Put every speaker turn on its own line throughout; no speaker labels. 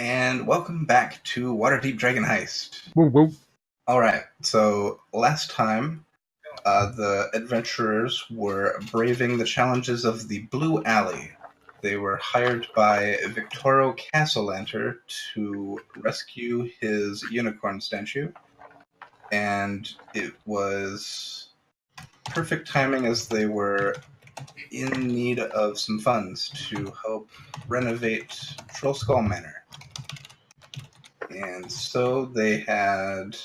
And welcome back to Waterdeep Dragon Heist.
Woo woo.
Alright, so last time, the adventurers were braving the challenges of the Blue Alley. They were hired by Victoro Castellanter to rescue his unicorn statue, and it was perfect timing as they were in need of some funds to help renovate Trollskull Manor. And so they had...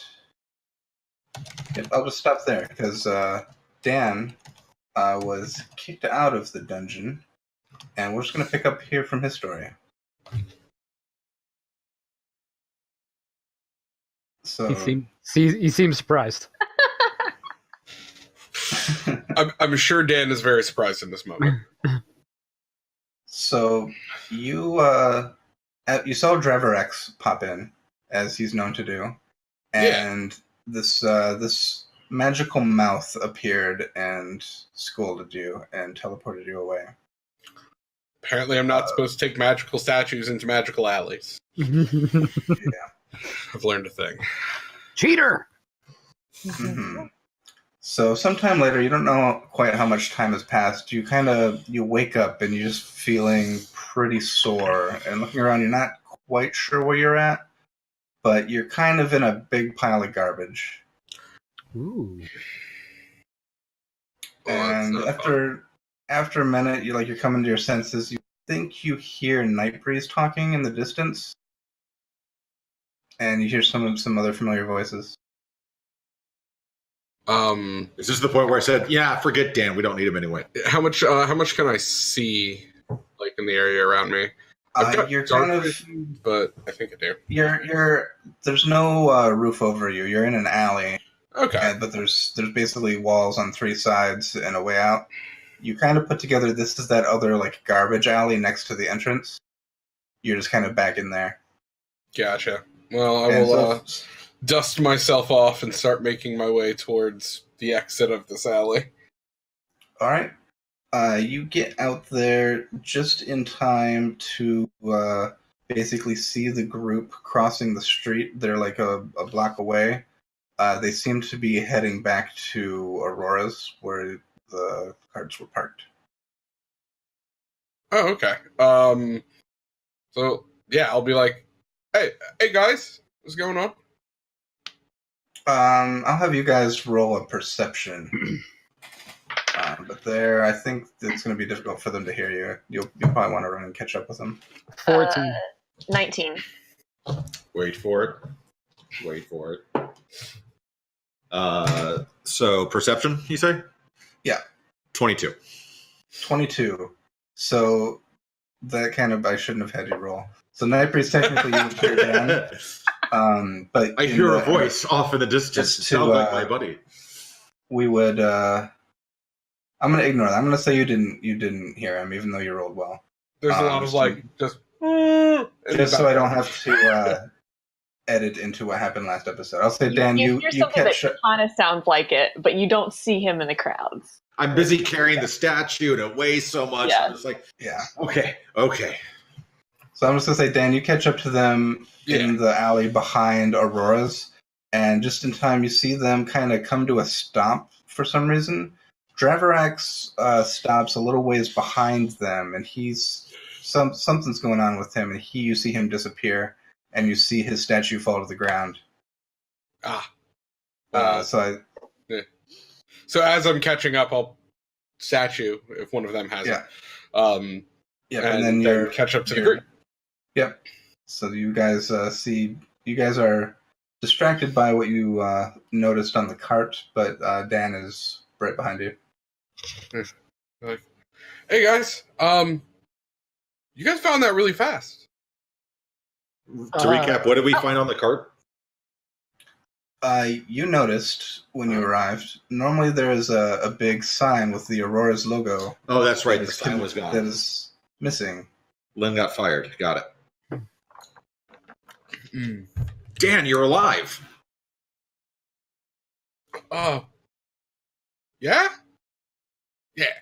I'll just stop there, because Dan was kicked out of the dungeon, and we're just going to pick up here from his story. So
He seems surprised.
I'm sure Dan is very surprised in this moment.
So you saw Dreverex pop in, as he's known to do, and this magical mouth appeared and scolded you and teleported you away.
Apparently, I'm not supposed to take magical statues into magical alleys.
Yeah.
I've learned a thing.
Cheater!
Mm-hmm. So sometime later, you don't know quite how much time has passed. You wake up and you're just feeling pretty sore. And looking around, you're not quite sure where you're at, but you're kind of in a big pile of garbage.
Ooh.
And after a minute, you're coming to your senses. You think you hear Nightbreeze talking in the distance, and you hear some other familiar voices.
Is this the point where I said, "Yeah, forget Dan. We don't need him anyway"?
How much can I see, like in the area around me?
You're kind of,
but I think I do.
There's no roof over you. You're in an alley.
Okay.
But there's basically walls on three sides and a way out. You kind of put together this is that other like garbage alley next to the entrance. You're just kind of back in there.
Gotcha. Well, I will dust myself off and start making my way towards the exit of this alley.
All right. You get out there just in time to basically see the group crossing the street. They're like a block away. They seem to be heading back to Aurora's, where the carts were parked.
Oh, okay. So yeah, I'll be like, hey guys, what's going on?
I'll have you guys roll a perception. But there, I think it's going to be difficult for them to hear you. You'll probably want to run and catch up with them.
14.
19.
Wait for it. So perception, you say?
Yeah.
22.
22. So that kind of, I shouldn't have had you roll. So Nightbreeze, technically you would hear Dan. But
I hear a voice off in the distance. It sounds like my buddy.
We would. I'm going to ignore that. I'm going to say you didn't hear him, even though you rolled well.
There's a lot of just
so I don't have to edit into what happened last episode. I'll say, Dan, you
something that kind of sounds like it, but you don't see him in the crowds.
I'm busy carrying the statue, and it weighs so much.
Yeah.
I'm just like,
yeah.
Okay.
So I'm just going to say, Dan, you catch up to them in the alley behind Aurora's, and just in time you see them kind of come to a stop for some reason. Dreverex stops a little ways behind them, and something's going on with him, and you see him disappear, and you see his statue fall to the ground.
So as I'm catching up, I'll statue if one of them has it.
And then you
catch up to the group.
Yep. So you guys you guys are distracted by what you noticed on the cart, but Dan is right behind you.
Like, hey guys, you guys found that really fast.
To recap, what did we find on the cart?
You noticed when you arrived, normally there is a big sign with the Aurora's logo.
Oh, that's right. The sign was gone.
That is missing.
Lynn got fired. Got it. Dan, you're alive.
Yeah? Yeah.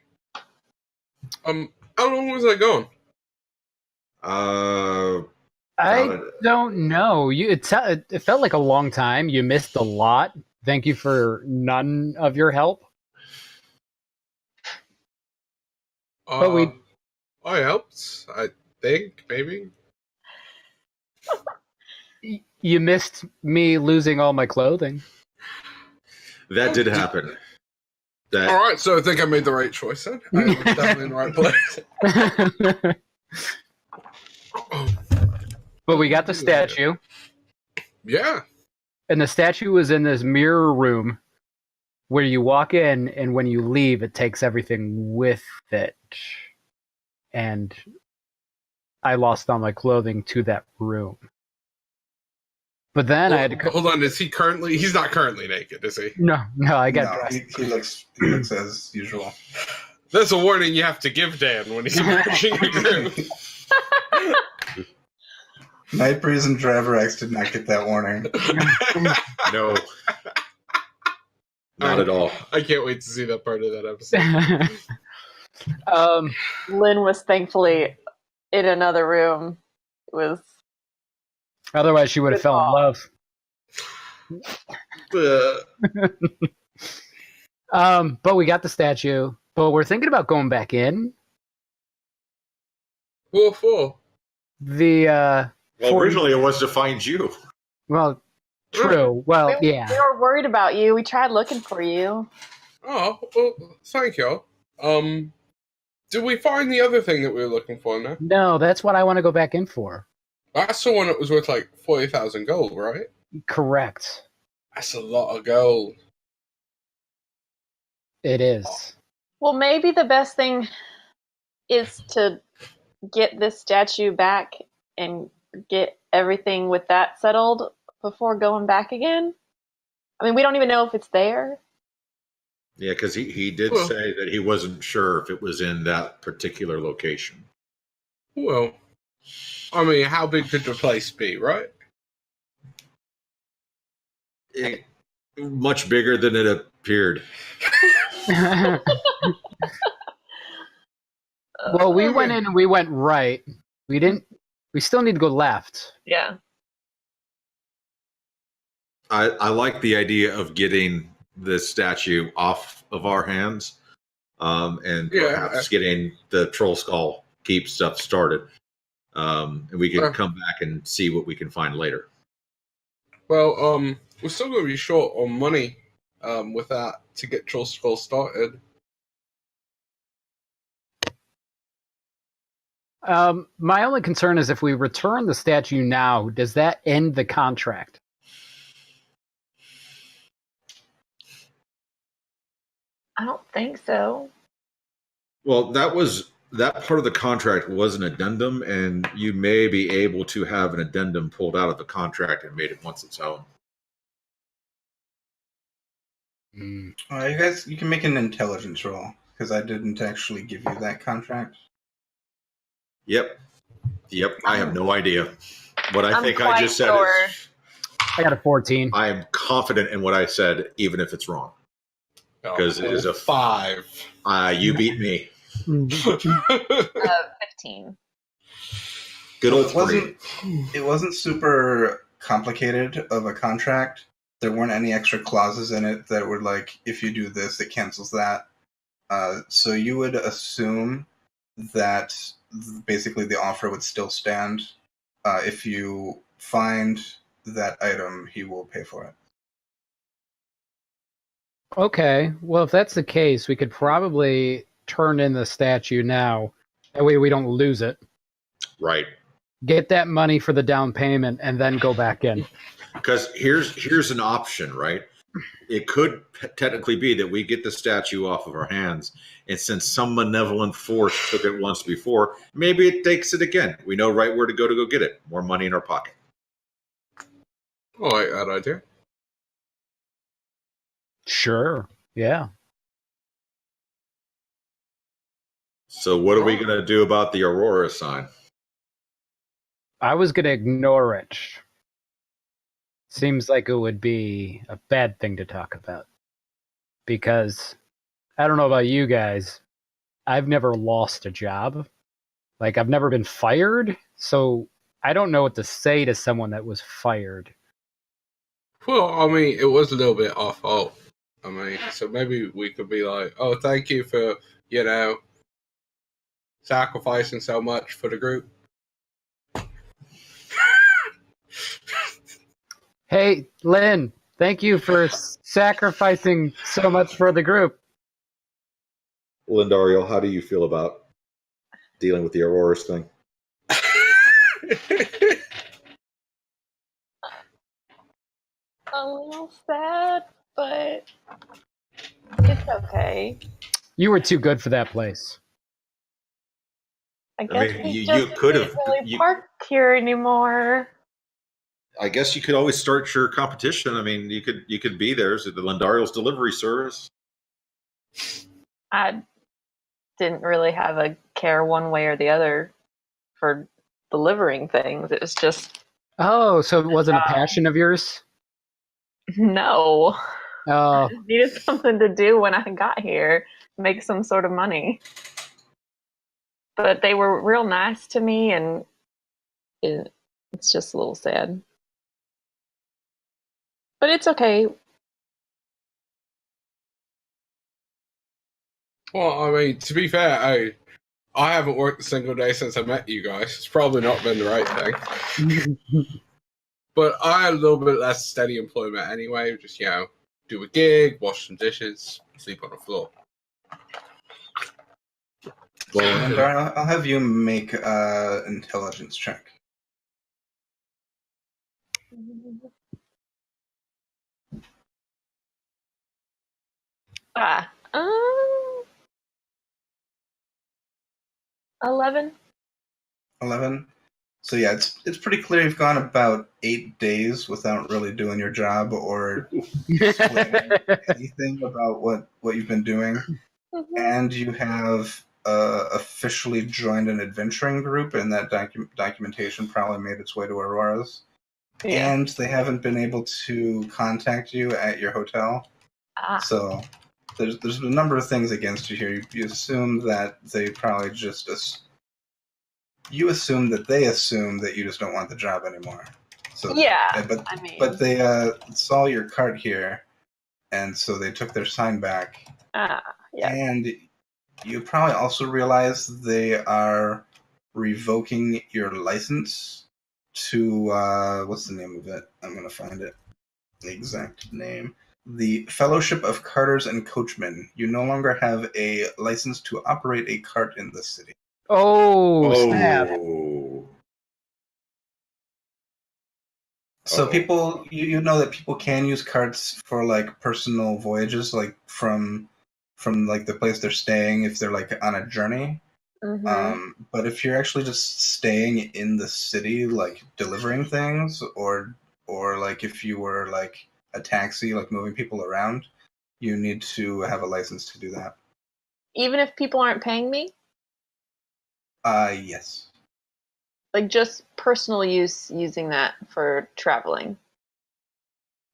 How long was I going?
I don't know. It felt like a long time. You missed a lot. Thank you for none of your help. But
I helped. I think maybe.
You missed me losing all my clothing.
That did happen.
All right, so I think I made the right choice then. I was definitely in the right place.
But we got the statue.
Yeah.
And the statue was in this mirror room where you walk in, and when you leave, it takes everything with it. And I lost all my clothing to that room. But then I had to...
Hold on, is he currently... He's not currently naked, is he?
No, I got dressed.
He looks as usual.
That's a warning you have to give Dan when he's approaching your group.
Nightbreeze and Dravarex did not get that warning.
No. Not at all.
I can't wait to see that part of that episode.
Lynn was thankfully in another room. It was...
Otherwise, she would have fell in love. But we got the statue. But we're thinking about going back in.
What for?
Originally it was to find you.
Well, true. Well, yeah.
We were worried about you. We tried looking for you.
Oh, well, thank you. Did we find the other thing that we were looking for now?
No, that's what I want to go back in for.
That's the one that was worth like 40,000 gold, right?
Correct.
That's a lot of gold.
It is.
Well, maybe the best thing is to get this statue back and get everything with that settled before going back again. I mean, we don't even know if it's there.
Yeah, because he did say that he wasn't sure if it was in that particular location.
Well, I mean, how big could the place be, right?
Much bigger than it appeared.
Well, we went in and we went right. We still need to go left.
Yeah.
I like the idea of getting the statue off of our hands, and perhaps getting the troll skull keep stuff started. And we can come back and see what we can find later.
Well, we're still going to be short on money with that to get Troll Skull started.
My only concern is if we return the statue now, does that end the contract?
I don't think so.
Well, that part of the contract was an addendum, and you may be able to have an addendum pulled out of the contract and made it once its own.
You guys, you can make an intelligence roll, because I didn't actually give you that contract.
Yep. I have no idea. What I think I just said is...
I got a 14.
I am confident in what I said, even if it's wrong. Because it is a
5.
You beat me.
15.
Good old 3.
It wasn't super complicated of a contract. There weren't any extra clauses in it that were like, if you do this, it cancels that. So you would assume that basically the offer would still stand. If you find that item, he will pay for it.
Okay, well, if that's the case, we could probably turn in the statue now. That way we don't lose it.
Right.
Get that money for the down payment and then go back in.
Because here's an option, right? It could technically be that we get the statue off of our hands, and since some malevolent force took it once before, maybe it takes it again. We know right where to go get it. More money in our pocket.
I like that idea.
Sure. Yeah.
So what are we going to do about the Aurora sign?
I was going to ignore it. Seems like it would be a bad thing to talk about. Because, I don't know about you guys, I've never lost a job. Like, I've never been fired, so I don't know what to say to someone that was fired.
Well, I mean, it was a little bit our fault. I mean, so maybe we could be like, oh, thank you for, sacrificing so much for the group.
Hey, Lynn, thank you for sacrificing so much for the group.
Lindario, how do you feel about dealing with the Auroras thing?
A little sad, but it's okay.
You were too good for that place.
I guess
mean,
we
you
just
could
can't
have-
really
you-
park here anymore.
I guess you could always start your competition. I mean, you could be there as the Lindario's delivery service.
I didn't really have a care one way or the other for delivering things. It was just
Oh, so it wasn't a passion of yours?
no.
Oh,
I just needed something to do when I got here, make some sort of money. But they were real nice to me, and it's just a little sad. But it's okay.
Well, I mean, to be fair, I haven't worked a single day since I met you guys. It's probably not been the right thing. But I had a little bit less steady employment anyway. Just, do a gig, wash some dishes, sleep on the floor.
And I'll have you make an intelligence check.
Ah, 11.
11. So yeah, it's pretty clear you've gone about 8 days without really doing your job or explaining anything about what you've been doing, and you have officially joined an adventuring group, and that documentation probably made its way to Aurora's.
Yeah.
And they haven't been able to contact you at your hotel.
Ah.
So there's a number of things against you here. You assume that they probably just you assume that they assume that you just don't want the job anymore. So
Yeah,
but
I mean,
but they saw your cart here, and so they took their sign back.
yeah.
And you probably also realize they are revoking your license to what's the name of it? I'm gonna find it. The exact name. The Fellowship of Carters and Coachmen. You no longer have a license to operate a cart in the city.
oh, snap.
So
Uh-oh.
people, you know that people can use carts for like personal voyages, like from like the place they're staying if they're like on a journey. But if you're actually just staying in the city, like delivering things, or like if you were like a taxi, like moving people around, you need to have a license to do that.
Even if people aren't paying me?
Yes.
Like just personal use using that for traveling.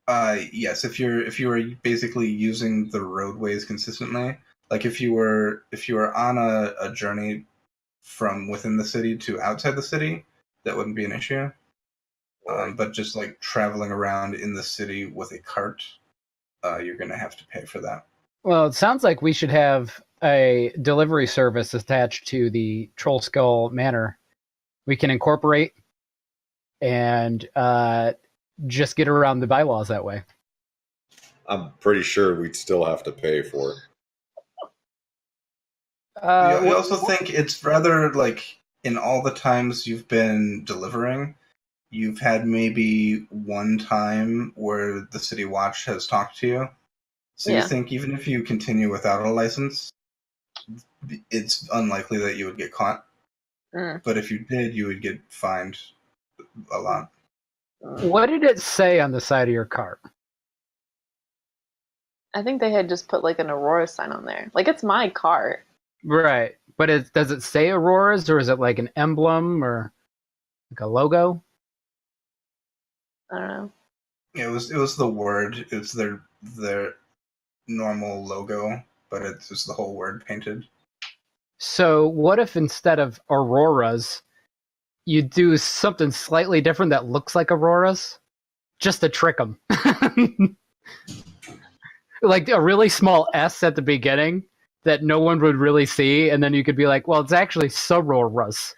Yes. If you were basically using the roadways consistently, like if you were on a journey from within the city to outside the city, that wouldn't be an issue. But just like traveling around in the city with a cart, you're gonna have to pay for that.
Well, it sounds like we should have a delivery service attached to the Troll Skull Manor. We can incorporate and just get around the bylaws that way.
I'm pretty sure we'd still have to pay for it.
You also think it's rather like in all the times you've been delivering, you've had maybe one time where the City Watch has talked to you. So you think even if you continue without a license, it's unlikely that you would get caught. But if you did, you would get fined a lot.
What did it say on the side of your cart?
I think they had just put like an Aurora sign on there. Like it's my cart.
Right. But does it say Auroras, or is it like an emblem or like a logo?
I don't know.
It was the word. It's their normal logo, but it's just the whole word painted.
So what if instead of Auroras, you do something slightly different that looks like Aurora's, just to trick them. Like a really small S at the beginning that no one would really see, and then you could be like, well, it's actually Aurora's.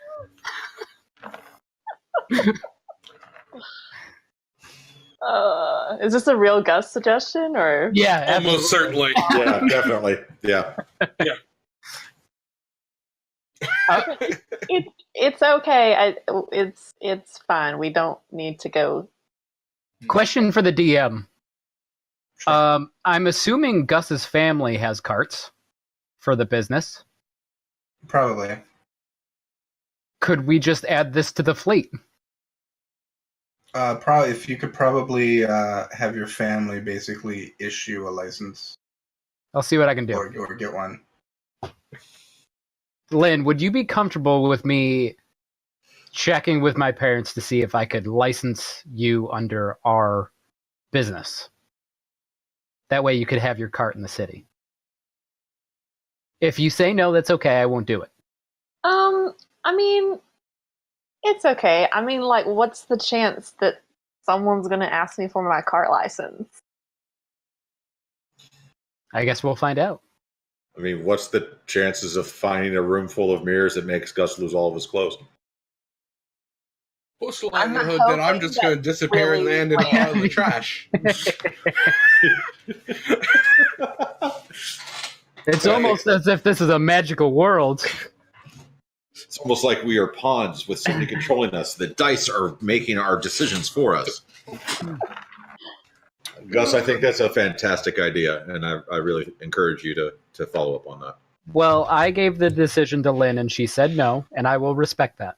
Is this a real Gus suggestion, or?
Yeah,
Almost certainly.
Yeah, definitely. Yeah.
It's okay. It's fine. We don't need to go.
Question for the DM.
Sure.
I'm assuming Gus's family has carts for the business.
Probably.
Could we just add this to the fleet?
Probably. If you could probably have your family basically issue a license
I'll see what I can do.
or get one.
Lynn, would you be comfortable with me checking with my parents to see if I could license you under our business? That way you could have your cart in the city. If you say no, that's okay. I won't do it.
I mean, it's okay. I mean, like, what's the chance that someone's gonna ask me for my cart license?
I guess we'll find out.
I mean, what's the chances of finding a room full of mirrors that makes Gus lose all of his clothes?
What's the
I'm
likelihood that I'm just going to disappear and
really
land in a pile of the trash?
It's almost as if this is a magical world.
It's almost like we are pawns with somebody controlling us. The dice are making our decisions for us. Gus, I think that's a fantastic idea, and I really encourage you to follow up on that.
Well, I gave the decision to Lynn, and she said no, and I will respect that.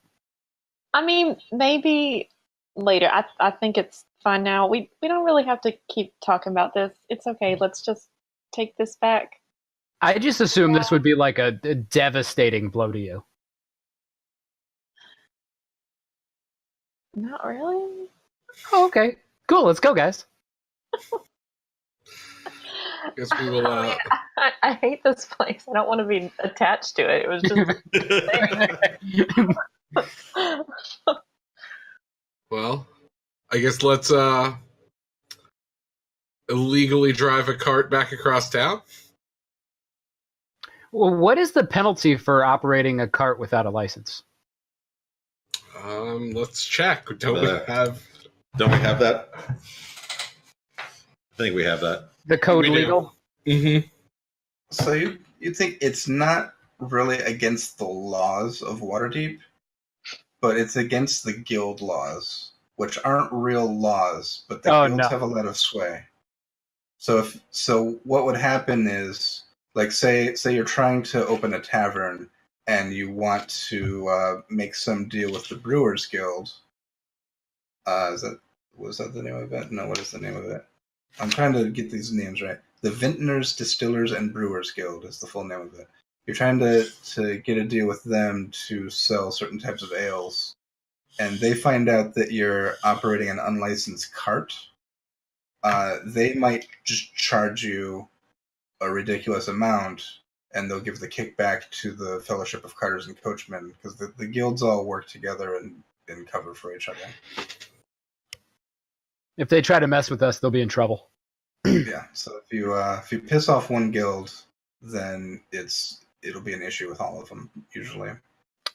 I mean, maybe later. I think it's fine now. We don't really have to keep talking about this. It's okay. Let's just take this back.
I just assumed this would be like a devastating blow to you.
Not really.
Oh, okay. Cool. Let's go, guys.
Guess we will.
I hate this place. I don't want to be attached to it. It was just.
Well, I guess let's illegally drive a cart back across town.
Well, what is the penalty for operating a cart without a license?
Let's check. Don't we have
that? I think we have that.
The code
We do.
legal?
Mm-hmm.
So you think it's not really against the laws of Waterdeep, but it's against the guild laws, which aren't real laws, but the guilds have a lot of sway. So what would happen is, like, say you're trying to open a tavern and you want to make some deal with the Brewers Guild. Was that the name of it? No, what is the name of it? I'm trying to get these names right. The Vintners, Distillers, and Brewers Guild is the full name of it. You're trying to get a deal with them to sell certain types of ales, and they find out that you're operating an unlicensed cart. They might just charge you a ridiculous amount, and they'll give the kickback to the Fellowship of Carters and Coachmen, because the guilds all work together and cover for each other.
If they try to mess with us, they'll be in trouble.
Yeah, so if you piss off one guild, then it'll be an issue with all of them, usually.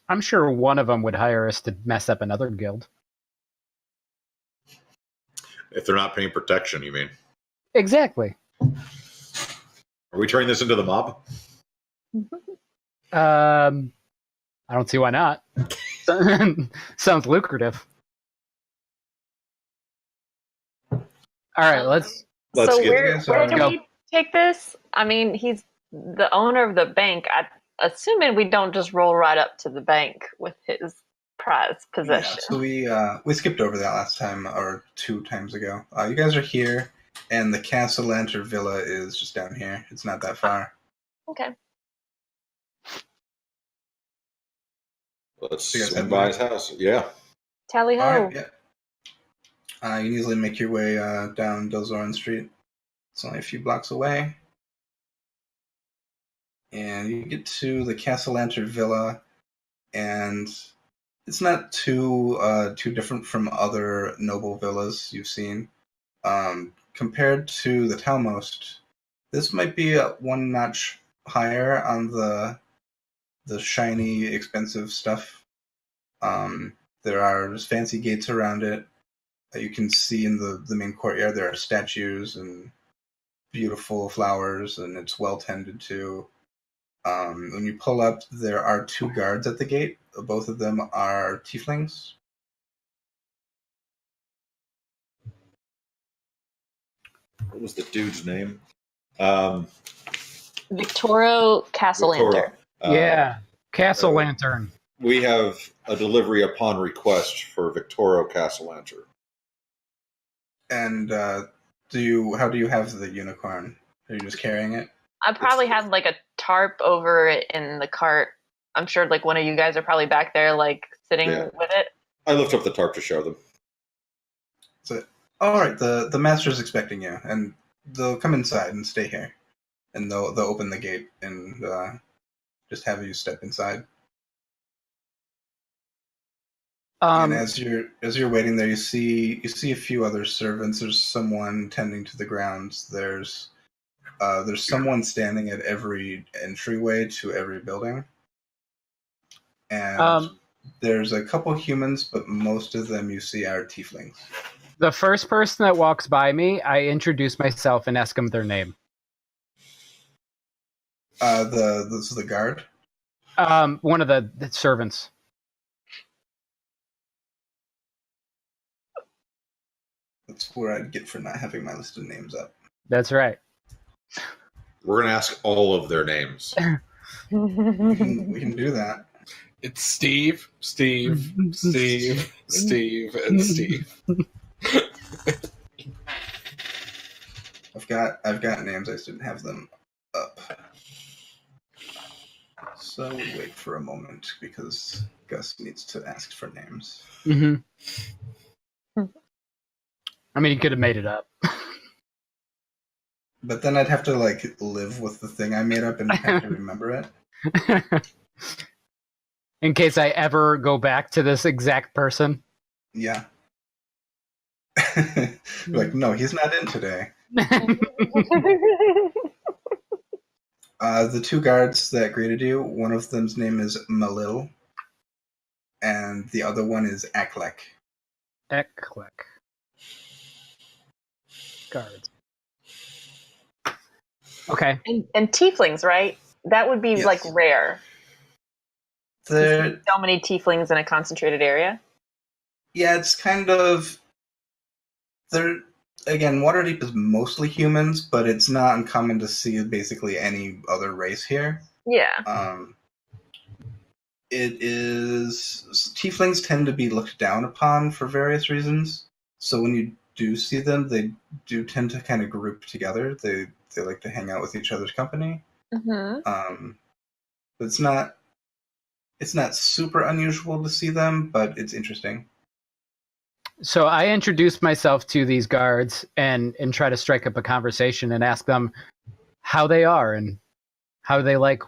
I'm sure one of them would hire us to mess up another guild.
If they're not paying protection, you mean?
Exactly.
Are we turning this into the mob?
I don't see why not. Sounds lucrative. All right, let's
So
get
where
this
do
on.
we take this? I mean, he's the owner of the bank. I'm assuming we don't just roll right up to the bank with his prized possession.
Yeah, so we skipped over that last time, or 2 times ago. You guys are here, and the Castle Lantern Villa is just down here. It's not that far.
Okay.
Let's
You guys
swing
have
by
one?
his house. Yeah.
Tally ho.
All right, yeah. You can easily make your way down Delzoran Street. It's only a few blocks away. And you get to the Castle Lantern Villa, and It's not too different from other noble villas you've seen. Compared to the Talmost, this might be one notch higher on the shiny, expensive stuff. There are fancy gates around it. You can see in the main courtyard there are statues and beautiful flowers, and it's well tended to. When you pull up, there are 2 guards at the gate. Both of them are tieflings.
What was the dude's name?
Victoro Castellanter.
Yeah, Castle Lantern.
We have a delivery upon request for Victoro Castellanter.
And how do you have the unicorn? Are you just carrying it?
I probably had like a tarp over it in the cart. I'm sure like one of you guys are probably back there like sitting with it.
I lift up the tarp to show them.
So, all right, the master's expecting you, and they'll come inside and stay here, and they'll open the gate and just have you step inside. And as you're waiting there, you see a few other servants. There's someone tending to the grounds. There's someone standing at every entryway to every building, and there's a couple humans, but most of them you see are tieflings.
The first person that walks by me, I introduce myself and ask them their name.
This is the guard.
One of the servants.
That's where I'd get for not having my list of names up.
That's right.
We're going to ask all of their names.
We can do that.
It's Steve, Steve, Steve, Steve, and Steve.
I've got names. I just didn't have them up. So wait for a moment because Gus needs to ask for names.
Mm-hmm. I mean, you could have made it up.
But then I'd have to live with the thing I made up and have to remember it.
In case I ever go back to this exact person.
Yeah. No, he's not in today. The 2 guards that greeted you, one of them's name is Malil, and the other one is Aklek.
Aklek. Guards. Okay.
And tieflings, right? That would be
Yes.
rare.
So
many tieflings in a concentrated area.
Yeah, it's kind of again, Waterdeep is mostly humans, but it's not uncommon to see basically any other race here.
Yeah.
It is tieflings tend to be looked down upon for various reasons. So when you do see them, they do tend to kind of group together. They like to hang out with each other's company.
Mm-hmm.
But it's not super unusual to see them, but it's interesting.
So I introduce myself to these guards and try to strike up a conversation and ask them how they are and how they like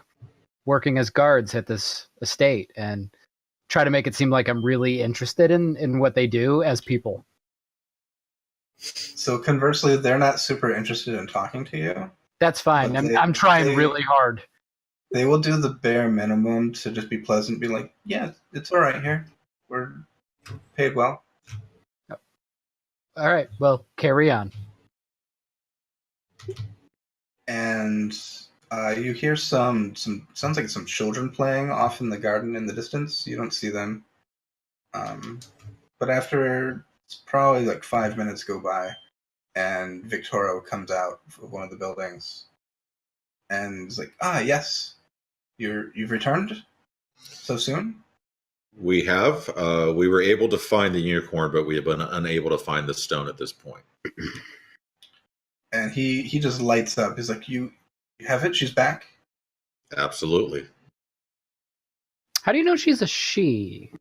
working as guards at this estate, and try to make it seem like I'm really interested in what they do as people.
So conversely, they're not super interested in talking to you.
That's fine. I'm trying really hard.
They will do the bare minimum to just be pleasant, be like, yeah, it's all right here. We're paid well.
All right, well, carry on.
And you hear some sounds like some children playing off in the garden in the distance. You don't see them. But after it's probably 5 minutes go by, and Victoro comes out of one of the buildings, and is like, yes, you've returned so soon?
We have. We were able to find the unicorn, but we have been unable to find the stone at this point.
And he just lights up. He's like, you have it? She's back?
Absolutely.
How do you know she's a she?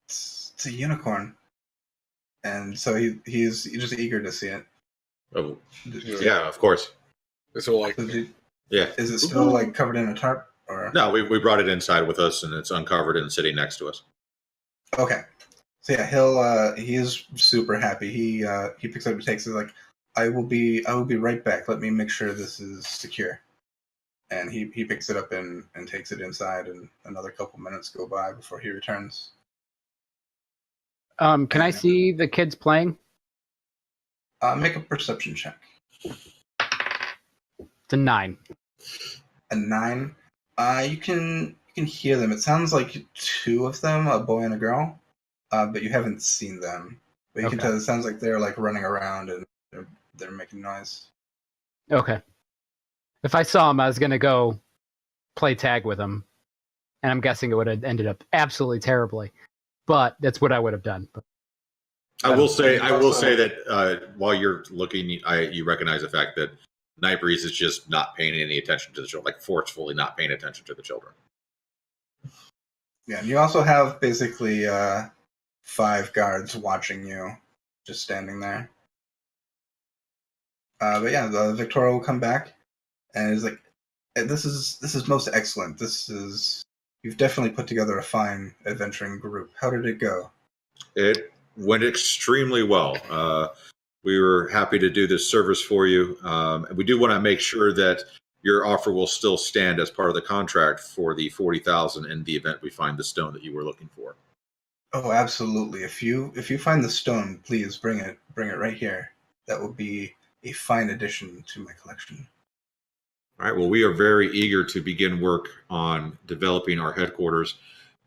It's a unicorn. And so he's just eager to see it.
Oh, yeah, of course.
So
So
Yeah.
is it still covered in a tarp? Or
No, we brought it inside with us, and it's uncovered and sitting next to us.
okay. So yeah, he is super happy. He picks up and takes it like, I will be right back. Let me make sure this is secure. And he picks it up and takes it inside, and another couple minutes go by before he returns.
Can I see the kids playing?
Make a perception check.
It's a 9.
A 9. You can hear them. It sounds like 2 of them, a boy and a girl, but you haven't seen them. But you can tell it sounds like they're like running around and they're making noise.
Okay. If I saw him, I was gonna go play tag with him, and I'm guessing it would have ended up absolutely terribly. But that's what I would have done. But
I will say that while you're looking, you recognize the fact that Nightbreeze is just not paying any attention to the children, like forcefully not paying attention to the children.
Yeah, and you also have basically 5 guards watching you, just standing there. But yeah, the Victoria will come back, and is like, "This is most excellent. You've definitely put together a fine adventuring group. How did it go?"
It went extremely well. We were happy to do this service for you. And we do want to make sure that your offer will still stand as part of the contract for the 40,000 in the event we find the stone that you were looking for.
Oh, absolutely. If you find the stone, please bring it right here. That will be a fine addition to my collection.
All right. Well, we are very eager to begin work on developing our headquarters.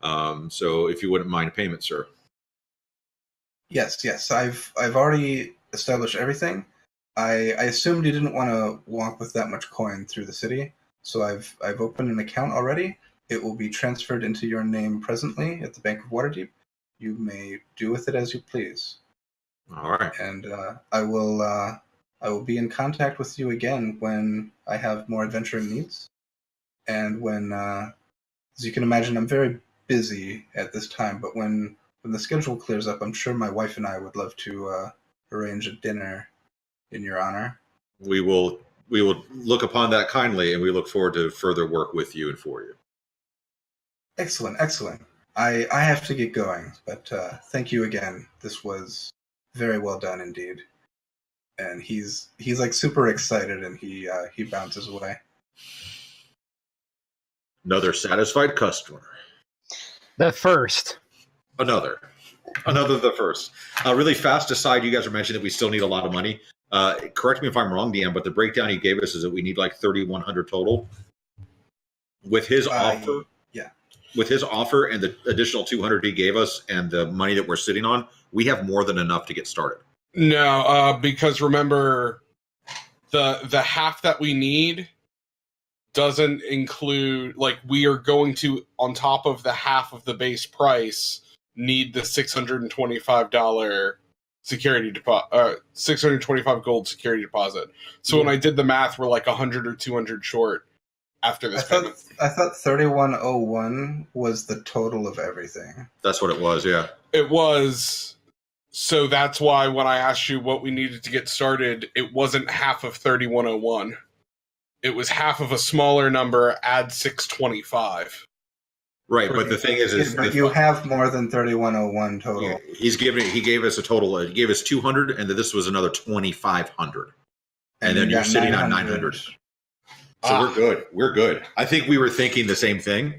So if you wouldn't mind payment, sir.
Yes. I've already established everything. I assumed you didn't want to walk with that much coin through the city, so I've opened an account already. It will be transferred into your name presently at the Bank of Waterdeep. You may do with it as you please.
All right.
And I will be in contact with you again when I have more adventuring needs. And when, as you can imagine, I'm very busy at this time, but when the schedule clears up, I'm sure my wife and I would love to arrange a dinner in your honor.
We will look upon that kindly, and we look forward to further work with you and for you.
Excellent. I have to get going, but thank you again. This was very well done indeed. And he's like super excited, and he bounces away.
Another satisfied customer.
the first.
Another the first. Really fast aside, you guys were mentioning that we still need a lot of money. Correct me if I'm wrong, DM, but the breakdown he gave us is that we need like 3,100 total. With his offer, with his offer and the additional 200 he gave us and the money that we're sitting on, we have more than enough to get started.
No, because remember, the half that we need doesn't include, like, we are going to, on top of the half of the base price, need the $625 security deposit, 625 gold security deposit. So when I did the math, we're like 100 or 200 short after this payment.
I thought 3,101 was the total of everything.
That's what it was, yeah.
It was. So that's why when I asked you what we needed to get started, it wasn't half of 3,101. It was half of a smaller number, add 625.
Right, but the thing is
but you have more than 3,101 total.
Yeah, he gave us a total. He gave us 200, and this was another 2,500. And then you're sitting on 900. So we're good. We're good. I think we were thinking the same thing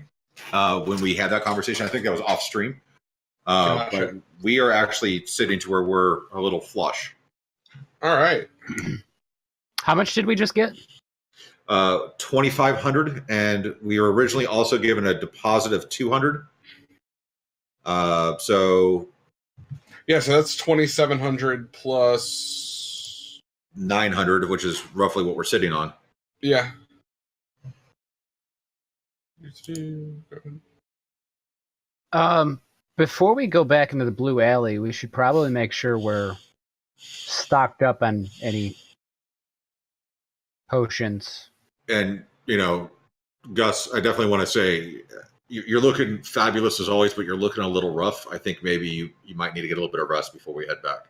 when we had that conversation. I think that was off stream. But we are actually sitting to where we're a little flush.
All right.
How much did we just get?
2,500, and we were originally also given a deposit of 200. So
that's 2,700 plus
900, which is roughly what we're sitting on.
Yeah.
Before we go back into the Blue Alley, we should probably make sure we're stocked up on any potions.
And, Gus, I definitely want to say you're looking fabulous as always, but you're looking a little rough. I think maybe you might need to get a little bit of rest before we head back.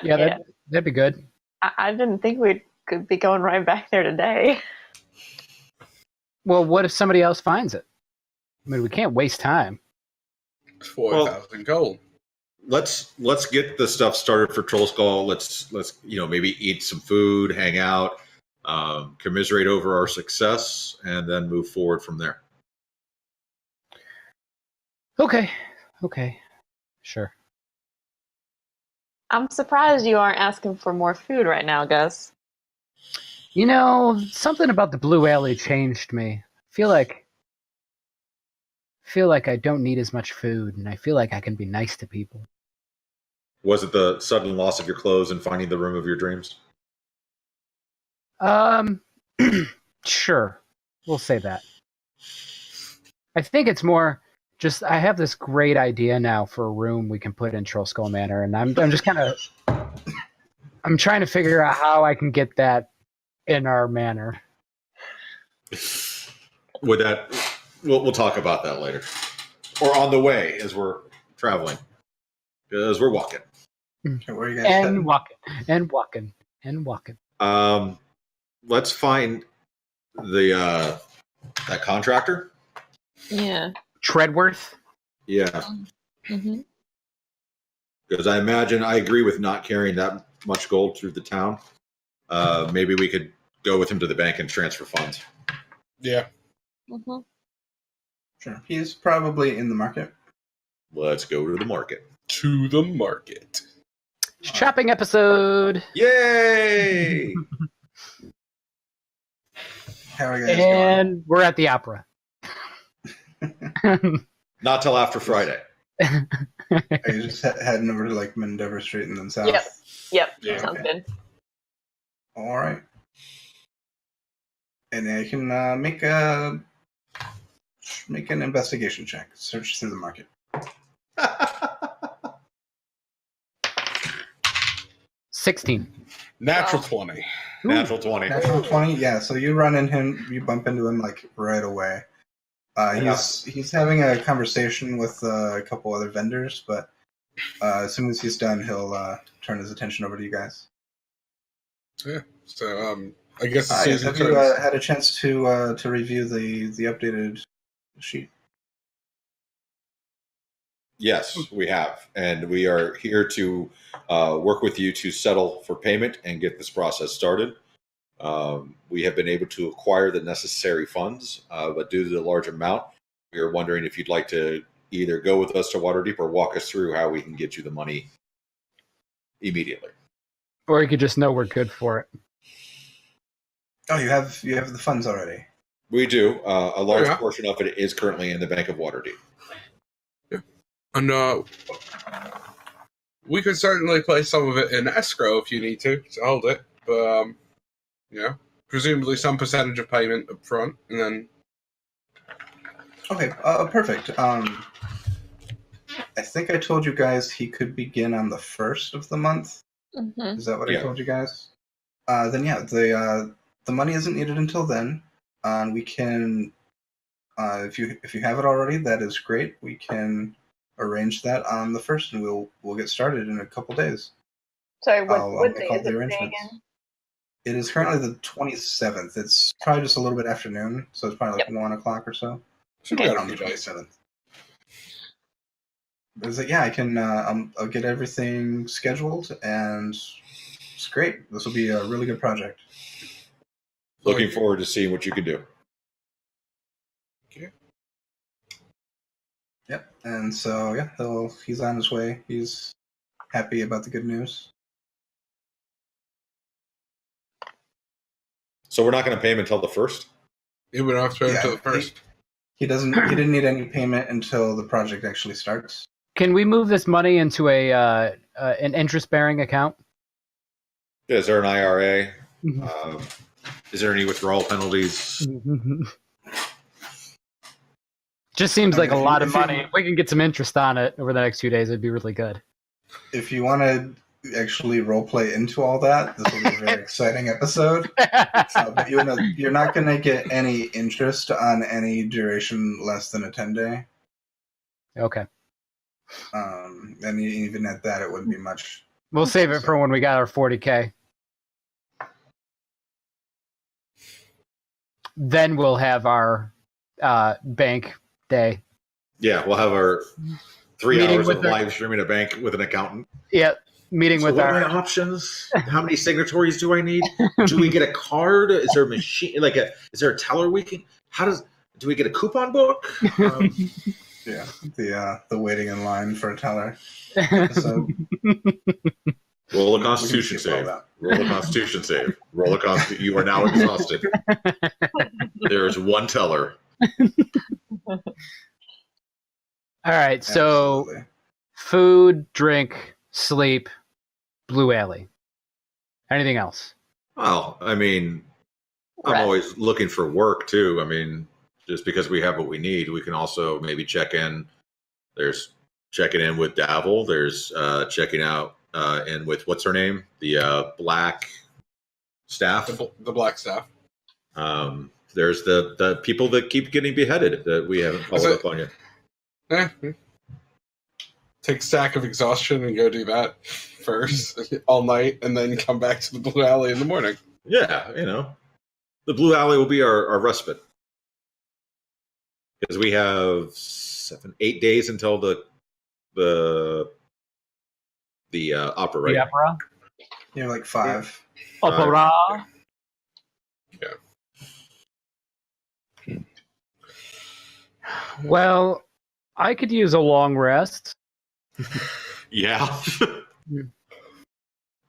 Yeah, that'd be good.
I didn't think we could be going right back there today.
Well, what if somebody else finds it? I mean, we can't waste time.
It's 4,000 gold.
Let's get the stuff started for Troll Skull. Let's maybe eat some food, hang out, commiserate over our success, and then move forward from there.
Okay, sure.
I'm surprised you aren't asking for more food right now, Gus.
You know, something about the Blue Alley changed me. Feel like I don't need as much food, and I feel like I can be nice to people.
Was it the sudden loss of your clothes and finding the room of your dreams?
Sure. We'll say that. I think it's more just I have this great idea now for a room we can put in Troll Skull Manor, and I'm just kind of I'm trying to figure out how I can get that in our manor.
Would that we'll talk about that later, or on the way as we're traveling, because we're walking.
Where are you guys
And
heading?
walking.
Let's find the that contractor.
Yeah.
Treadworth.
Yeah,
Mm-hmm.
because I imagine I agree with not carrying that much gold through the town. Maybe we could go with him to the bank and transfer funds.
Yeah.
Mm-hmm.
Sure. He's probably in the market.
Let's go to the market.
To the market.
Shopping episode.
Yay!
How are you guys
And we're at the opera.
Not till after Friday.
going? Are you just heading over to like Mendover Street and then south?
Yep.
Yeah.
Sounds good.
All right. And I can make an investigation check. Search through the market.
16.
Natural 20.
Natural 20.
Natural 20. Yeah. So you you bump into him like right away. He's having a conversation with a couple other vendors, but as soon as he's done, he'll turn his attention over to you guys.
Yeah. So I guess
Yes, have you had a chance to review the updated sheet?
Yes, we have. And we are here to work with you to settle for payment and get this process started. We have been able to acquire the necessary funds, but due to the large amount, we are wondering if you'd like to either go with us to Waterdeep or walk us through how we can get you the money immediately.
Or you could just know we're good for it.
Oh, you have the funds already.
We do. A large
Yeah.
portion of it is currently in the Bank of Waterdeep.
And we could certainly place some of it in escrow if you need to hold it. But, presumably some percentage of payment up front, and then...
Okay, perfect. I think I told you guys he could begin on the 1st of the month.
Mm-hmm.
Is that what I
Yeah.
told you guys? Then yeah, the money isn't needed until then. We can, if you have it already, that is great. We can arrange that on the 1st, and we'll get started in a couple days.
Sorry,
I'll
what
make
day
all
is
the
it
arrangements.
again?
It is currently the 27th. It's probably just a little bit afternoon, so it's probably like 1 o'clock or so.
So we got a
On the
few days.
27th. But it's like, yeah, I can. I'll get everything scheduled, and it's great. This will be a really good project.
Looking forward to seeing what you can do.
Okay.
Yep. And so yeah, he's on his way. He's happy about the good news.
So we're not going to pay him until the 1st?
It would have to pay
Yeah,
until the first.
He didn't need any payment until the project actually starts.
Can we move this money into an interest-bearing account?
Is there an IRA? Is there any withdrawal penalties?
Just seems like a lot of
If you-
money. If we can get some interest on it over the next 2 days, it'd be really good.
If you want to actually roleplay into all that, this will be a very exciting episode. But you're not going to get any interest on any duration less than a 10-day.
Okay.
And even at that, it wouldn't be much.
We'll save it for when we got our 40K. then we'll have our bank day.
Yeah, we'll have our 3
Meeting
hours
with
of
our-
live streaming a bank with an accountant.
Yeah, meeting
So
with
what
our.
are my options? How many signatories do I need? Do we get a card? Is there a machine? Is there a teller we can? Do we get a coupon book?
Yeah, the waiting in line for a teller episode.
Roll a Constitution save. Roll a Constitution save. Roll a Constitution. You are now exhausted. There's one teller.
All right, so
Absolutely.
food, drink, sleep, Blue Alley. Anything else?
Well, I mean, I'm
Rest.
always looking for work too. I mean, just because we have what we need, we can also maybe check in. There's checking in with Davil. There's checking out in with what's her name, the black staff.
The black staff.
There's the people that keep getting beheaded that we haven't followed up on yet.
Take stack of exhaustion and go do that first all night, and then come back to the Blue Alley in the morning.
Yeah, the Blue Alley will be our respite because we have 8 days until the opera. Right?
The opera.
Yeah, like 5.
Opera.
Yeah.
Well, I could use a long rest.
Yeah.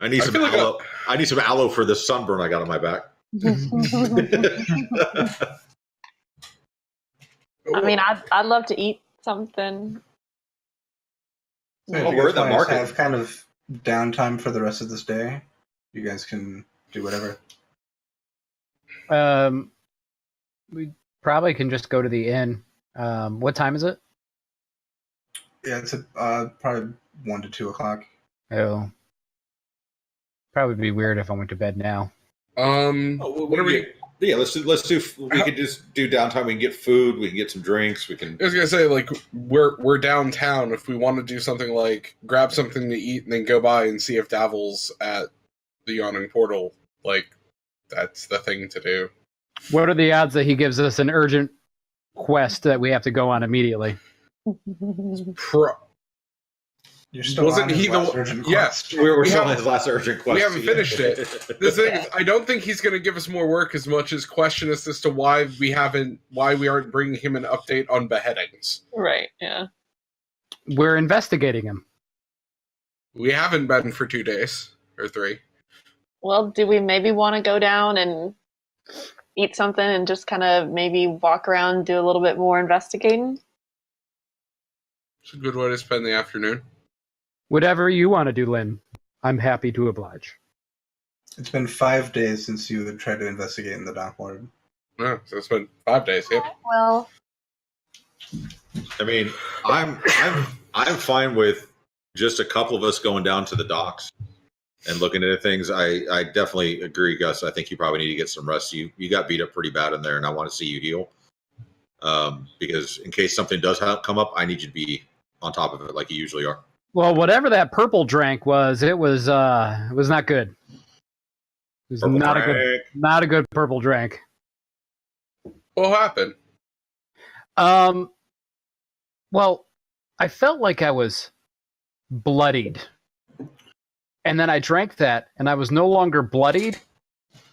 I need
I
some
feel like
aloe. I need some aloe for this sunburn I got on my back.
I mean, I'd love to eat something.
So if
Well,
you
we're
guys
in the
want to
market.
have kind of downtime for the rest of this day, you guys can do whatever.
We probably can just go to the inn. What time is it?
Yeah, it's probably 1 to 2 o'clock.
Oh, probably be weird if I went to bed now.
What are we?
Yeah, let's do. We could just do downtime. We can get food. We can get some drinks. We can.
I was gonna say, like, we're downtown. If we want to do something like grab something to eat and then go by and see if Davil's at the yawning portal, like, that's the thing to do.
What are the odds that he gives us an urgent quest that we have to go on immediately?
You're still
Wasn't
on his
he the
last
one-
urgent
Yes.
quest.
We're
We
still on
haven't-
his last urgent question.
We haven't finished it. The thing is, I don't think he's going to give us more work as much as question us as to why we aren't bringing him an update on beheadings.
Right, yeah.
We're investigating him.
We haven't been for 2 days or 3.
Well, do we maybe want to go down and eat something and just kind of maybe walk around, do a little bit more investigating?
It's a good way to spend the afternoon.
Whatever you want to do, Lynn. I'm happy to oblige.
It's been 5 days since you had tried to investigate in the dock ward.
Yeah, so it's been 5 days. Yep.
Well,
I mean, I'm fine with just a couple of us going down to the docks and looking at things. I definitely agree, Gus. I think you probably need to get some rest. You got beat up pretty bad in there, and I want to see you heal. Because in case something does come up, I need you to be on top of it like you usually are.
Well, whatever that purple drank was, it was not good. It was
Purple
not
drink.
not a good purple drink.
What happened?
Well, I felt like I was bloodied. And then I drank that, and I was no longer bloodied,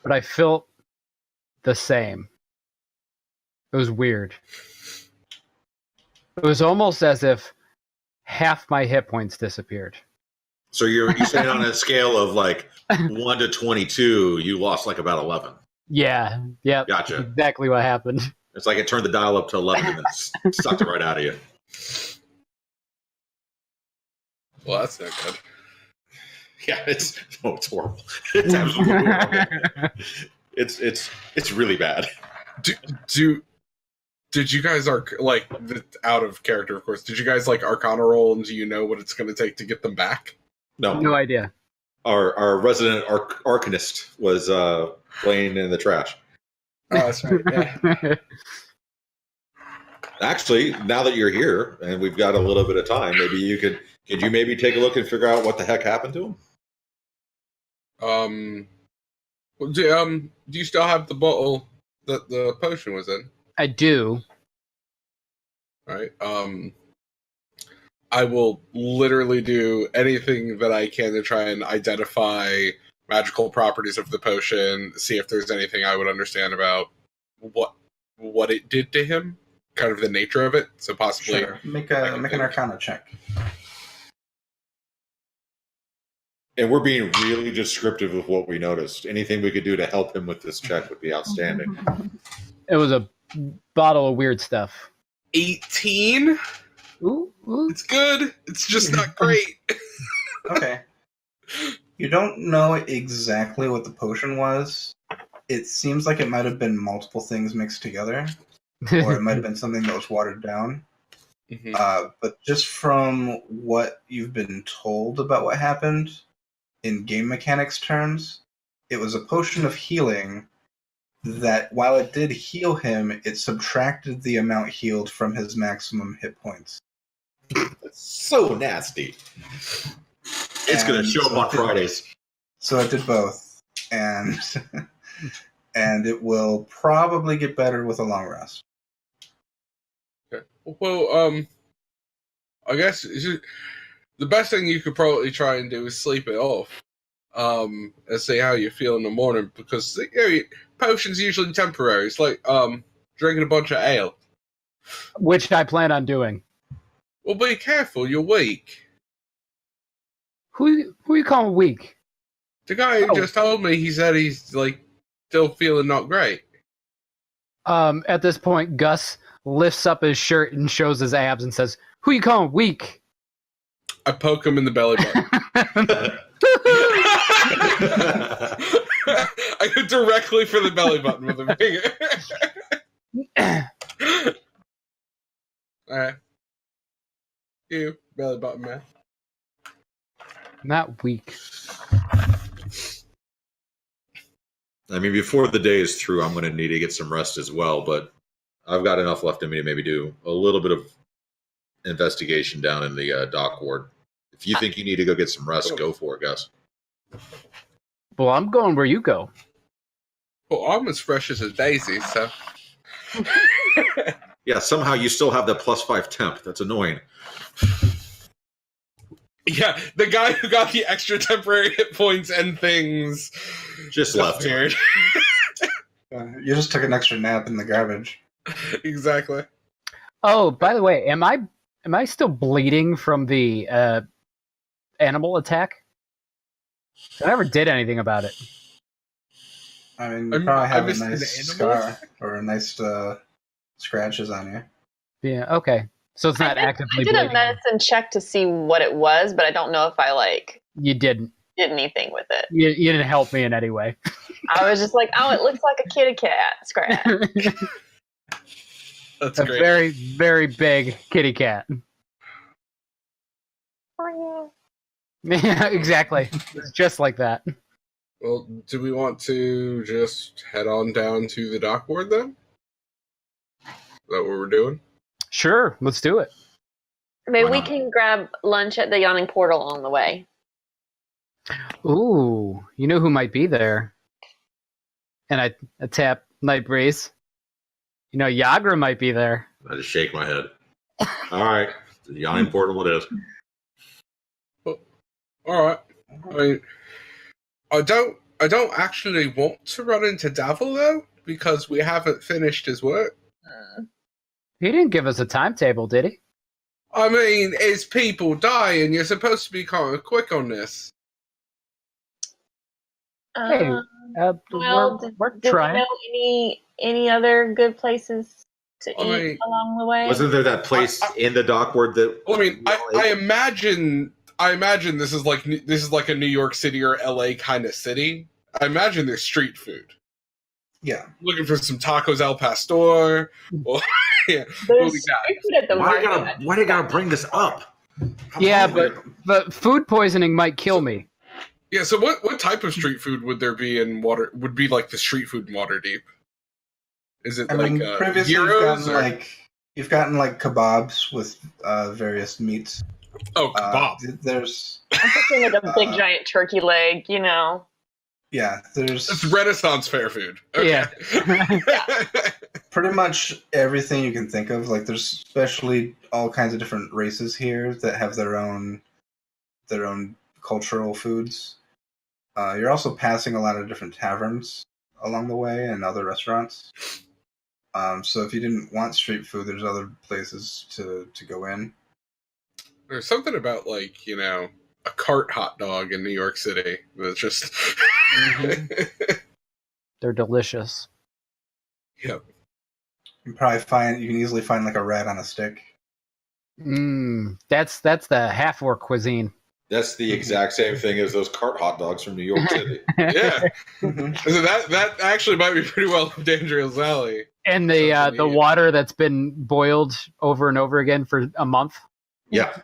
but I felt the same. It was weird. It was almost as if half my hit points disappeared.
So you're saying on a scale of like 1 to 22, you lost like about 11.
Yeah,
Gotcha.
That's exactly what happened.
It's like it turned the dial up to 11 and then sucked it right out of you.
Well, that's not good.
Yeah, it's horrible. It's absolutely horrible. It's really bad.
Did you guys out of character, of course? Did you guys like Arcana roll, and do you know what it's going to take to get them back?
No,
No idea.
Our resident arcanist was playing in the trash.
Oh, that's right. Yeah.
Actually, now that you're here and we've got a little bit of time, maybe could you maybe take a look and figure out what the heck happened to him?
Do you still have the bottle that the potion was in?
I do.
Right. I will literally do anything that I can to try and identify magical properties of the potion, see if there's anything I would understand about what it did to him, kind of the nature of it. So possibly
make an Arcana check.
And we're being really descriptive of what we noticed. Anything we could do to help him with this check would be outstanding.
It was a bottle of weird stuff.
18.
Ooh.
It's good. It's just not great.
Okay. You don't know exactly what the potion was. It seems like it might have been multiple things mixed together, or it might have been something that was watered down. Mm-hmm. But just from what you've been told about what happened, in game mechanics terms, it was a potion of healing that, while it did heal him, it subtracted the amount healed from his maximum hit points.
That's so nasty. It's going to show up on Fridays.
So it did both. And and it will probably get better with a long rest.
Okay. Well, I guess the best thing you could probably try and do is sleep it off. And see how you feel in the morning, because potions usually temporary. It's like drinking a bunch of ale.
Which I plan on doing.
Well, be careful, you're weak.
Who you calling weak?
The guy who just told me, he said he's like still feeling not great.
At this point, Gus lifts up his shirt and shows his abs and says, "Who you calling weak?"
I poke him in the belly button. I go directly for the belly button with a finger. Alright. You, belly button man.
Not weak.
I mean, before the day is through, I'm going to need to get some rest as well, but I've got enough left in me to maybe do a little bit of investigation down in the dock ward. If you think you need to go get some rest, go for it, Gus.
Well, I'm going where you go.
Well, I'm as fresh as a daisy, so...
Yeah, somehow you still have that +5 temp. That's annoying.
Yeah, the guy who got the extra temporary hit points and things
just left
here.
You just took an extra nap in the garbage.
Exactly.
Oh, by the way, am I still bleeding from the animal attack? I never did anything about it.
I mean, you probably have a nice scar or a nice scratches on you.
Yeah, okay. So it's not actively bleeding.
I did a medicine check to see what it was, but I don't know if I
You didn't.
Did anything with it.
You didn't help me in any way.
I was just like, oh, it looks like a kitty cat scratch.
That's
a
great.
very, very big kitty cat. Yeah, exactly. It's just like that.
Well, do we want to just head on down to the dock ward then? Is that what we're doing?
Sure, let's do it.
Maybe we can grab lunch at the Yawning Portal on the way.
Ooh, you know who might be there? And I tap Nightbreeze. You know, Yagra might be there.
I just shake my head. All right, the Yawning Portal it is.
Well, all right. I mean, I don't actually want to run into Davil though, because we haven't finished his work.
He didn't give us a timetable, did he?
I mean, it's people die, and you're supposed to be kind of quick on this.
Hey,
well,
we're
do
trying.
we know any other good places to eat along the way?
Wasn't there that place in the dock ward that?
I mean, I imagine this is like a New York City or LA kind of city. I imagine there's street food.
Yeah,
looking for some tacos al pastor. Well, yeah,
there's street food at the market.
Why do you gotta bring this up?
Yeah, but food poisoning might kill me.
Yeah, so what type of street food would there be in would be like the street food in Waterdeep? Is it
previously you've gotten kebabs with various meats.
Oh, kebab.
There's
I'm thinking of a big giant turkey leg, you know.
Yeah, there's
It's Renaissance fair food. Okay.
Yeah.
pretty much everything you can think of. Like, there's especially all kinds of different races here that have their own cultural foods. You're also passing a lot of different taverns along the way and other restaurants. So if you didn't want street food, there's other places to go in.
There's something about, like, you know, a cart hot dog in New York City that's just...
They're delicious.
Yep.
You can easily find like a rat on a stick.
That's the half-orc cuisine.
That's the exact same thing as those cart hot dogs from New York City.
Yeah. So that actually might be pretty well up Dandriel's alley.
And the water that's been boiled over and over again for a month.
Yeah.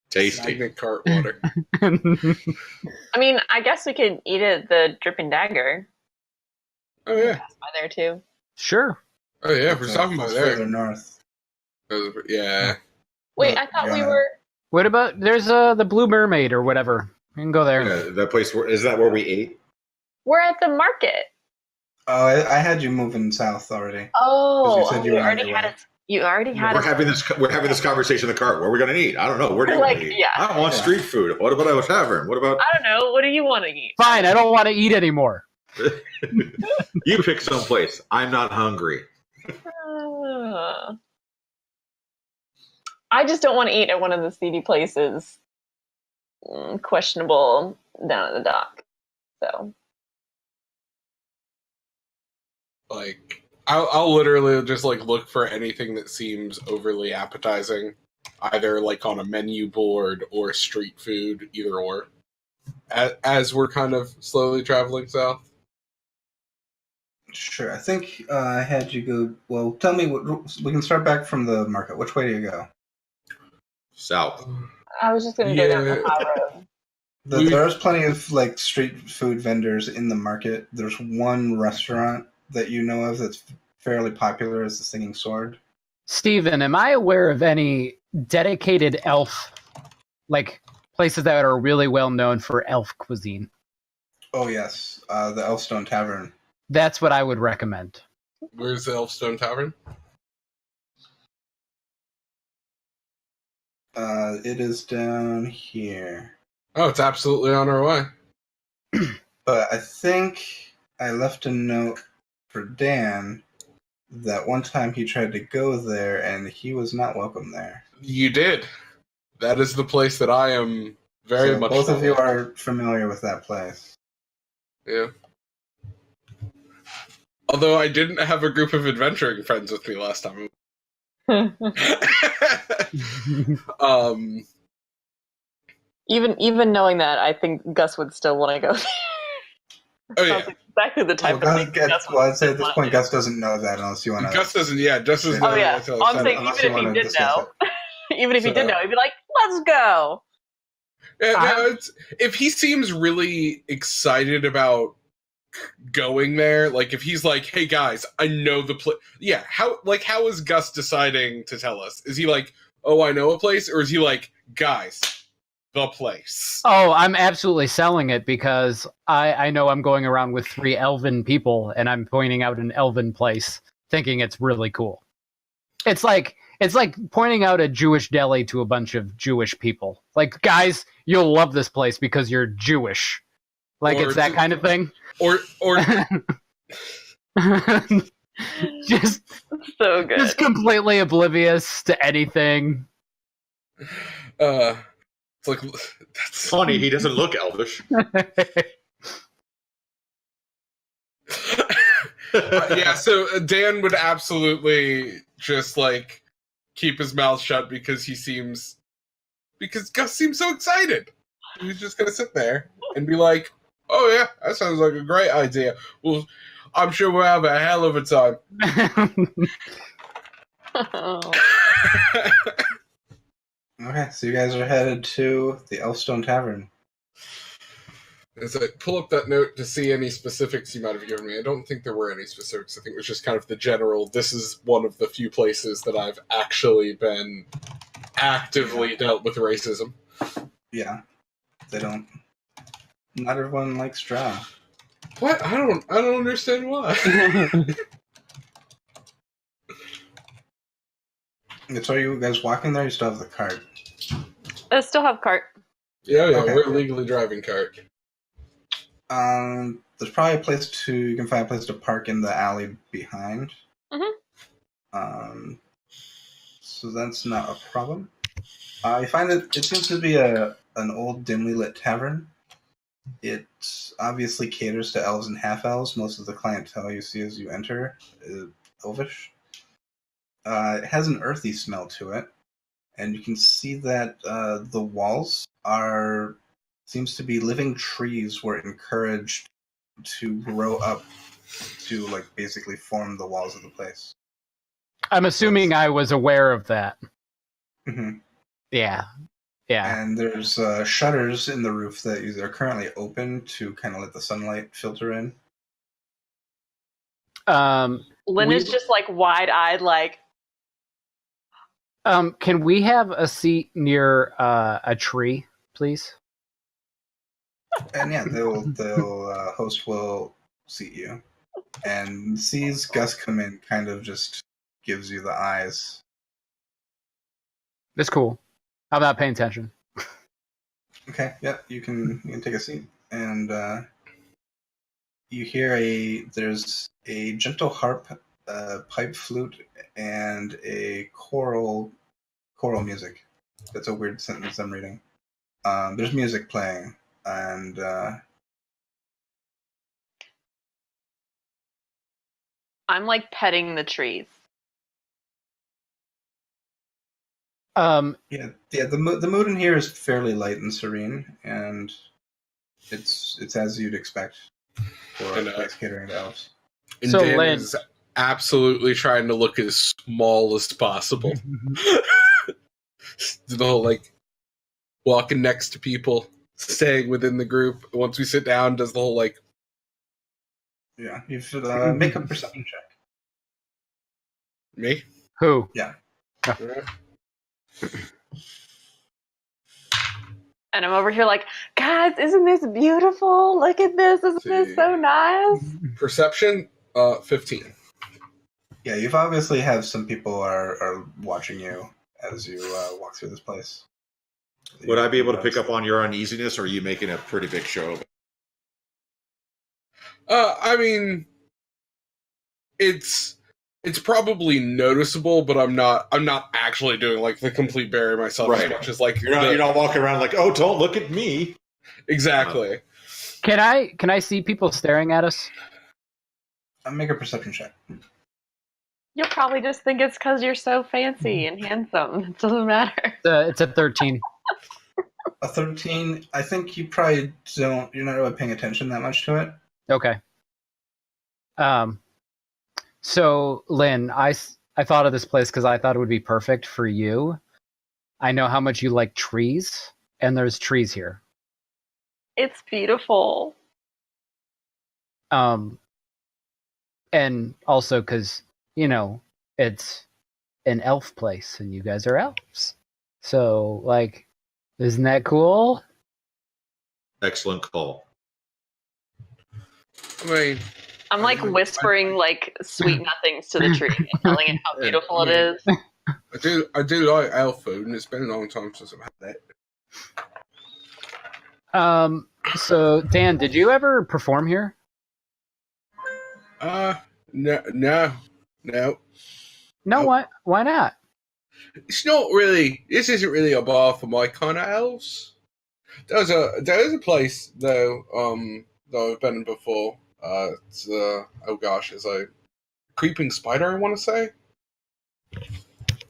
Tasty.
Stagnant cart water.
I mean, I guess we could eat at the Dripping Dagger.
Oh, yeah.
Pass by there, too.
Sure.
Oh, yeah, if we're talking about there.
Further north.
Yeah.
Wait, I thought we were...
What about, there's the Blue Mermaid or whatever. You can go there.
Yeah, that place, is that where we ate?
We're at the market.
Oh, I had you moving south already.
Oh,
You said you were on
already
your
had
way.
it. You already had
We're
it.
having this conversation in the cart. What are we going to eat? I don't know. Where do you want to eat?
Yeah.
I want street food. What about a tavern? What about...
I don't know. What do you want to eat?
Fine, I don't want to eat anymore.
You pick someplace. I'm not hungry.
I just don't want to eat at one of the seedy places. Questionable down at the dock. So.
Like, I'll literally just, like, look for anything that seems overly appetizing. Either, like, on a menu board or street food, either or. As we're kind of slowly traveling south.
Sure. I think I had you go... Well, tell me, we can start back from the market. Which way do you go?
South.
I was just going to go down the high road.
There's plenty of like street food vendors in the market. There's one restaurant that you know of that's fairly popular as the Singing Sword.
Steven, am I aware of any dedicated elf, like places that are really well known for elf cuisine?
Oh yes, the Elfstone Tavern.
That's what I would recommend.
Where's the Elfstone Tavern?
It is down here.
Oh, it's absolutely on our way.
But I think I left a note for Dan that one time he tried to go there and he was not welcome there.
You did. That is the place that I am very much.
Both of you are familiar with that place.
Yeah. Although I didn't have a group of adventuring friends with me last time.
Even knowing that, I think Gus would still want to go there.
Oh yeah,
Sounds exactly the type of thing.
I'd say at this point, Gus doesn't know that unless you want to.
Gus doesn't. Yeah, Gus doesn't.
Oh yeah, I'm saying even if he did know, even if he did know, he'd be like, "Let's go."
Yeah, no, if he seems really excited about going there, like if he's like, "Hey guys, I know the place." Yeah, how is Gus deciding to tell us? Is he like, "Oh, I know a place," or is he like, "Guys, the place"?
Oh, I'm absolutely selling it because I know I'm going around with 3 elven people and I'm pointing out an elven place, thinking it's really cool. It's like pointing out a Jewish deli to a bunch of Jewish people. Like, guys, you'll love this place because you're Jewish. Like, it's that kind of thing.
Or
Just so good.
Just completely oblivious to anything.
it's like that's
Funny, he doesn't look elvish.
Yeah, so Dan would absolutely just like keep his mouth shut because Gus seems so excited. He's just gonna sit there and be like, "Oh yeah, that sounds like a great idea. Well, I'm sure we'll have a hell of a time."
Okay, so you guys are headed to the Elfstone Tavern.
As I pull up that note to see any specifics you might have given me, I don't think there were any specifics. I think it was just kind of the general, this is one of the few places that I've actually been actively dealt with racism.
Yeah, they don't Not everyone likes drow.
What? I don't understand why.
So are you guys walking there? You still have the cart.
I still have cart.
Yeah,
Okay.
we're legally driving cart.
There's probably you can find a place to park in the alley behind.
Mm-hmm.
So that's not a problem. You find that it seems to be an old, dimly lit tavern. It obviously caters to elves and half-elves. Most of the clientele you see as you enter is elvish. It has an earthy smell to it, and you can see that the walls seems to be living trees were encouraged to grow up to basically form the walls of the place.
I'm assuming I was aware of that.
Mm-hmm.
Yeah.
And there's shutters in the roof that are currently open to kind of let the sunlight filter in.
Lynn is just wide-eyed,
can we have a seat near a tree, please?
And yeah, they'll host will seat you, and sees Gus come in, kind of just gives you the eyes.
That's cool. I'm not paying attention.
Okay, yeah, you can take a seat, and you hear there's a gentle harp, pipe flute, and a choral music. That's a weird sentence I'm reading. There's music playing, and
I'm petting the trees.
The mood in here is fairly light and serene, and it's as you'd expect for a place catering to elves.
And
So
Dan
Lynn
is absolutely trying to look as small as possible. The whole walking next to people, staying within the group. Once we sit down, does the whole
Yeah, you should make a perception check.
Me?
Who?
Yeah.
And I'm over here guys, isn't this beautiful? Look at this. Isn't this so nice?
Perception, 15.
Yeah, you've obviously have some people are watching you as you walk through this place.
Would I be able to pick up on your uneasiness, or are you making a pretty big show of it?
I mean, it's probably noticeable, but I'm not actually doing the complete bury myself as much as
you're not walking around oh, don't look at me.
Exactly.
Can I see people staring at us?
Make a perception check.
You'll probably just think it's because you're so fancy and handsome. It doesn't matter.
It's a 13.
A 13. I think you probably don't. You're not really paying attention that much to it.
Okay. So Lynn, I thought of this place because I thought it would be perfect for you. I know how much you like trees, and there's trees here.
It's beautiful.
And also because it's an elf place, and you guys are elves. So isn't that cool?
Excellent call.
I mean,
I'm whispering sweet nothings to the tree and telling it how beautiful it is.
I do like elf food, and it's been a long time since I've had that.
So Dan, did you ever perform here?
No.
No, why not?
It's not really. This isn't really a bar for my kind of elves. There is a place though. That I've been in before. It's it's a creeping spider. I want to say.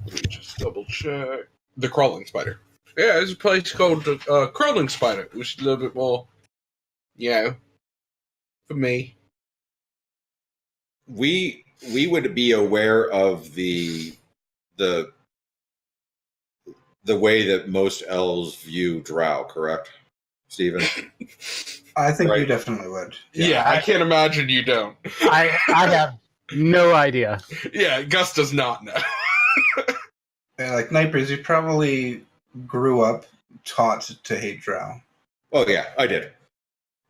Let me just double check. The crawling spider. Yeah, there's a place called the crawling spider, which is a little bit more, for me.
We would be aware of the way that most elves view drow, correct, Stephen?
I think you definitely would.
Yeah, I can't imagine you don't.
I have no idea.
Yeah, Gus does not know.
And Nightbreeze, you probably grew up taught to hate drow.
Oh yeah, I did.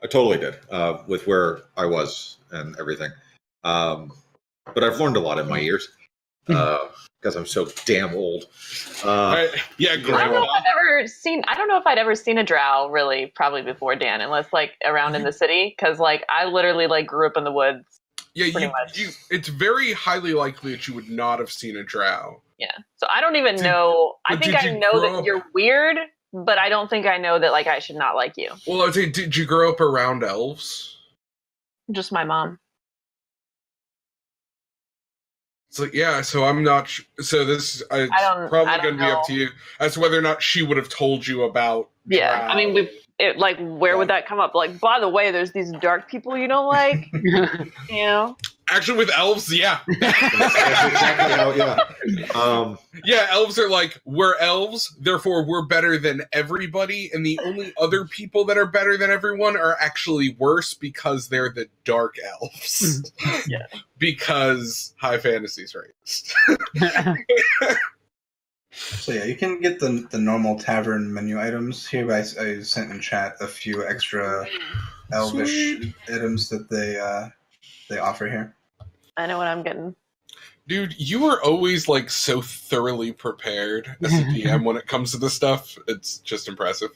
I totally did, with where I was and everything. But I've learned a lot in my years, because I'm so damn old.
Yeah,
I don't know if I'd ever seen a drow really probably before Dan, unless like around in the city, because like I literally like grew up in the woods.
Yeah,
pretty much.
It's very highly likely that you would not have seen a drow.
Yeah, so I don't even know. I think I know that you're weird, but I don't think I know that like I should not like you.
Well, I would say, did you grow up around elves?
Just my mom.
So yeah, so I'm not. So this it's probably going to be up to you as to whether or not she would have told you about.
Yeah,
drow.
I mean, where would that come up? Like, by the way, there's these dark people you don't like. You know.
Actually, with elves, yeah.
That's exactly how, yeah.
Yeah, elves are like, we're elves, therefore we're better than everybody, and the only other people that are better than everyone are actually worse because they're the dark elves.
Yeah.
Because high fantasy's racist.
So yeah, you can get the normal tavern menu items here. I sent in chat a few extra elvish items that they offer here.
I know what I'm getting.
Dude, you are always like so thoroughly prepared as a DM when it comes to this stuff. It's just impressive.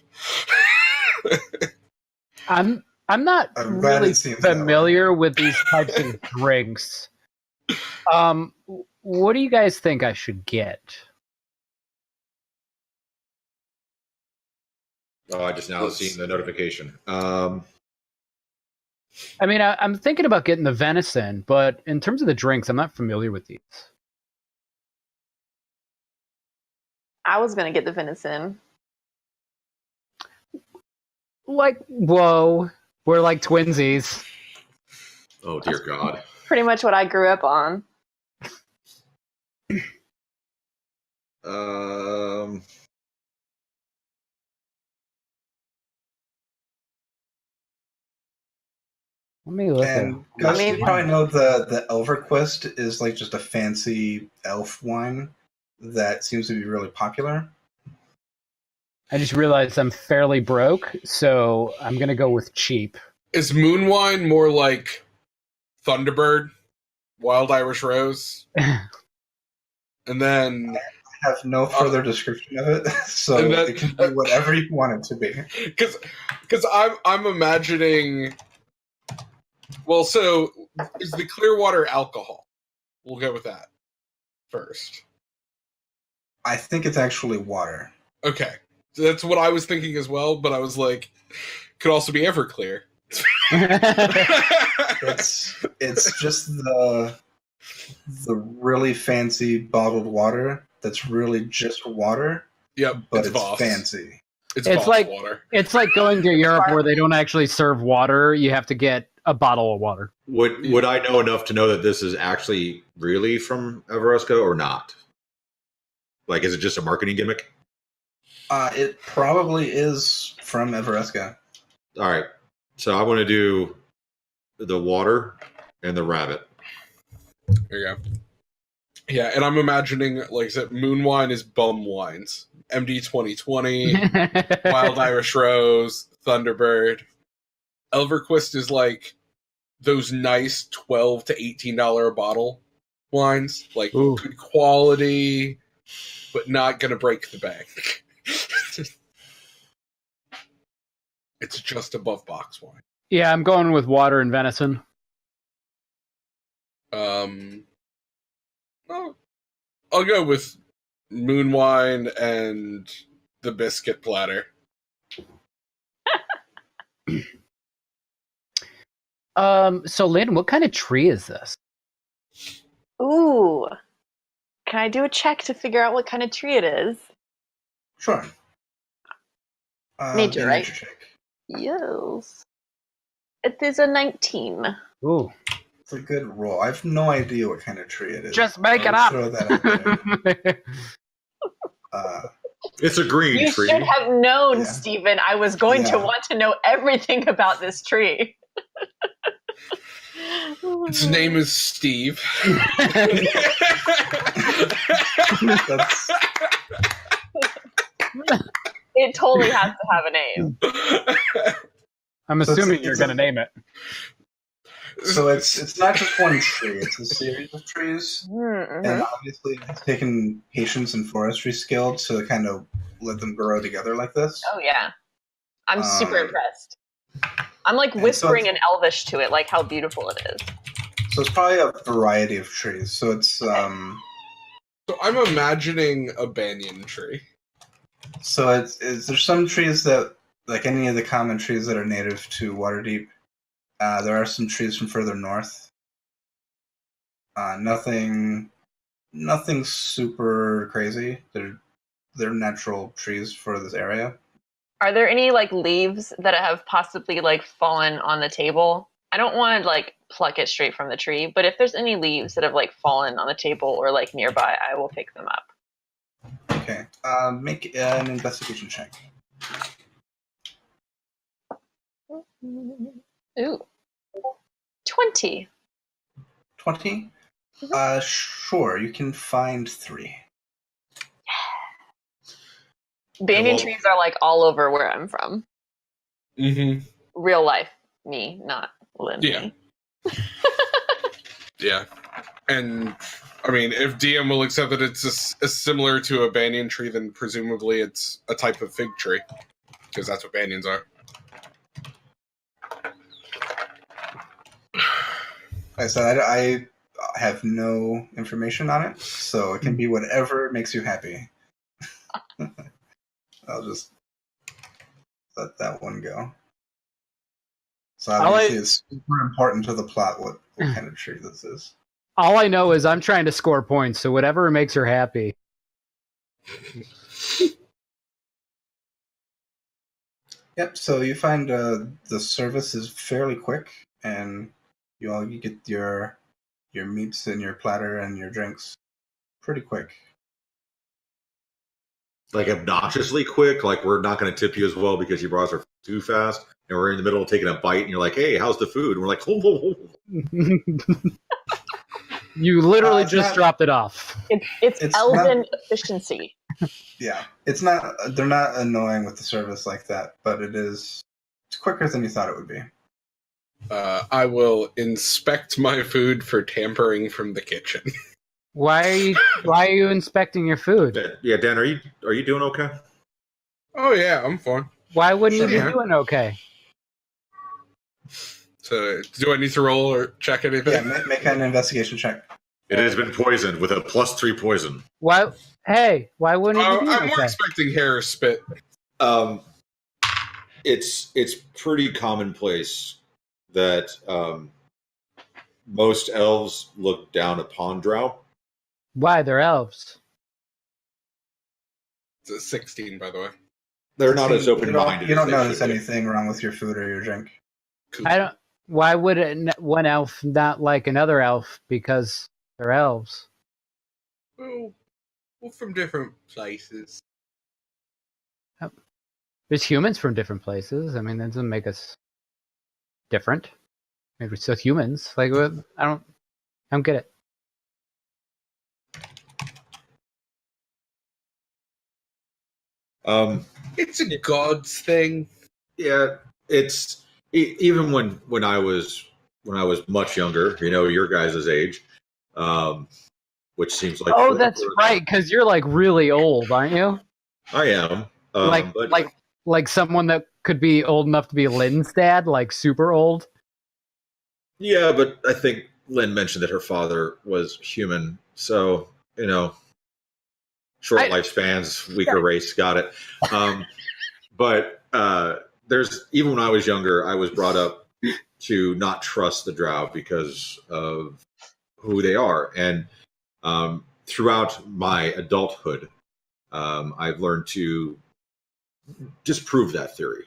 I'm not really familiar with these types of drinks. What do you guys think I should get?
Oh, I just now seen the notification.
I mean, I'm thinking about getting the venison, but in terms of the drinks, I'm not familiar with these.
I was gonna get the venison.
Like, whoa, we're like twinsies.
Oh dear God!
Pretty much what I grew up on.
Let me look.
And Gus, you probably know the Elverquist is like just a fancy elf wine that seems to be really popular.
I just realized I'm fairly broke, so I'm gonna go with cheap.
Is moon wine more like Thunderbird, Wild Irish Rose? And then
I have no further description of it, so it can be whatever you want it to be.
Because I'm imagining. Well, so is the Clearwater alcohol? We'll go with that first.
I think it's actually water.
Okay, so that's what I was thinking as well. But I was like, could also be Everclear.
It's just the really fancy bottled water that's really just water.
Yep,
but it's fancy.
It's
like
water.
It's like going to Europe where they don't actually serve water. You have to get a bottle of water.
Would I know enough to know that this is actually really from Everesca or not? Like, is it just a marketing gimmick?
It probably is from Everesca.
All right. So I want to do the water and the rabbit.
There you go. Yeah, and I'm imagining, like I said, moon wine is bum wines. MD 2020, Wild Irish Rose, Thunderbird. Elverquist is like those nice $12 to $18 a bottle wines. Like, good quality, but not going to break the bank. It's just above box wine.
Yeah, I'm going with water and venison.
I'll go with moon wine and the biscuit platter.
So Lynn, what kind of tree is this?
Ooh. Can I do a check to figure out what kind of tree it is?
Sure.
Nature, right?
Nature check.
Yes. It is a 19.
Ooh.
It's a good roll. I have no idea what kind of tree it is.
Just make it up.
Throw that out there.
It's a green
you
tree.
You should have known, Stephen. I was going to want to know everything about this tree.
Its name is Steve.
It totally has to have a name.
I'm assuming you're going to name it.
So it's not just one tree; it's a series of trees, and obviously it's taken patience and forestry skill to kind of let them grow together like this.
Oh yeah, I'm super impressed. I'm like whispering in Elvish to it, like how beautiful it is.
So it's probably a variety of trees. So it's
So I'm imagining a banyan tree.
So there's some trees that, like any of the common trees that are native to Waterdeep. There are some trees from further north. Nothing super crazy. They're natural trees for this area.
Are there any like leaves that have possibly like fallen on the table? I don't want to like pluck it straight from the tree, but if there's any leaves that have like fallen on the table or like nearby, I will pick them up.
Okay. Make an investigation check.
Ooh. 20.
20? Sure. You can find 3.
Banyan trees are like all over where I'm from.
Mm-hmm.
Real life me, not Lynn.
Yeah. Yeah. And, I mean, if DM will accept that it's similar to a banyan tree, then presumably it's a type of fig tree. Because that's what banyans are.
Like I said, I have no information on it, so it can be whatever makes you happy. I'll just let that one go. So obviously it's super important to the plot what kind of tree this is.
All I know is I'm trying to score points, so whatever makes her happy.
Yep, so you find the service is fairly quick, and you get your meats and your platter and your drinks pretty quick.
Like obnoxiously quick, like we're not going to tip you as well because you brought us our too fast, and we're in the middle of taking a bite, and you're like, "Hey, how's the food?" And we're like, "Oh."
You literally just dropped it off.
It's elven efficiency.
Yeah, it's not. They're not annoying with the service like that, but it's quicker than you thought it would be.
I will inspect my food for tampering from the kitchen.
Why are you inspecting your food?
Yeah, Dan, are you doing okay?
Oh yeah, I'm fine.
Why wouldn't you be doing okay?
So, do I need to roll or check anything?
Yeah, make an investigation check.
It has been poisoned with a +3 poison.
Why? Hey, why wouldn't you be doing
I'm more
okay?
expecting hair spit.
It's pretty commonplace that most elves look down upon drow.
Why? They're elves.
It's a 16, by the way.
They're not as open-minded.
You don't notice anything wrong with your food or your drink.
Cool.
I don't. Why would one elf not like another elf because they're elves?
Well, we're from different places.
There's humans from different places. I mean, that doesn't make us different. Maybe we're still humans. Like, I don't get it.
It's a god's thing.
Yeah, it's even when I was much younger. You know, your guys' age, which seems like
That's right, because you're like really old, aren't you?
I am.
Like someone that could be old enough to be Lynn's dad, like super old.
Yeah, but I think Lynn mentioned that her father was human, so you know, short lifespans, weaker race, got it. But there's even when I was younger, I was brought up to not trust the drow because of who they are, and throughout my adulthood, I've learned to disprove that theory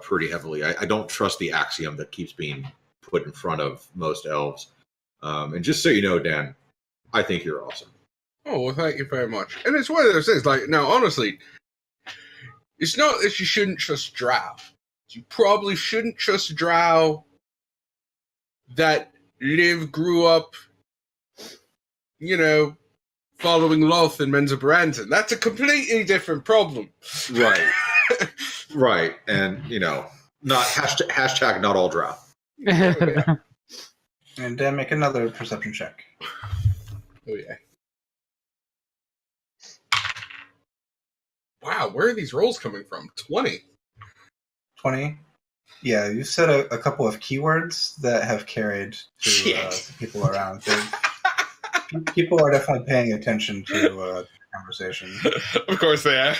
pretty heavily. I don't trust the axiom that keeps being put in front of most elves. And just so you know, Dan, I think you're awesome.
Oh, well, thank you very much. And it's one of those things, like, now, honestly, it's not that you shouldn't trust drow. You probably shouldn't trust drow that grew up, you know, following Loth and Menza Brandon. That's a completely different problem.
Right. Right. And, you know, Not hashtag not all drow.
And make another perception check.
Oh yeah. Wow, where are these rolls coming from? 20.
20. Yeah, you said a couple of keywords that have carried to people around. People are definitely paying attention to the conversation.
Of course they are.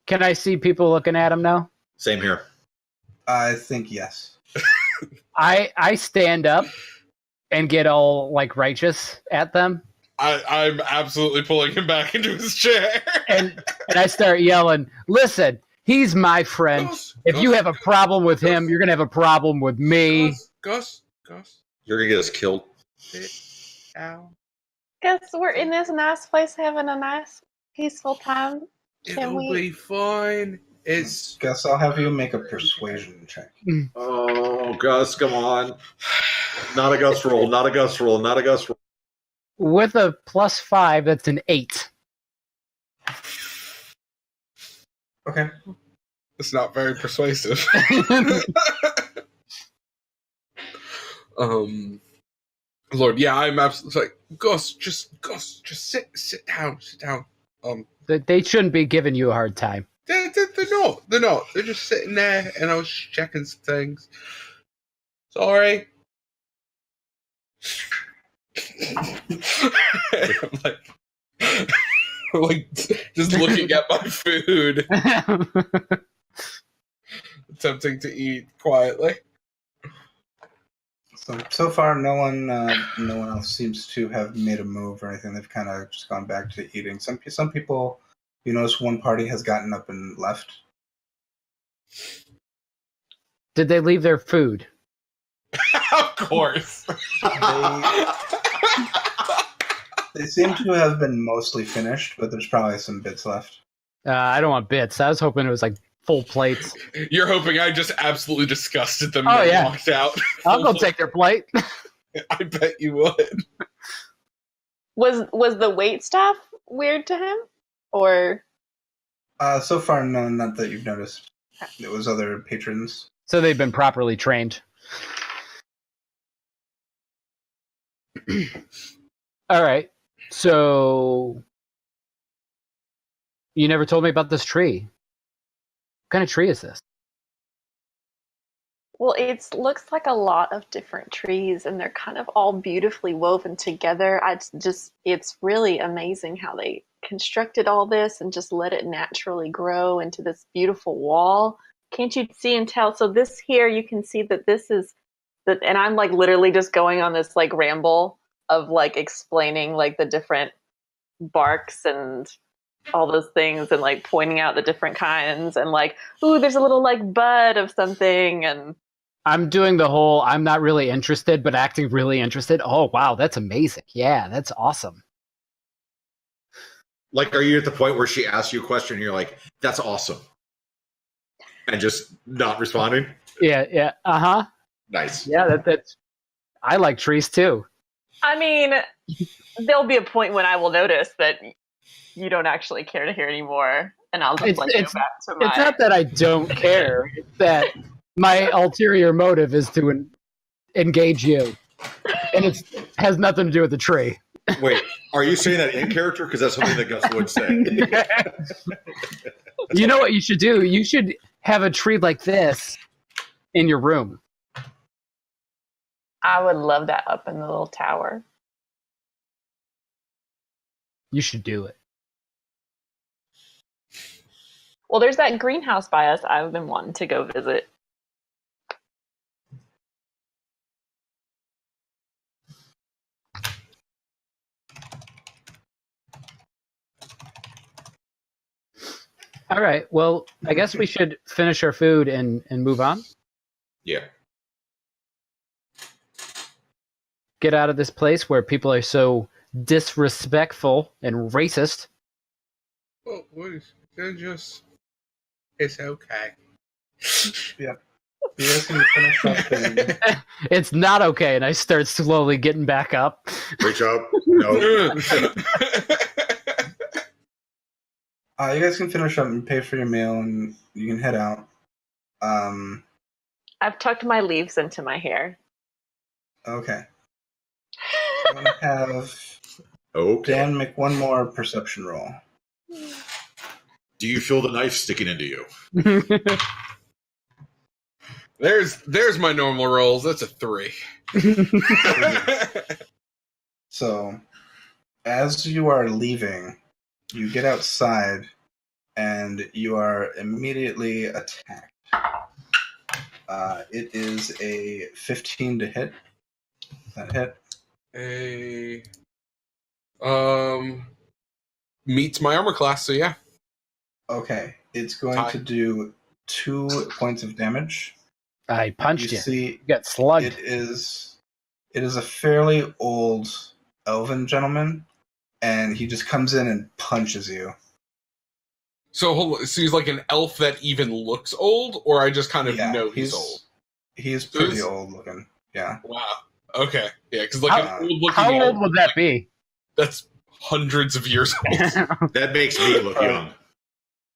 Can I see people looking at him now?
Same here.
I think yes.
I stand up and get all like righteous at them.
I'm absolutely pulling him back into his chair.
and I start yelling, listen, he's my friend. If you have a problem with him, you're going to have a problem with me.
Gus.
You're going to get us killed.
Ow.
Guess we're in this nice place having a nice, peaceful time.
It'll be fine.
Guess I'll have you make a persuasion check.
Oh, Gus, come on. Not a Gus roll, not a Gus roll, not a Gus roll.
With a +5, that's an 8.
Okay.
It's not very persuasive. Lord, yeah, I'm absolutely like, Gus, just sit down.
They shouldn't be giving you a hard time.
They're not. They're just sitting there, and I was checking some things. Sorry. I'm like just looking at my food, attempting to eat quietly.
So far, no one else seems to have made a move or anything. They've kind of just gone back to eating. Some people, you notice, one party has gotten up and left.
Did they leave their food?
Of course.
They seem to have been mostly finished, but there's probably some bits left.
I don't want bits. I was hoping it was like full plates.
You're hoping I just absolutely disgusted them
Oh,
and
yeah.
walked out.
I'll go take their plate.
I bet you would.
Was the wait staff weird to him? Or
So far, no, not that you've noticed. It was other patrons.
So they've been properly trained. All right. So you never told me about this tree. What kind of tree is this?
well, it looks like a lot of different trees, and they're kind of all beautifully woven together. It's really amazing how they constructed all this and just let it naturally grow into this beautiful wall. Can't you see and tell? So this here, you can see that this is that, and I'm like literally just going on this like ramble of like explaining like the different barks and all those things and like pointing out the different kinds and like, ooh, there's a little like bud of something. And
I'm doing the whole, I'm not really interested, but acting really interested. Oh, wow, that's amazing. Yeah, that's awesome.
Like, are you at the point where she asks you a question and you're like, that's awesome? And just not responding?
Yeah. Uh-huh.
Nice.
Yeah, that's I like trees too.
I mean, there'll be a point when I will notice that you don't actually care to hear anymore, and I'll just go back to my...
It's not that I don't care. It's that my ulterior motive is to engage you. And it has nothing to do with the tree.
Wait, are you saying that in character? Because that's something that Gus would say.
You know what you should do? You should have a tree like this in your room.
I would love that up in the little tower.
You should do it.
Well, there's that greenhouse by us I've been wanting to go visit.
All right. Well, I guess we should finish our food and move on.
Yeah.
Get out of this place where people are so disrespectful and racist.
Oh, they're just... It's okay.
Yeah. You guys can finish up and...
It's not okay, and I start slowly getting back up.
Reach up. No.
You guys can finish up and pay for your meal, and you can head out.
I've tucked my leaves into my hair.
Okay. I'm going to have
Okay.
Dan make one more perception roll.
Do you feel the knife sticking into you?
There's my normal rolls. That's a 3.
So, as you are leaving, you get outside, and you are immediately attacked. It is a 15 to hit. That hit?
Meets my armor class, so yeah.
Okay. It's going to do 2 points of damage.
I punched you.
See,
You got slugged.
It is a fairly old elven gentleman, and he just comes in and punches you.
So he's like an elf that even looks old, or I just kind of know he's old?
He's pretty old looking, yeah.
Wow. Okay. Yeah, because like an old looking
How old would that be?
That's hundreds of years old.
That makes me look young.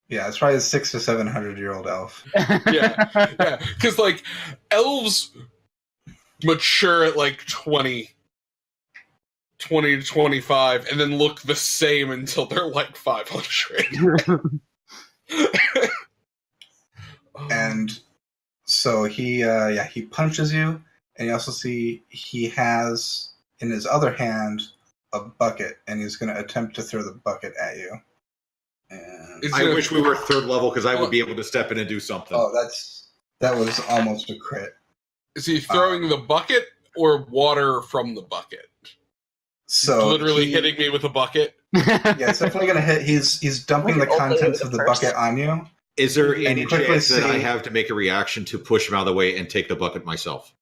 Yeah, it's probably a 600 to 700-year-old elf.
Yeah. Because like elves mature at like 20 to 25, and then look the same until they're like 500.
And so he punches you, and you also see he has in his other hand a bucket, and he's going to attempt to throw the bucket at you. And
I wish we were 3rd level because I would be able to step in and do something.
Oh, that was almost a crit.
Is he throwing the bucket or water from the bucket?
So
literally hitting me with a bucket.
Yeah, it's definitely going to hit. He's dumping the contents of the bucket on you.
Is there any chance that I
see-
have to make a reaction to push him out of the way and take the bucket myself?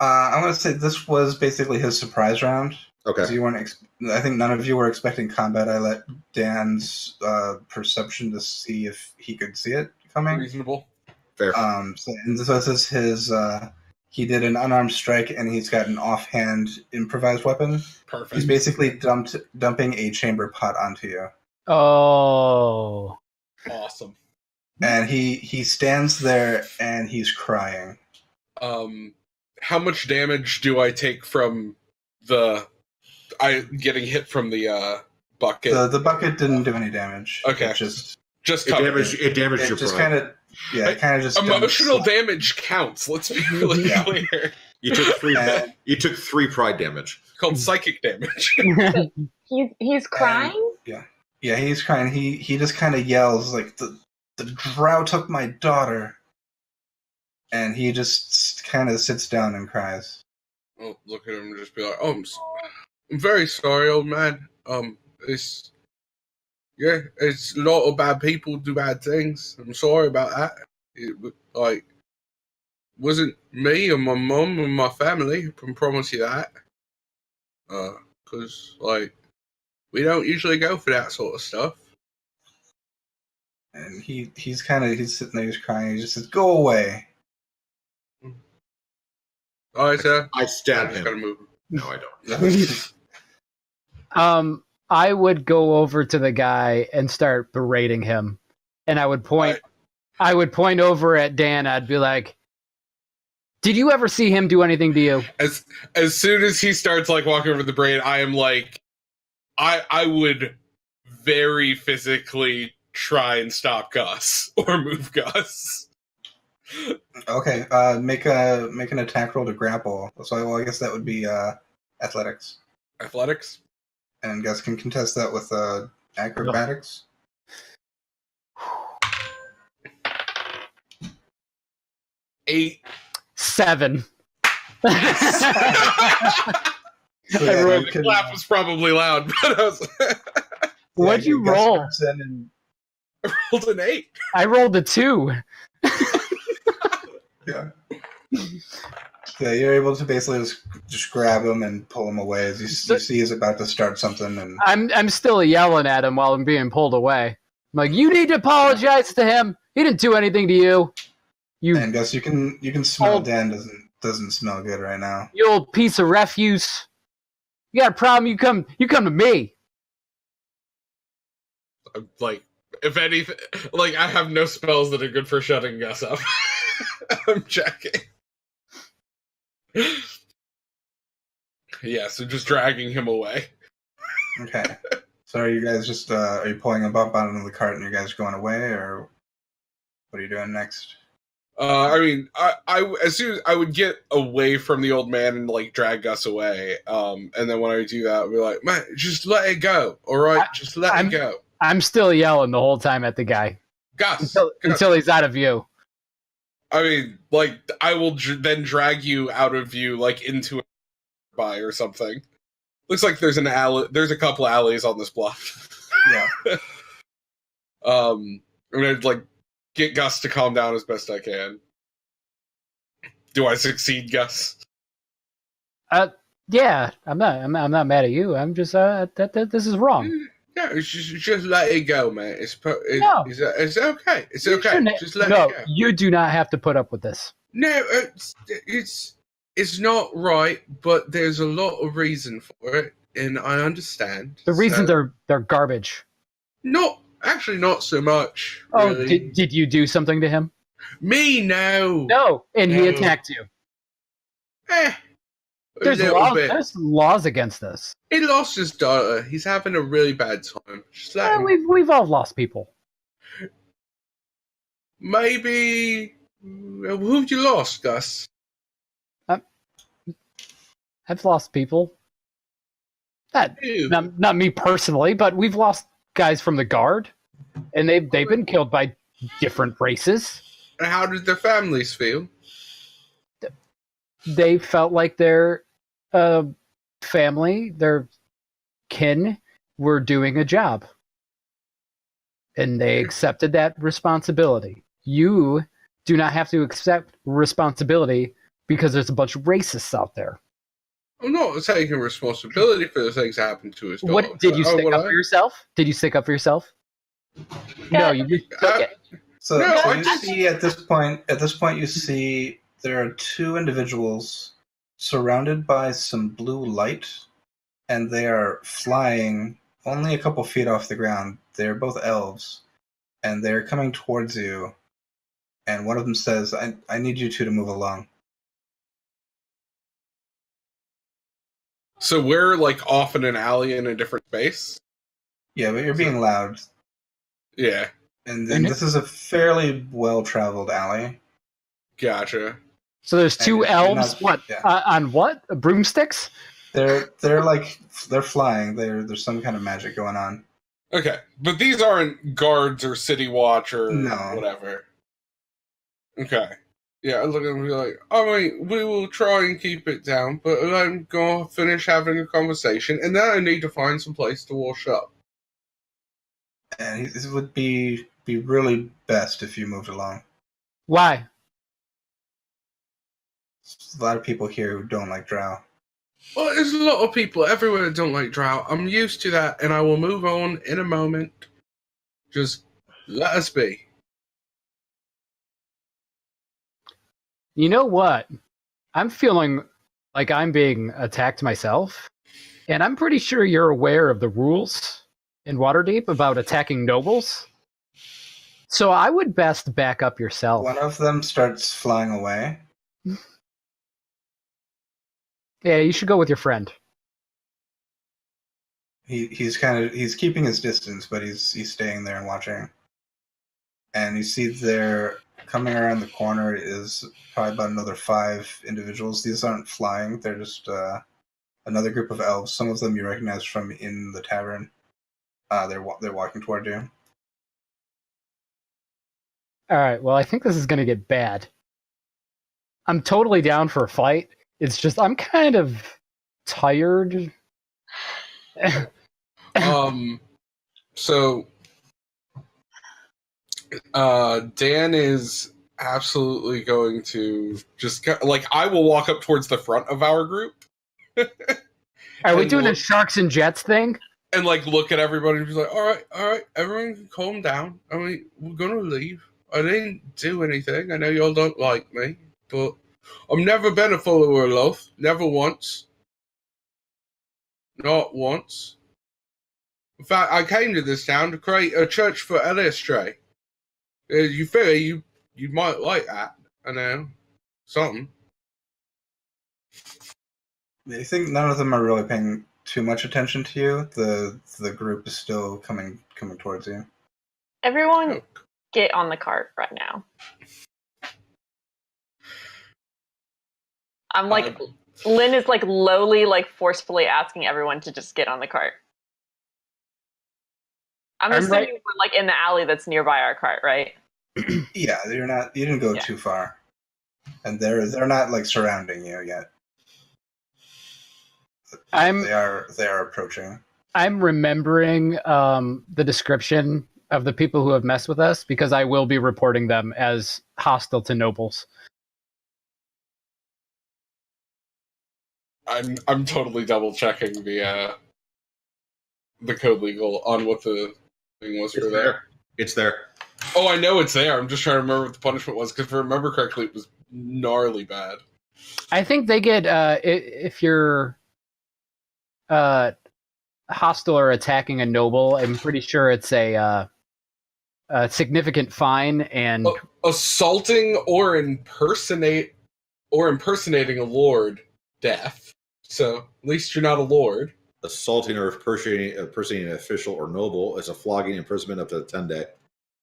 I'm going to say this was basically his surprise round.
Okay.
So you weren't. I think none of you were expecting combat. I let Dan's perception to see if he could see it coming.
Reasonable.
Fair.
So this is his. He did an unarmed strike, and he's got an offhand improvised weapon.
Perfect.
He's basically dumping a chamber pot onto you.
Oh.
Awesome.
And he stands there and he's crying.
How much damage do I take from getting hit from the bucket?
The bucket didn't do any damage.
Okay.
It just
it damaged your
just
pride.
kind of just
emotional damage counts. Let's be really clear.
You took 3 pride damage.
Called psychic damage.
He's crying?
Yeah, he's crying. He just kind of yells like the drow took my daughter, and he just kind of sits down and cries.
I'll look at him and just be like, "Oh, I'm very sorry, old man. It's a lot of bad people do bad things. I'm sorry about that. It wasn't me and my mum and my family. I can promise you that. Because we don't usually go for that sort of stuff."
And he's sitting there, he's crying. He just says, "Go away."
All right, sir.
I stab him.
Gotta move.
No, I don't.
I would go over to the guy and start berating him, and I would point over at Dan. I'd be like, "Did you ever see him do anything to you?"
As soon as he starts walking over the brain, I am I would very physically try and stop Gus or move Gus.
Okay, make an attack roll to grapple. So I guess that would be athletics.
Athletics?
And Gus can contest that with acrobatics.
Eight.
7.
So,
The clap was probably loud, but I was
What'd you
Gus
I
roll?
rolled an 8.
I rolled a 2.
Yeah. Yeah, you're able to basically just grab him and pull him away as you see he's about to start something. And
I'm still yelling at him while I'm being pulled away. I'm like, "You need to apologize to him. He didn't do anything to you.
And Gus, you can smell Dan doesn't smell good right now.
You old piece of refuse. You got a problem? You come to me."
If anything, I have no spells that are good for shutting Gus up. I'm checking. Yeah, so just dragging him away.
Okay. So are you guys just are you pulling him up out of the cart and you guys going away, or what are you doing next?
I mean, I as soon as I would get away from the old man and like drag Gus away, and then when I do that, I'd be like, man, just let it go, all right, just let it go.
I'm still yelling the whole time at the guy,
Gus,
until he's out of view.
I mean, like I will then drag you out of view, like into a by or something. Looks like there's an alley. There's a couple alleys on this block.
Yeah.
I'm gonna like get Gus to calm down as best I can. Do I succeed, Gus?
Yeah, I'm not mad at you. I'm just this is wrong.
No, just let it go, man. It's okay. It's okay. Just let it go.
You do not have to put up with this.
No, it's not right, but there's a lot of reason for it, and I understand.
The reasons they're garbage.
Not so much.
Oh,
really.
did you do something to him?
Me? No.
No, and he attacked you. There's laws against this.
He lost his daughter. He's having a really bad time. Just let him.
We've all lost people.
Maybe. Who've you lost, Gus?
I've lost people. Not me personally, but we've lost guys from the guard, and they've been killed by different races.
And how did their families feel?
They felt like their family, their kin, were doing a job, and they accepted that responsibility. You do not have to accept responsibility because there's a bunch of racists out there.
I'm not taking responsibility for the things that happened to his daughter.
What did you stick up for yourself? Did you stick up for yourself? No, you just took it.
So you see at this point, you see there are two individuals surrounded by some blue light, and they are flying only a couple feet off the ground. They're both elves, and they're coming towards you. And one of them says, "I need you two to move along."
So we're like off in an alley in a different space?
Yeah, but you're being loud.
Yeah.
And then this is a fairly well-traveled alley.
Gotcha.
So there's two elves. On what? Broomsticks?
They're flying. There's some kind of magic going on.
Okay, but these aren't guards or city watch or whatever. Okay. Yeah, I look at him and be like, I mean, we will try and keep it down, but I'm going to finish having a conversation, and then I need to find some place to wash up.
And it would be really best if you moved along.
Why?
There's a lot of people here who don't like drow.
Well, there's a lot of people everywhere that don't like drow. I'm used to that, and I will move on in a moment. Just let us be.
You know what? I'm feeling like I'm being attacked myself, and I'm pretty sure you're aware of the rules in Waterdeep about attacking nobles. So I would best back up yourself.
One of them starts flying away.
Yeah, you should go with your friend.
He's keeping his distance, but he's staying there and watching. And you see there, coming around the corner is probably about another 5 individuals. These aren't flying; they're just another group of elves. Some of them you recognize from in the tavern. They're walking toward you.
All right. Well, I think this is going to get bad. I'm totally down for a fight. It's just I'm kind of tired.
So Dan is absolutely going to just like I will walk up towards the front of our group.
Are we doing a sharks and jets thing?
And like look at everybody and be like, all right, everyone can calm down. I mean, we're gonna leave. I didn't do anything. I know y'all don't like me, but I've never been a follower of Loth. Never once. Not once. In fact, I came to this town to create a church for Elistray. You figure you might like that. I know. Something.
I think none of them are really paying too much attention to you. The group is still coming towards you.
Everyone get on the cart right now. I'm like, Lynn is like lowly, like forcefully asking everyone to just get on the cart. I'm assuming we're like in the alley that's nearby our cart, right?
Yeah, you didn't go too far. And they're not like surrounding you yet. They are approaching.
I'm remembering the description of the people who have messed with us because I will be reporting them as hostile to nobles.
I'm totally double checking the code legal on what the thing was for there.
It's there.
Oh, I know it's there. I'm just trying to remember what the punishment was because if I remember correctly, it was gnarly bad.
I think they get if you're hostile or attacking a noble. I'm pretty sure it's a significant fine and
assaulting or impersonating a lord, death. So at least you're not a lord.
Assaulting or impersonating an official or noble is a flogging, imprisonment up to 10 days.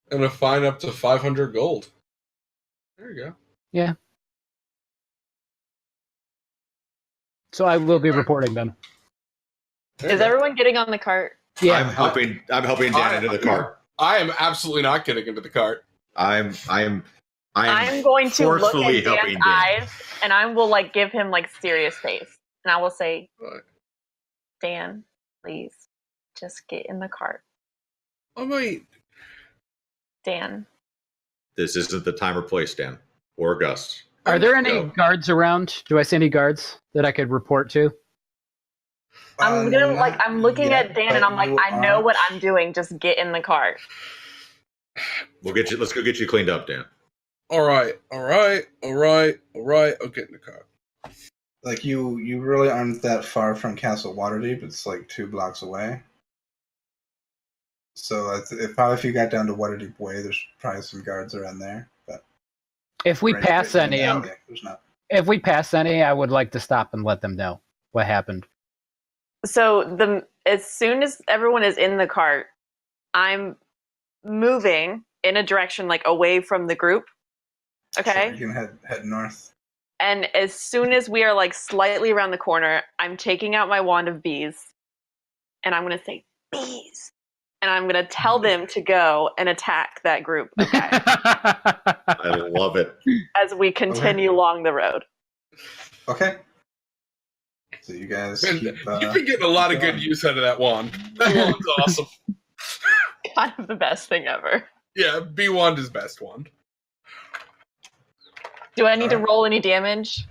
And a fine up to 500 gold. There you go.
Yeah. So I will be reporting them.
Is everyone getting on the cart?
Yeah.
I'm helping Dan into the cart.
I am absolutely not getting into the cart.
I'm
going to look
forcefully
at
helping
Dan's eyes, and I will like give him like serious face, and I will say,
What?
Dan, please, just get in the cart.
Oh wait,
Dan.
This isn't the time or place, Dan. Or Gus.
Are there any guards around? Do I see any guards that I could report to?
I'm looking at Dan, and I'm like, I know what I'm doing. Just get in the cart.
Let's go get you cleaned up, Dan.
All right. I'll get in the car.
Like you really aren't that far from Castle Waterdeep. It's like 2 blocks away. So if you got down to Waterdeep Way, there's probably some guards around there. But
if we pass any,
there's not.
If we pass any, I would like to stop and let them know what happened.
So as soon as everyone is in the cart, I'm moving in a direction like away from the group. Okay.
So you can head north.
And as soon as we are like slightly around the corner, I'm taking out my wand of bees, and I'm gonna say bees, and I'm gonna tell them to go and attack that group. Okay.
I love it.
As we continue along the road.
Okay. So you guys keep,
you've been getting a lot of good use out of that wand. That wand's awesome.
Kind of the best thing ever.
Yeah, B wand is best wand.
Do I need to roll any damage?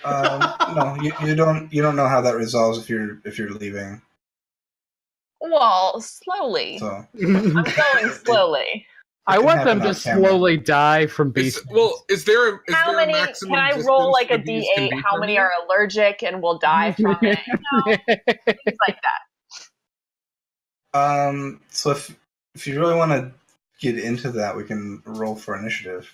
No, you don't know how that resolves if you're leaving.
Well, slowly.
So
I'm going slowly.
I want them to slowly die from bees.
Is there a
how many?
maximum
Can I roll like a
distance
D8? How many are allergic and will die from it? Things like that.
So if you really want to get into that, we can roll for initiative.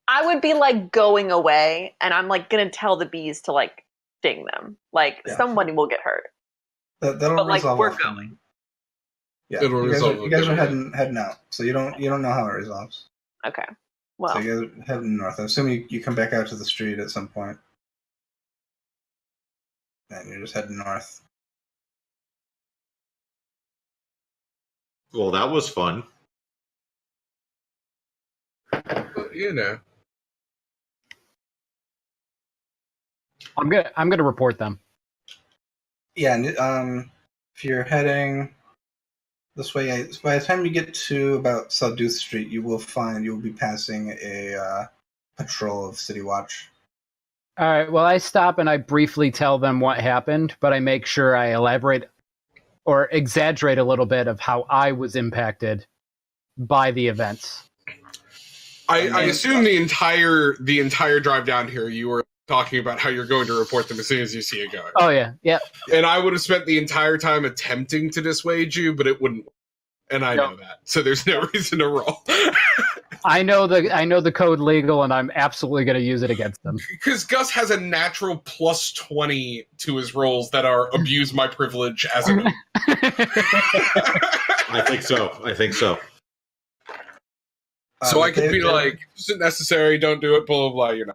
I would be like going away, and I'm like gonna tell the bees to like sting them. Like somebody will get hurt.
That'll
but like
resolve.
we're going.
Yeah, you guys are heading out, so you don't know how it resolves.
Okay. Well,
so you guys are heading north. I assume you come back out to the street at some point, and you're just heading north.
Well, that was fun.
You know.
I'm gonna report them.
Yeah, and if you're heading this way, by the time you get to about Sawdooth Street, you'll be passing a patrol of City Watch.
All right. Well, I stop and I briefly tell them what happened, but I make sure I elaborate or exaggerate a little bit of how I was impacted by the events.
I assume the entire drive down here, you were talking about how you're going to report them as soon as you see a guard.
Oh yeah, yeah.
And I would have spent the entire time attempting to dissuade you, but it wouldn't. and I know that, so there's no reason to roll.
I know the code legal, and I'm absolutely going to use it against them.
Because Gus has a natural plus 20 to his rolls that are abuse my privilege as a.
I think so.
So I could be like, isn't necessary, don't do it, blah, blah, blah,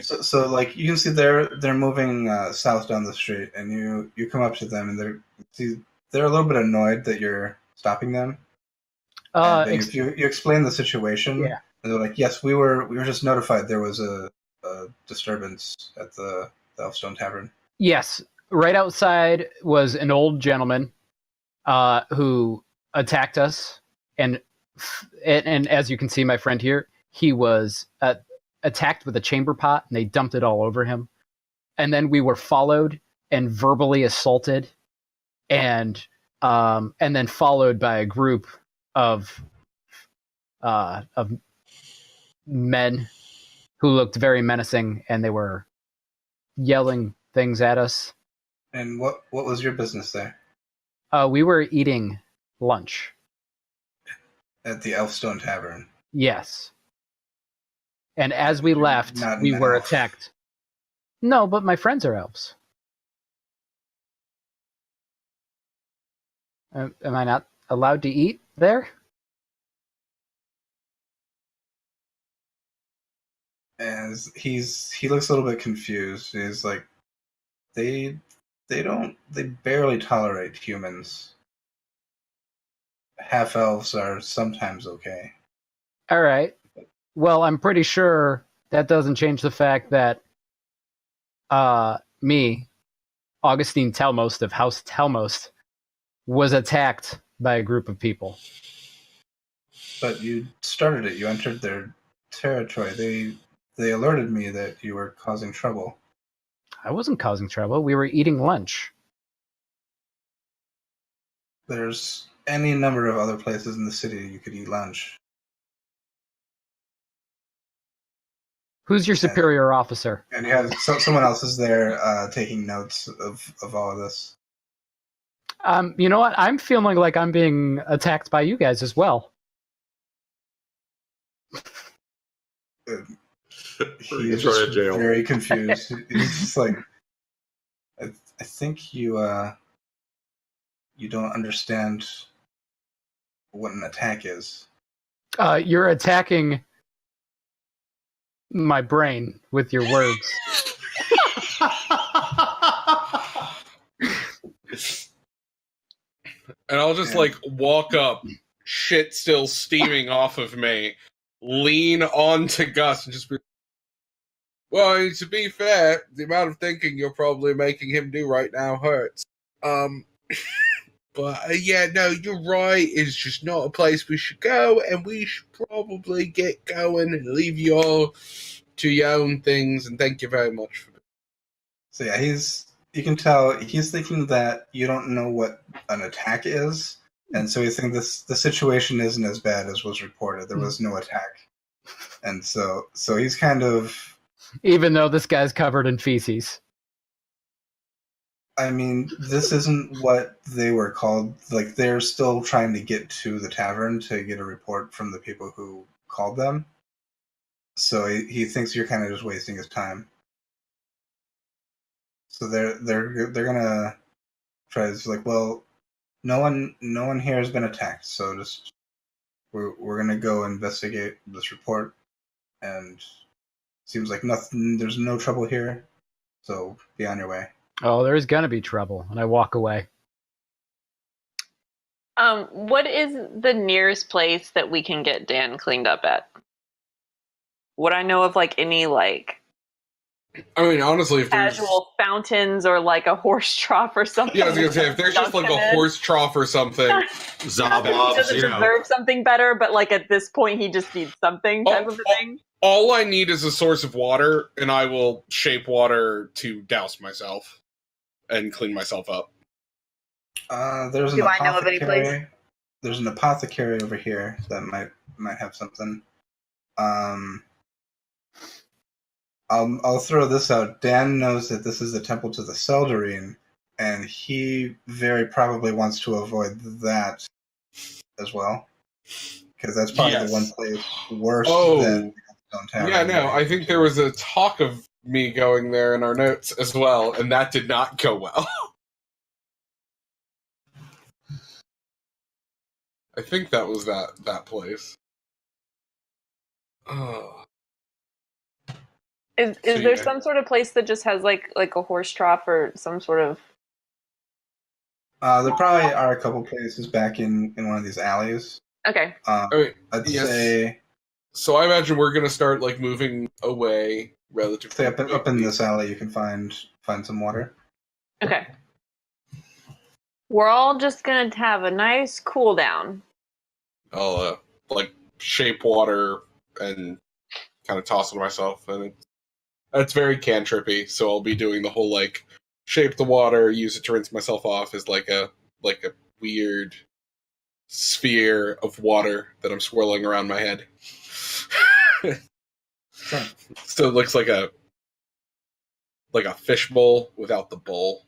So like, you can see they're moving south down the street, and you come up to them, and they're a little bit annoyed that you're stopping them. You explain the situation,
yeah.
And they're like, yes, we were just notified there was a disturbance at the Elfstone Tavern.
Yes, right outside was an old gentleman who attacked us, and as you can see, my friend here, he was attacked with a chamber pot, and they dumped it all over him. And then we were followed and verbally assaulted, and then followed by a group of men who looked very menacing, and they were yelling things at us.
And what was your business there?
We were eating lunch
At the Elfstone Tavern.
Yes. And as we left, we were
elf.
attacked. No, but my friends are elves. Am I not allowed to eat there?
And he looks a little bit confused. He's like, they barely tolerate humans. Half elves are sometimes okay.
All right. Well, I'm pretty sure that doesn't change the fact that me, Augustine Talmost of House Talmost, was attacked by a group of people.
But you started it. You entered their territory. They alerted me that you were causing trouble.
I wasn't causing trouble. We were eating lunch.
There's any number of other places in the city you could eat lunch.
Who's your superior officer?
And you have someone else is there taking notes of all of this.
You know what? I'm feeling like I'm being attacked by you guys as well.
He's just very confused. He's just like, I think you don't understand what an attack is.
You're attacking my brain with your words.
And I'll just walk up, shit still steaming off of me, lean onto Gus and just be, well, to be fair, the amount of thinking you're probably making him do right now hurts. But yeah, no, you're right. It's just not a place we should go, and we should probably get going and leave you all to your own things. And thank you very much for that.
So yeah, you can tell he's thinking that you don't know what an attack is, and so he's thinking the situation isn't as bad as was reported. There was no attack, and so he's kind of,
even though this guy's covered in feces.
I mean, this isn't what they were called. Like, they're still trying to get to the tavern to get a report from the people who called them. So he thinks you're kind of just wasting his time. So they're gonna try to like, well, no one here has been attacked. So just we're gonna go investigate this report, and seems like nothing. There's no trouble here. So be on your way.
Oh, there's gonna be trouble, and I walk away.
What is the nearest place that we can get Dan cleaned up at? Would I know of any
I mean, honestly, if there's
casual fountains or a horse trough or something?
Yeah, I was gonna say, if there's just a horse trough or something,
he doesn't deserve something better, but at this point he just needs something type of a thing.
All I need is a source of water, and I will shape water to douse myself and clean myself up.
There's an
Do I know of any place?
There's an apothecary over here that might have something. I'll throw this out. Dan knows that this is the temple to the Seldarine, and he very probably wants to avoid that as well, because that's probably the one place worse than Stone Town.
Yeah, no, I think there was a talk of me going there in our notes as well, and that did not go well. I think that was that place. Oh.
Is there some sort of place that just has like a horse trough or some sort of?
There probably are a couple places back in one of these alleys.
Okay.
I'd say.
So I imagine we're gonna start like moving away relatively.
Say up in this alley, you can find some water.
Okay. We're all just gonna have a nice cool down.
I'll like shape water and kind of toss it to myself, and it's very cantrippy. So I'll be doing the whole like shape the water, use it to rinse myself off as like a weird sphere of water that I'm swirling around my head. So it looks like a fishbowl without the bowl.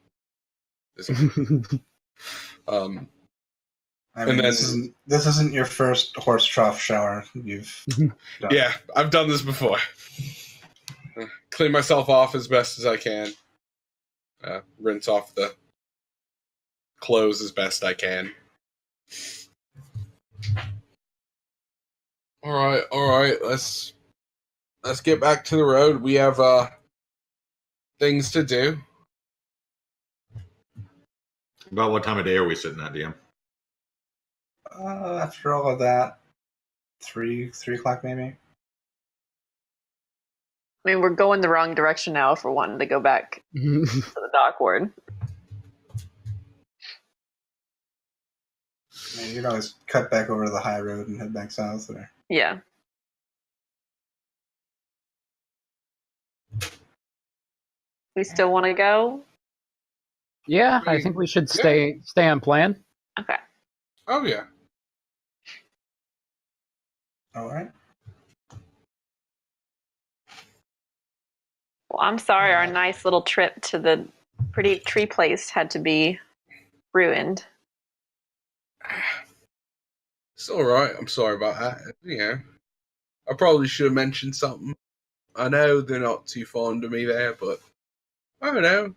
I mean, this isn't your first horse trough shower you've done.
Yeah, I've done this before. Clean myself off as best as I can. Rinse off the clothes as best I can. All right. Let's get back to the road. We have things to do.
About what time of day are we sitting at, DM?
After all of that, 3 o'clock maybe.
I mean, we're going the wrong direction now if we're wanting to go back to the dock ward.
I mean, you can always cut back over to the high road and head back south there.
Yeah. We still want to go?
Yeah, I think we should stay on plan.
Okay.
Oh, yeah.
All right.
Well, I'm sorry our nice little trip to the pretty tree place had to be ruined.
It's all right. I'm sorry about that. Yeah. I probably should have mentioned something. I know they're not too fond of me there, but I don't know.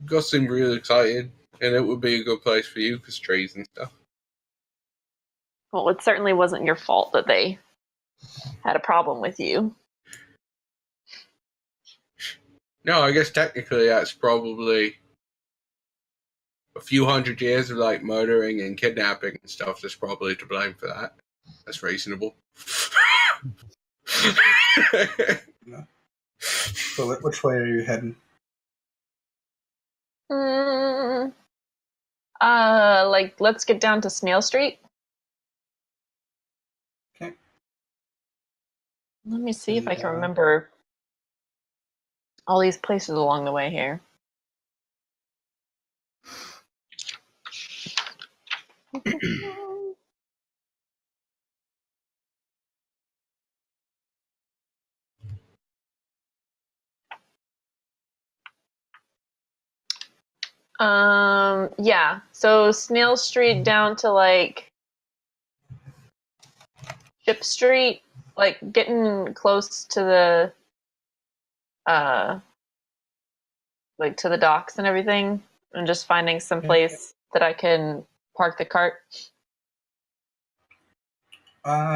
Gus seemed really excited, and it would be a good place for you because trees and stuff.
Well, it certainly wasn't your fault that they had a problem with you.
No, I guess technically that's probably a few hundred years of like murdering and kidnapping and stuff that's probably to blame for that. That's reasonable.
Yeah. So which way are you heading?
Let's get down to Snail Street.
Okay.
Let me see if I can remember all these places along the way here. Yeah. So Snail Street down to like Ship Street, like getting close to the like to the docks and everything, and just finding some place that I can park the cart.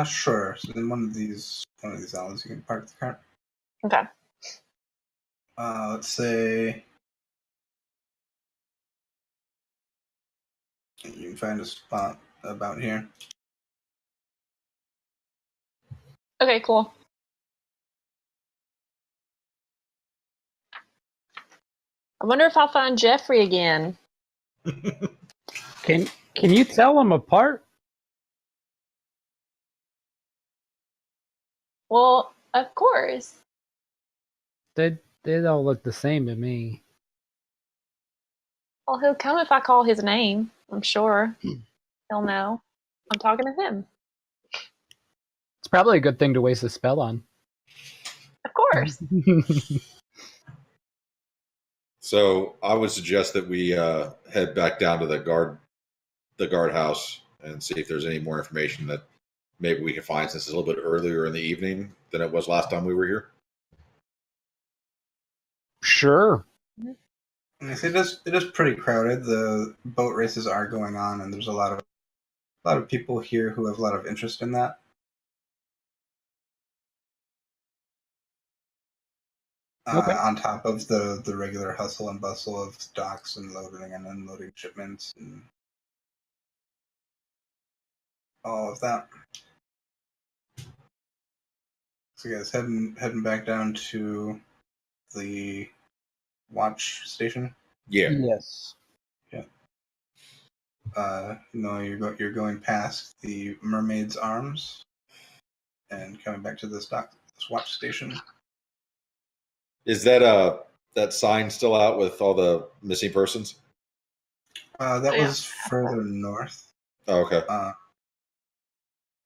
Sure. So in one of these alleys you can park the cart.
Okay.
Let's say you can find a spot about here.
Okay, cool. I wonder if I'll find Jeffrey again.
Can you tell them apart?
Well, of course.
They all look the same to me.
Well, he'll come if I call his name. I'm sure he'll know. I'm talking to him.
It's probably a good thing to waste a spell on.
Of course.
So I would suggest that we head back down to the guardhouse and see if there's any more information that maybe we can find, since it's a little bit earlier in the evening than it was last time we were here?
Sure.
It is pretty crowded. The boat races are going on, and there's a lot of people here who have a lot of interest in that.
Okay.
On top of the regular hustle and bustle of docks and loading and unloading shipments and all of that. So guys, heading back down to the watch station.
Yeah.
Yes.
You're going past the Mermaid's Arms and coming back to this watch station.
Is that that sign still out with all the missing persons?
That was further north.
Oh, okay.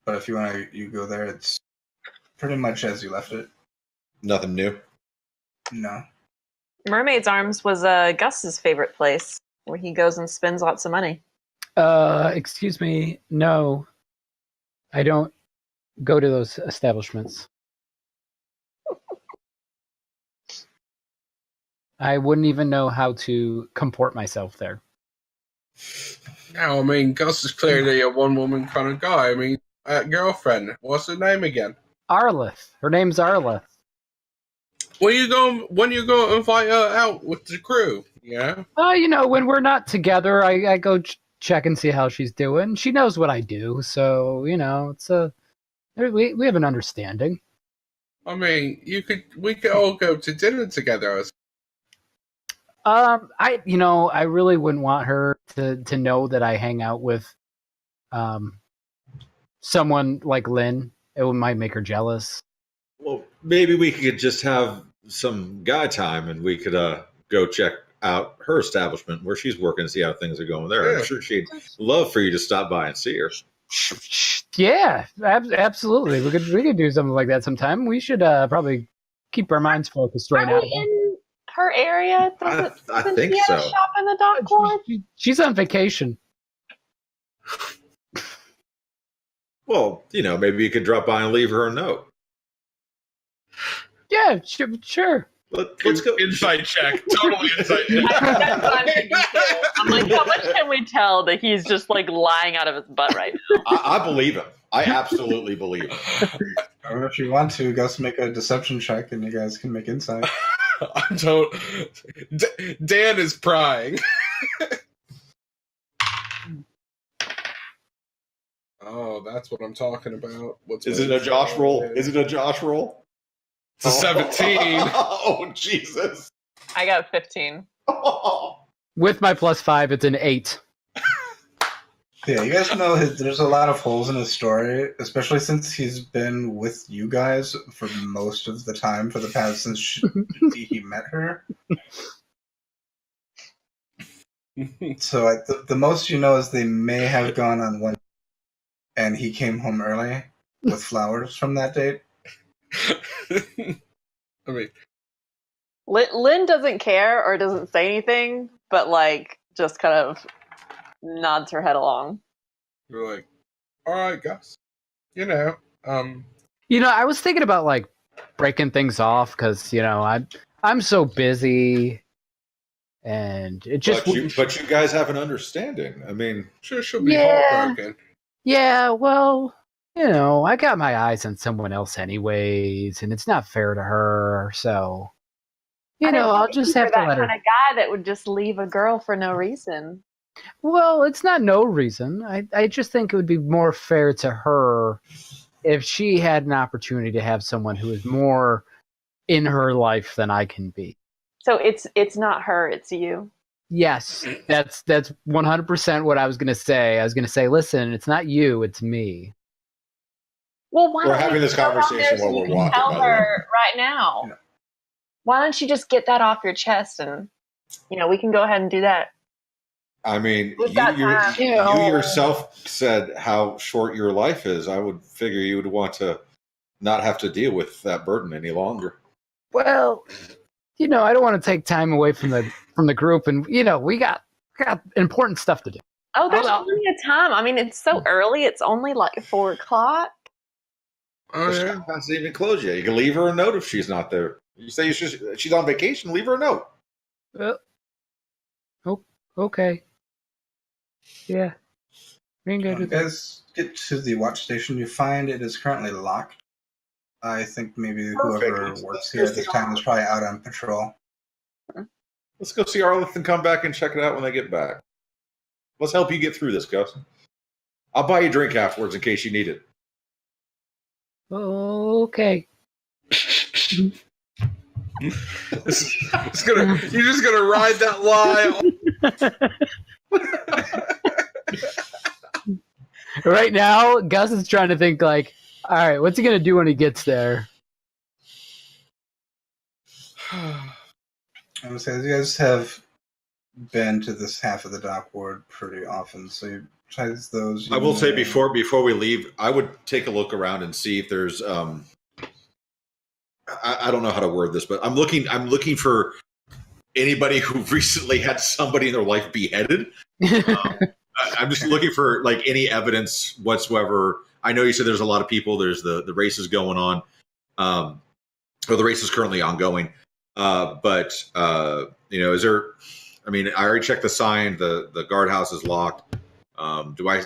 But if you want to, you go there. It's pretty much as you left it.
Nothing new?
No.
Mermaid's Arms was Gus's favorite place, where he goes and spends lots of money.
Excuse me. No, I don't go to those establishments. I wouldn't even know how to comport myself there.
Now, I mean, Gus is clearly a one-woman kind of guy. I mean, girlfriend, what's her name again?
Arleth. Her name's Arleth.
When you go invite her out with the crew? Yeah.
When we're not together, I go check and see how she's doing. She knows what I do, so we have an understanding.
I mean, we could all go to dinner together.
I really wouldn't want her to know that I hang out with someone like Lynn. It might make her jealous.
Well, maybe we could just have some guy time, and we could go check out her establishment where she's working and see how things are going there.
Yeah.
I'm sure she'd love for you to stop by and see her.
Yeah, absolutely. We could do something like that sometime. We should probably keep our minds focused right now.
In her area?
I think
she
so.
have a shop in the dock lodge?
She's on vacation.
Well, maybe you could drop by and leave her a note.
Yeah, sure.
Let's go.
Insight check. Totally insight check.
I'm like, how much can we tell that he's just like lying out of his butt right now?
I believe him. I absolutely believe him.
Or if you want to, Gus, make a deception check, and you guys can make insight.
Dan is prying. Oh, that's what I'm talking about.
Is it a Josh roll? Is it a Josh roll?
It's a 17.
Oh, Jesus.
I got 15.
With my +5, it's an 8.
Yeah, you guys know there's a lot of holes in his story, especially since he's been with you guys for most of the time for the past since he met her. So the most you know is they may have gone on one, and he came home early with flowers from that date.
I mean,
Lynn doesn't care or doesn't say anything, but like just kind of nods her head along.
you're like, all right, Gus.
I was thinking about like breaking things off because I'm so busy, and it just.
But you guys have an understanding. I mean,
sure, she'll be heartbroken.
Yeah, well, I got my eyes on someone else anyways, and it's not fair to her. So, I'll just have to let her.
That kind of guy that would just leave a girl for no reason.
Well, it's not no reason. I just think it would be more fair to her if she had an opportunity to have someone who is more in her life than I can be.
So it's not her, it's you.
Yes, that's 100% what I was going to say. I was going to say, listen, it's not you, it's me.
Well, why
we're having this conversation while we're walking.
Tell her right now.
Yeah.
Why don't you just get that off your chest and, we can go ahead and do that.
I mean,
We've got time.
you yourself said how short your life is. I would figure you would want to not have to deal with that burden any longer.
Well, I don't want to take time away from the group, and we got important stuff to do.
Oh, there's
Hold on.
plenty of time. I mean, it's so early. It's only like 4 o'clock.
Oh,
The
yeah.
shop hasn't even closed yet. You can leave her a note if she's not there. You say she's on vacation, leave her a note.
Okay. Yeah. We can go
When
do
you
that.
guys get to the watch station, you find it is currently locked. I think maybe whoever
Perfect.
works here at this time is probably out on patrol.
Let's go see Arleth and come back and check it out when they get back. Let's help you get through this, Gus. I'll buy you a drink afterwards in case you need it.
Okay.
You're just gonna ride that lie.
Right now, Gus is trying to think like, all right, what's he gonna do when he gets there?
I would say you guys have been to this half of the dock ward pretty often, so besides those,
I will say before we leave, I would take a look around and see if there's I don't know how to word this, but I'm looking for anybody who recently had somebody in their life beheaded. I'm just looking for like any evidence whatsoever. I know you said there's a lot of people. There's the races going on, or the race is currently ongoing. But is there? I mean, I already checked the sign. The guardhouse is locked. Do I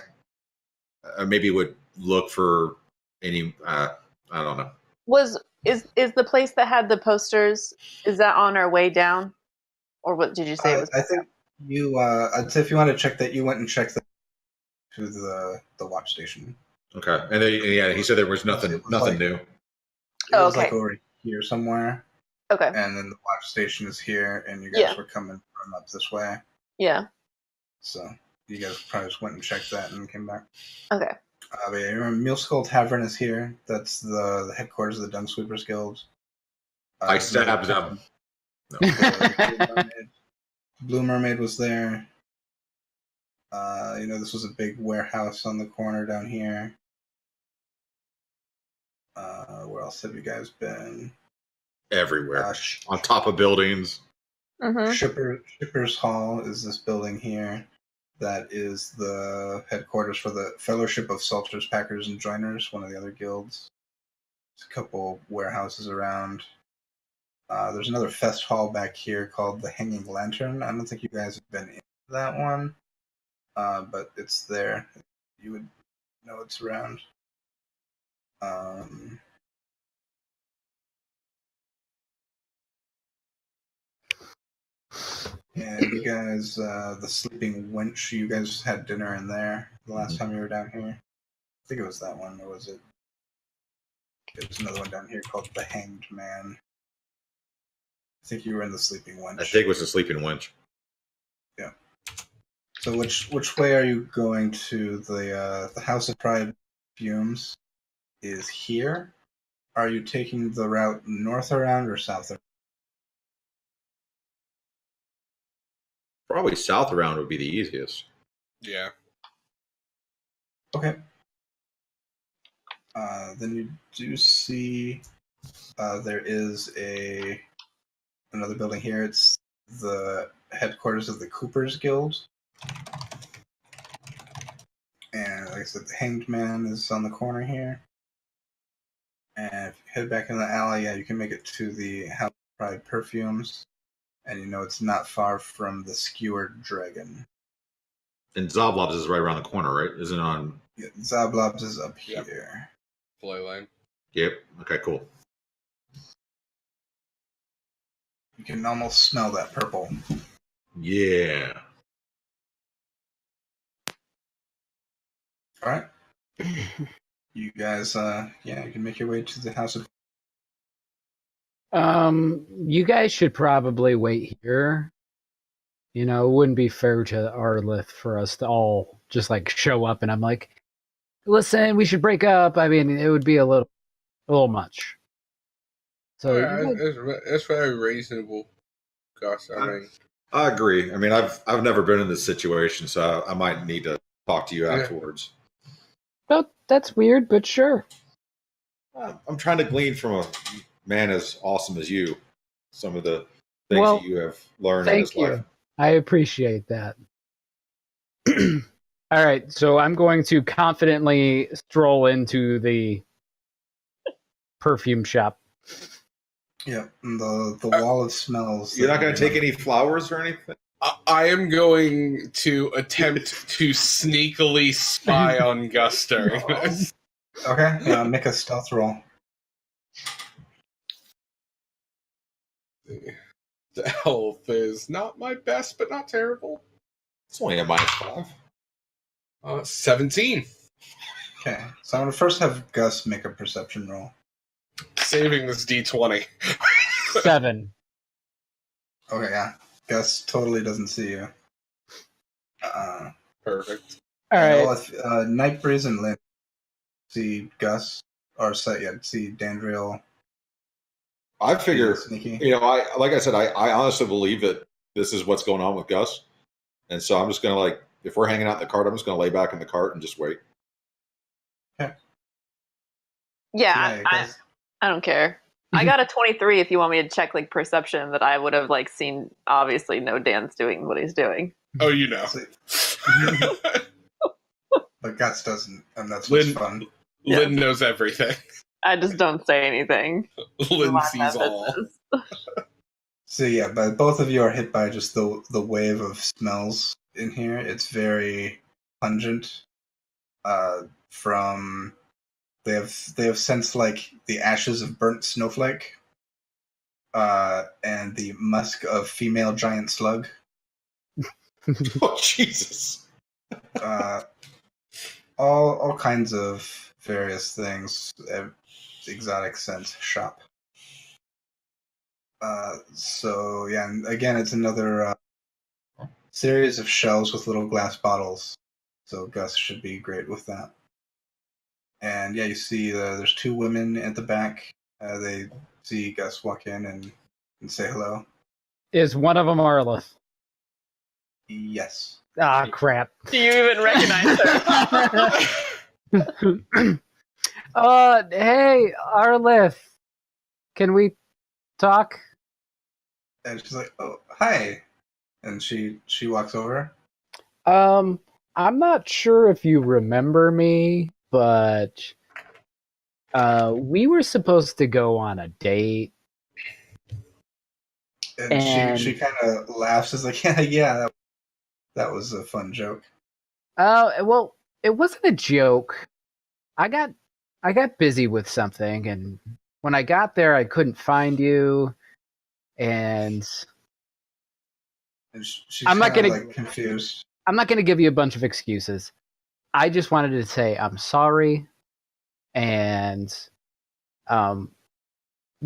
maybe would look for any? I don't know.
Is the place that had the posters, is that on our way down? Or what did you say it was?
I think you. I'd say if you want to check that, you went and checked to the watch station.
Okay, and he said there was nothing new.
It
Oh,
was
okay.
like over here somewhere.
Okay.
And then the watch station is here, and you guys were coming from up this way.
Yeah.
So you guys probably just went and checked that and came back.
Okay.
But yeah, you remember Mule Skull Tavern is here. That's the headquarters of the Dung Sweepers Guild.
I stabbed them. No.
Blue Mermaid was there. This was a big warehouse on the corner down here. Where else have you guys been?
Everywhere. On top of buildings.
Mm-hmm.
Shippers Hall is this building here. That is the headquarters for the Fellowship of Salters, Packers, and Joiners, one of the other guilds. There's a couple warehouses around. There's another fest hall back here called the Hanging Lantern. I don't think you guys have been in that one, but it's there. You would know it's around. And you guys, the Sleeping Wench, you guys had dinner in there the last time you were down here. I think it was that one, or was it? There was another one down here called the Hanged Man. I think you were in the Sleeping Wench.
I think it was the Sleeping Wench.
Yeah. So which way are you going to? The House of Pride Fumes is here. Are you taking the route north around or south around?
Probably south around would be the easiest.
Yeah.
Okay. Then you do see there is another building here. It's the headquarters of the Coopers Guild. And like I said, the Hanged Man is on the corner here. And if you head back in the alley, yeah, you can make it to the House of Pride Perfumes. And it's not far from the Skewered Dragon.
And Zoblobs is right around the corner, right? Isn't it on?
Yeah, Zoblobs is up
Yep.
here.
Play lane.
Yep. Okay, cool.
You can almost smell that purple.
Yeah.
All right. You guys, you can make your way to the House of...
You guys should probably wait here. It wouldn't be fair to Arleth for us to all just like show up and I'm like, listen, we should break up. I mean, it would be a little much. So
Yeah, it's very reasonable, Gus. I mean,
I agree. I mean, I've never been in this situation, so I might need to talk to you afterwards.
Well, that's weird, but sure.
I'm trying to glean from a man as awesome as you some of the things that you have learned in this life.
I appreciate that. All right, so I'm going to confidently stroll into the perfume shop.
Yeah, and the wall of smells.
You're not going to take any flowers or anything?
I am going to attempt to sneakily spy on Gus during this.
Okay, make a stealth roll.
The health is not my best, but not terrible.
It's only a -5.
17.
Okay, so I'm gonna first have Gus make a perception roll.
Saving this D20.
7.
Okay, yeah, Gus totally doesn't see you.
Perfect.
All right.
Well, if Nightbreeze and Lynn see Gus, or see Dandriel.
I figure,
sneaky.
like I said, I honestly believe that this is what's going on with Gus. And so I'm just going to, if we're hanging out in the cart, I'm just going to lay back in the cart and just wait.
Okay.
Yeah, I don't care. I got a 23 if you want me to check perception that I would have seen. Obviously, no, Dan's doing what he's doing.
Oh, you know.
But Gus doesn't, and that's what's fun.
Lynn knows everything.
I just don't say anything.
Lynn sees all.
So yeah, but both of you are hit by just the wave of smells in here. It's very pungent. From they have sensed the ashes of burnt snowflake, and the musk of female giant slug.
Oh Jesus!
All kinds of various things. Exotic scent shop. So yeah, and again, it's another series of shelves with little glass bottles. So Gus should be great with that. And yeah, you see there's two women at the back. They see Gus walk in and say hello.
Is one of them Arlith?
Yes.
Ah, crap.
Do you even recognize her?
Hey, Arlith. Can we talk?
And she's like, "Oh, hi." And she walks over.
I'm not sure if you remember me, but we were supposed to go on a date.
And she kind of laughs. Is like, yeah, that was a fun joke.
Well, it wasn't a joke. I got busy with something, and when I got there, I couldn't find you, and
she's
I'm not gonna
confused.
I'm not gonna give you a bunch of excuses. I just wanted to say I'm sorry, and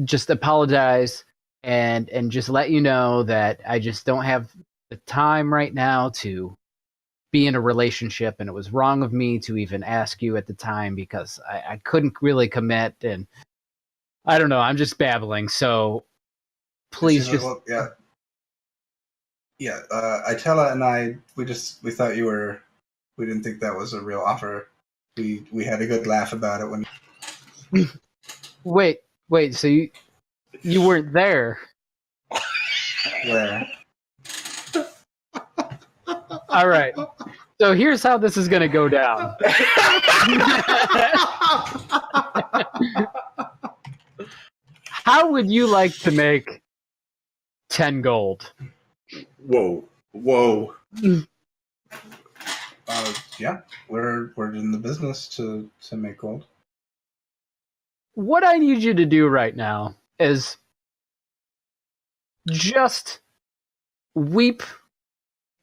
just apologize, and just let you know that I just don't have the time right now to be in a relationship, and it was wrong of me to even ask you at the time because I couldn't really commit, and I don't know, I'm just babbling, so please just...
Well, yeah. Itella and I, we thought you were, we didn't think that was a real offer. We had a good laugh about it when...
Wait, so you weren't there?
Where?
All right. So here's how this is going to go down. How would you like to make 10 gold?
Whoa.
Yeah, we're in the business to make gold.
What I need you to do right now is just weep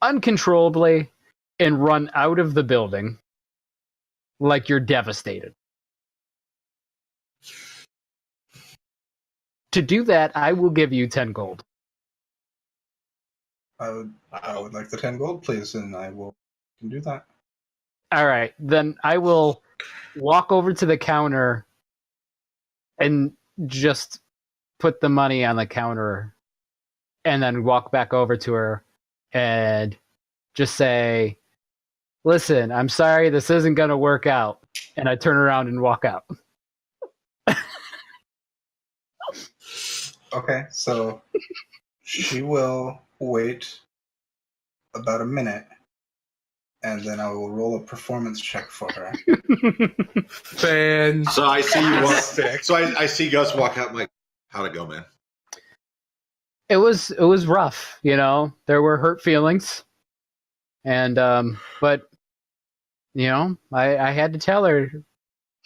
uncontrollably and run out of the building like you're devastated. To do that, I will give you 10 gold.
I would like the 10 gold, please, and I can do that.
All right, then I will walk over to the counter and just put the money on the counter and then walk back over to her and just say, "Listen, I'm sorry, this isn't going to work out." And I turn around and walk out.
Okay, so she will wait about a minute and then I will roll a performance check for her.
So
I see you walk. So I see Gus walk out. I'm like, how'd it go, man?
It was rough, you know. There were hurt feelings, and but you know, I had to tell her,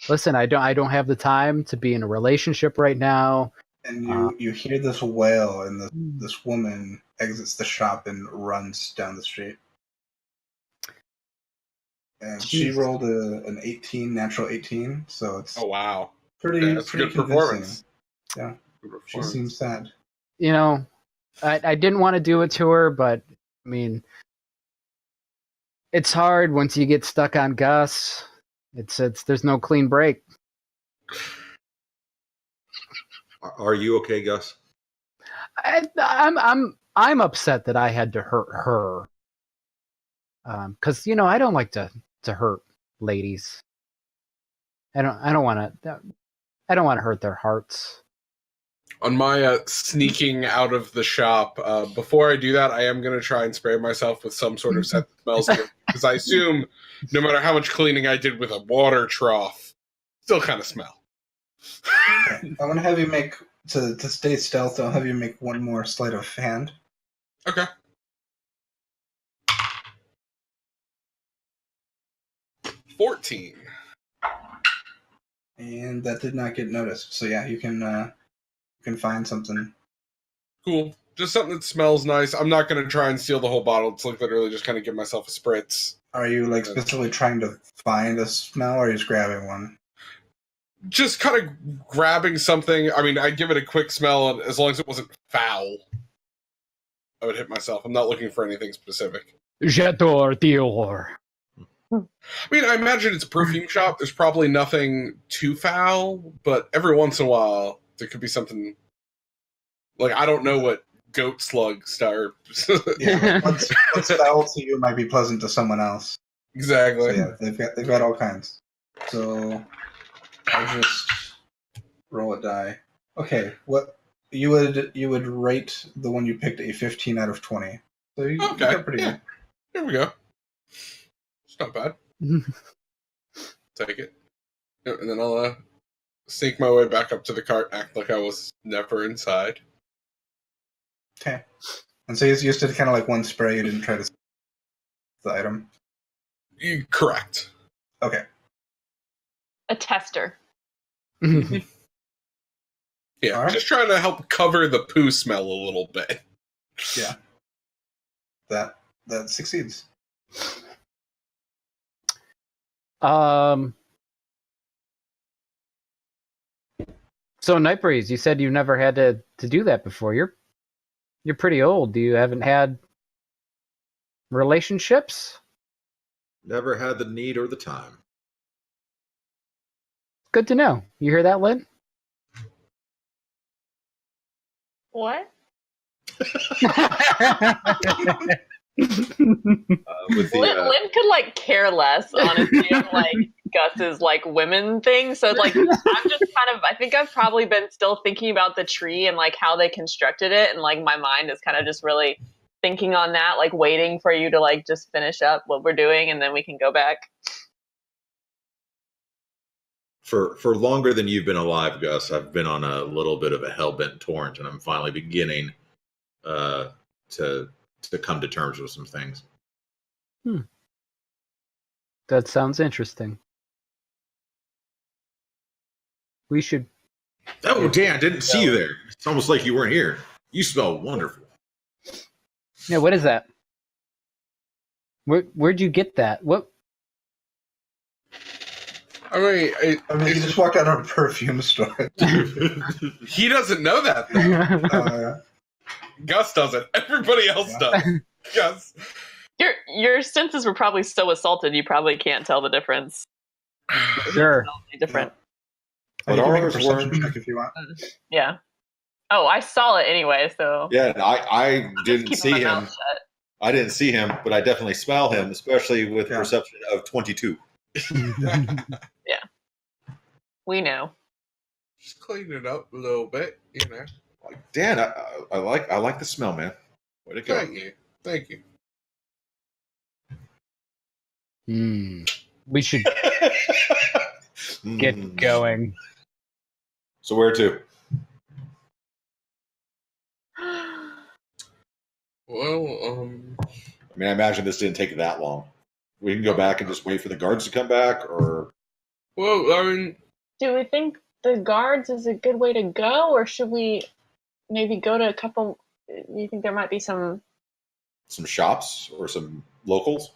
listen, I don't have the time to be in a relationship right now.
And you hear this wail, and this woman exits the shop and runs down the street. And she rolled an 18, natural 18, so it's pretty
that's
pretty
a good performance.
Yeah, she seems sad.
You know, I didn't want to do it to her, but I mean, it's hard once you get stuck on Gus. It's there's no clean break.
Are you okay, Gus?
I'm upset that I had to hurt her. Because you know, I don't like to hurt ladies. I don't want to hurt their hearts.
On my sneaking out of the shop, before I do that, I am going to try and spray myself with some sort of scent that smells good. Because I assume no matter how much cleaning I did with a water trough, still kind of smell.
Okay. I want to have you make, to stay stealth, I'll have you make one more sleight of hand.
Okay. 14.
And that did not get noticed. So yeah, you can find something.
Cool. Just something that smells nice. I'm not going to try and steal the whole bottle. It's like literally just kind of give myself a spritz.
Are you like specifically trying to find a smell, or are you just grabbing one?
Just kind of grabbing something. I mean, I'd give it a quick smell, and as long as it wasn't foul, I would hit myself. I'm not looking for anything specific.
J'adore Dior.
I mean, I imagine it's a perfume shop. There's probably nothing too foul, but every once in a while, there could be something. Like, I don't know what goat slugs are.
Yeah, what's foul to you might be pleasant to someone else.
Exactly.
So yeah, they've got all kinds. So I'll just roll a die. Okay, what you would rate the one you picked a 15 out of 20. So you got pretty good.
Here we go. It's not bad. Take it. And then I'll sneak my way back up to the cart, act like I was never inside.
Okay. And so you just did kind of like one spray, you didn't try to the item?
Correct.
Okay.
A tester.
Yeah,
right.
Just trying to help cover the poo smell a little bit.
Yeah. That succeeds.
So Nightbreeze, you said you've never had to do that before. You're pretty old. You haven't had relationships?
Never had the need or the time.
Good to know. You hear that, Lynn?
What? Lynn could like care less, honestly, on like Gus's like women thing. So like I'm just kind of, I think I've probably been still thinking about the tree and like how they constructed it, and like my mind is kind of just really thinking on that, like waiting for you to like just finish up what we're doing and then we can go back.
For longer than you've been alive, Gus, I've been on a little bit of a hell-bent torrent, and I'm finally beginning to come to terms with some things.
That sounds interesting. We should...
Oh, Dan, I didn't see you there. It's almost like you weren't here. You smell wonderful.
Yeah, what is that? Where'd you get that? What?
I mean,
you just walked out of a perfume store.
He doesn't know that, though. Gus doesn't. Everybody else does. Gus.
Your senses were probably so assaulted you probably can't tell the difference.
Sure.
It's different.
But
You can make a
ours
perception
weren't.
check if you want.
Yeah. Oh, I saw it anyway, so...
Yeah, I didn't
keeping
see
my
him.
mouth shut.
I didn't see him, but I definitely smell him, especially with perception of 22.
Yeah. We know.
Just clean it up a little bit, you know.
Like, Dan, I like the smell, man. Way to go.
Thank you.
We should get going.
So where to?
Well,
I mean, I imagine this didn't take that long. We can go back and just wait for the guards to come back, or...
well, I mean...
Do we think the guards is a good way to go, or should we maybe go to a couple... You think there might be some
shops or some locals?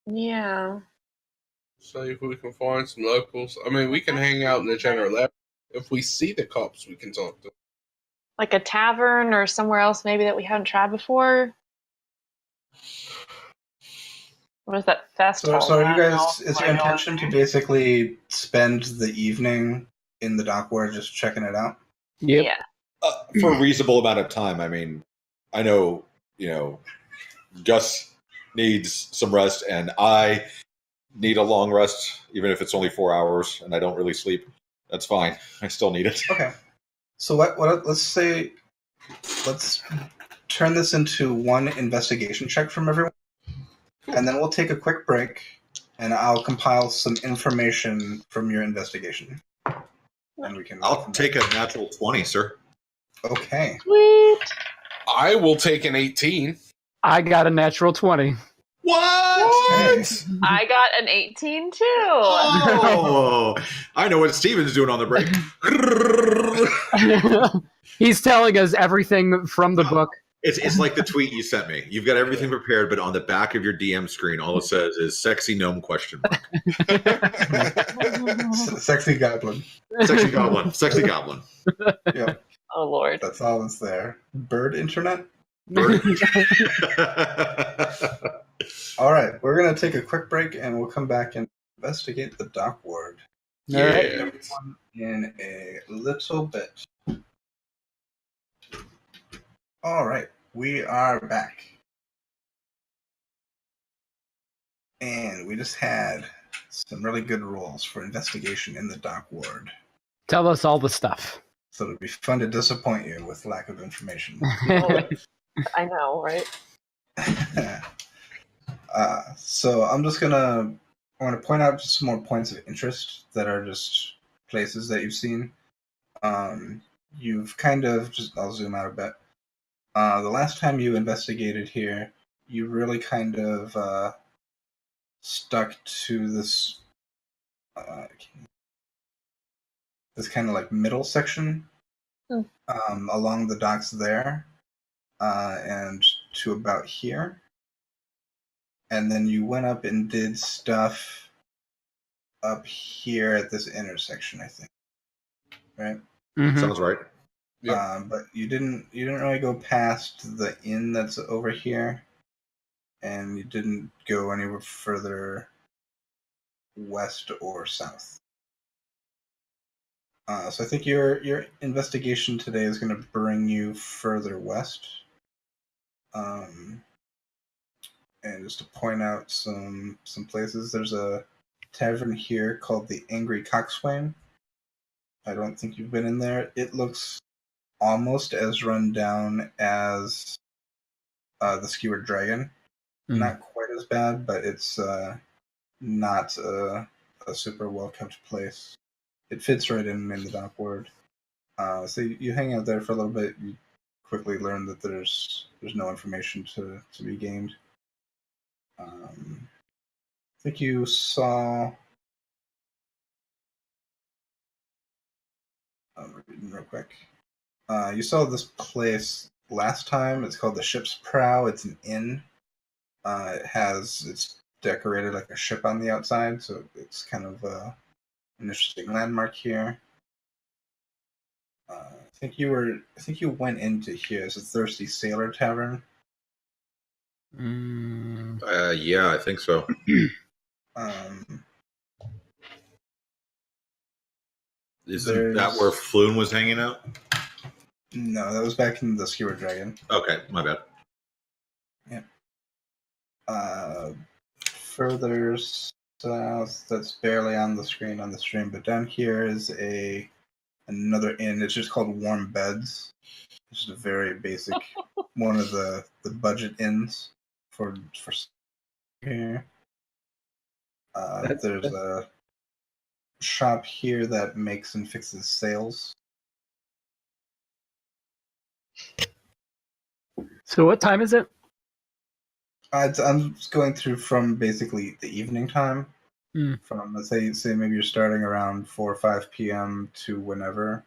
Yeah.
See if we can find some locals. I mean, we can hang out in the general area. If we see the cops, we can talk to them.
Like a tavern or somewhere else maybe that we haven't tried before? What is that festival?
So you guys, is your intention to basically spend the evening in the dock ward just checking it out?
Yep.
Yeah.
For a reasonable amount of time. I mean, I know, Gus needs some rest, and I need a long rest, even if it's only 4 hours and I don't really sleep. That's fine. I still need it.
Okay. So let's turn this into one investigation check from everyone, and then we'll take a quick break, and I'll compile some information from your investigation, and we can.
I'll take a natural 20, sir.
Okay.
Sweet.
I will take an 18.
I got a natural 20.
What?
I got an 18 too.
Oh, I know what Steven's doing on the break.
He's telling us everything from the book.
It's like the tweet you sent me. You've got everything prepared, but on the back of your DM screen, all it says is "sexy gnome?"
Sexy goblin.
Sexy goblin. Sexy goblin.
Yep.
Oh Lord.
That's all that's there. Bird internet.
Bird.
All right, we're gonna take a quick break, and we'll come back and investigate the dock ward.
Yeah.
In a little bit. All right, we are back. And we just had some really good rolls for investigation in the dock ward.
Tell us all the stuff.
So it'll be fun to disappoint you with lack of information.
I know, right?
So I'm just I want to point out just some more points of interest that are just places that you've seen. You've kind of I'll zoom out a bit. The last time you investigated here, you really kind of stuck to this kind of like middle section along the docks there, and to about here. And then you went up and did stuff up here at this intersection, I think. Right?
Mm-hmm.
Sounds right.
Yep.
But you didn't really go past the inn that's over here, and you didn't go anywhere further west or south. So I think your investigation today is going to bring you further west. And just to point out some places, there's a tavern here called the Angry Coxswain. I don't think you've been in there. It looks almost as run down as the Skewered Dragon. Not quite as bad, but it's not a super well-kept place. It fits right in the dock ward. So you hang out there for a little bit. You quickly learn that there's no information to be gained. I think you saw. Real quick. You saw this place last time. It's called the Ship's Prow. It's an inn. It's decorated like a ship on the outside, so it's kind of an interesting landmark here. I think you went into here. It's a Thirsty Sailor Tavern.
Yeah, I think so. Isn't that where Floon was hanging out?
No, that was back in the Skewered Dragon.
Okay, my bad.
Yeah. Further south, that's barely on the screen on the stream, but down here is another inn. It's just called Warm Beds. It's just a very basic one of the budget inns for here. There's a shop here that makes and fixes sails.
So what time is it?
I'm going through from basically the evening time.
Mm.
From let's say maybe you're starting around 4 or 5 p.m. to whenever.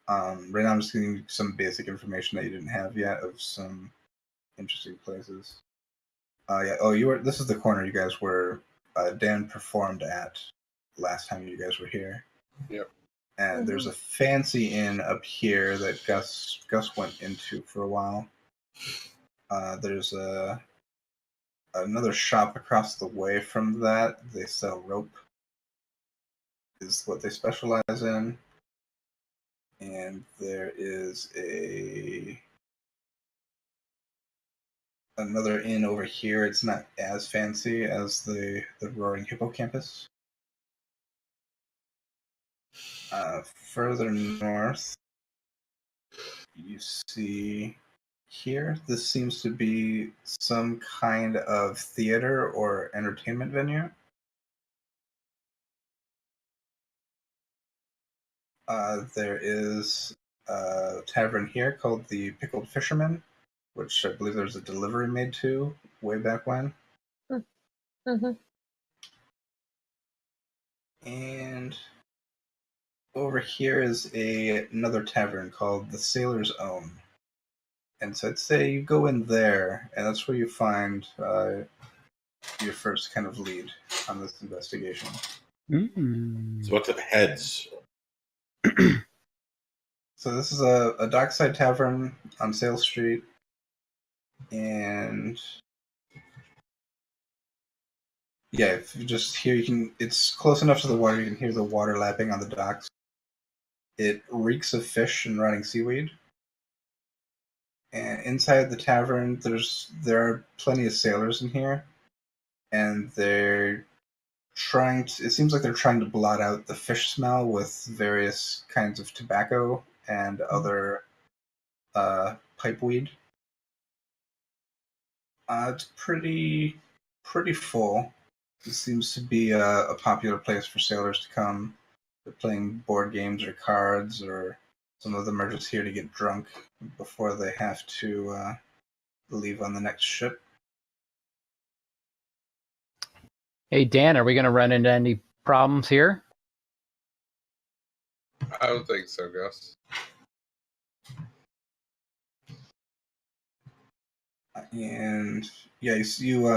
Right now I'm just getting some basic information that you didn't have yet of some interesting places. Yeah. Oh, this is the corner you guys were. Dan performed at last time you guys were here.
Yep.
And there's a fancy inn up here that Gus went into for a while. There's another shop across the way from that. They sell rope, is what they specialize in. And there is another inn over here. It's not as fancy as the Roaring Hippocampus. Further north, you see here, this seems to be some kind of theater or entertainment venue. There is a tavern here called the Pickled Fisherman, which I believe there's a delivery made to way back when.
Mm-hmm.
And over here is another tavern called the Sailor's Own. And so I'd say you go in there, and that's where you find your first kind of lead on this investigation.
Mm.
So what's up, heads?
So this is a dockside tavern on Sale Street, and yeah, if you just hear, it's close enough to the water, you can hear the water lapping on the docks. It reeks of fish and rotting seaweed. And inside the tavern, there are plenty of sailors in here, and it seems like they're trying to blot out the fish smell with various kinds of tobacco and other pipeweed. It's pretty full. It seems to be a popular place for sailors to come. They're playing board games or cards, or some of them are just here to get drunk before they have to leave on the next ship.
Hey, Dan, are we going to run into any problems here?
I don't think so, Gus.
And yeah, you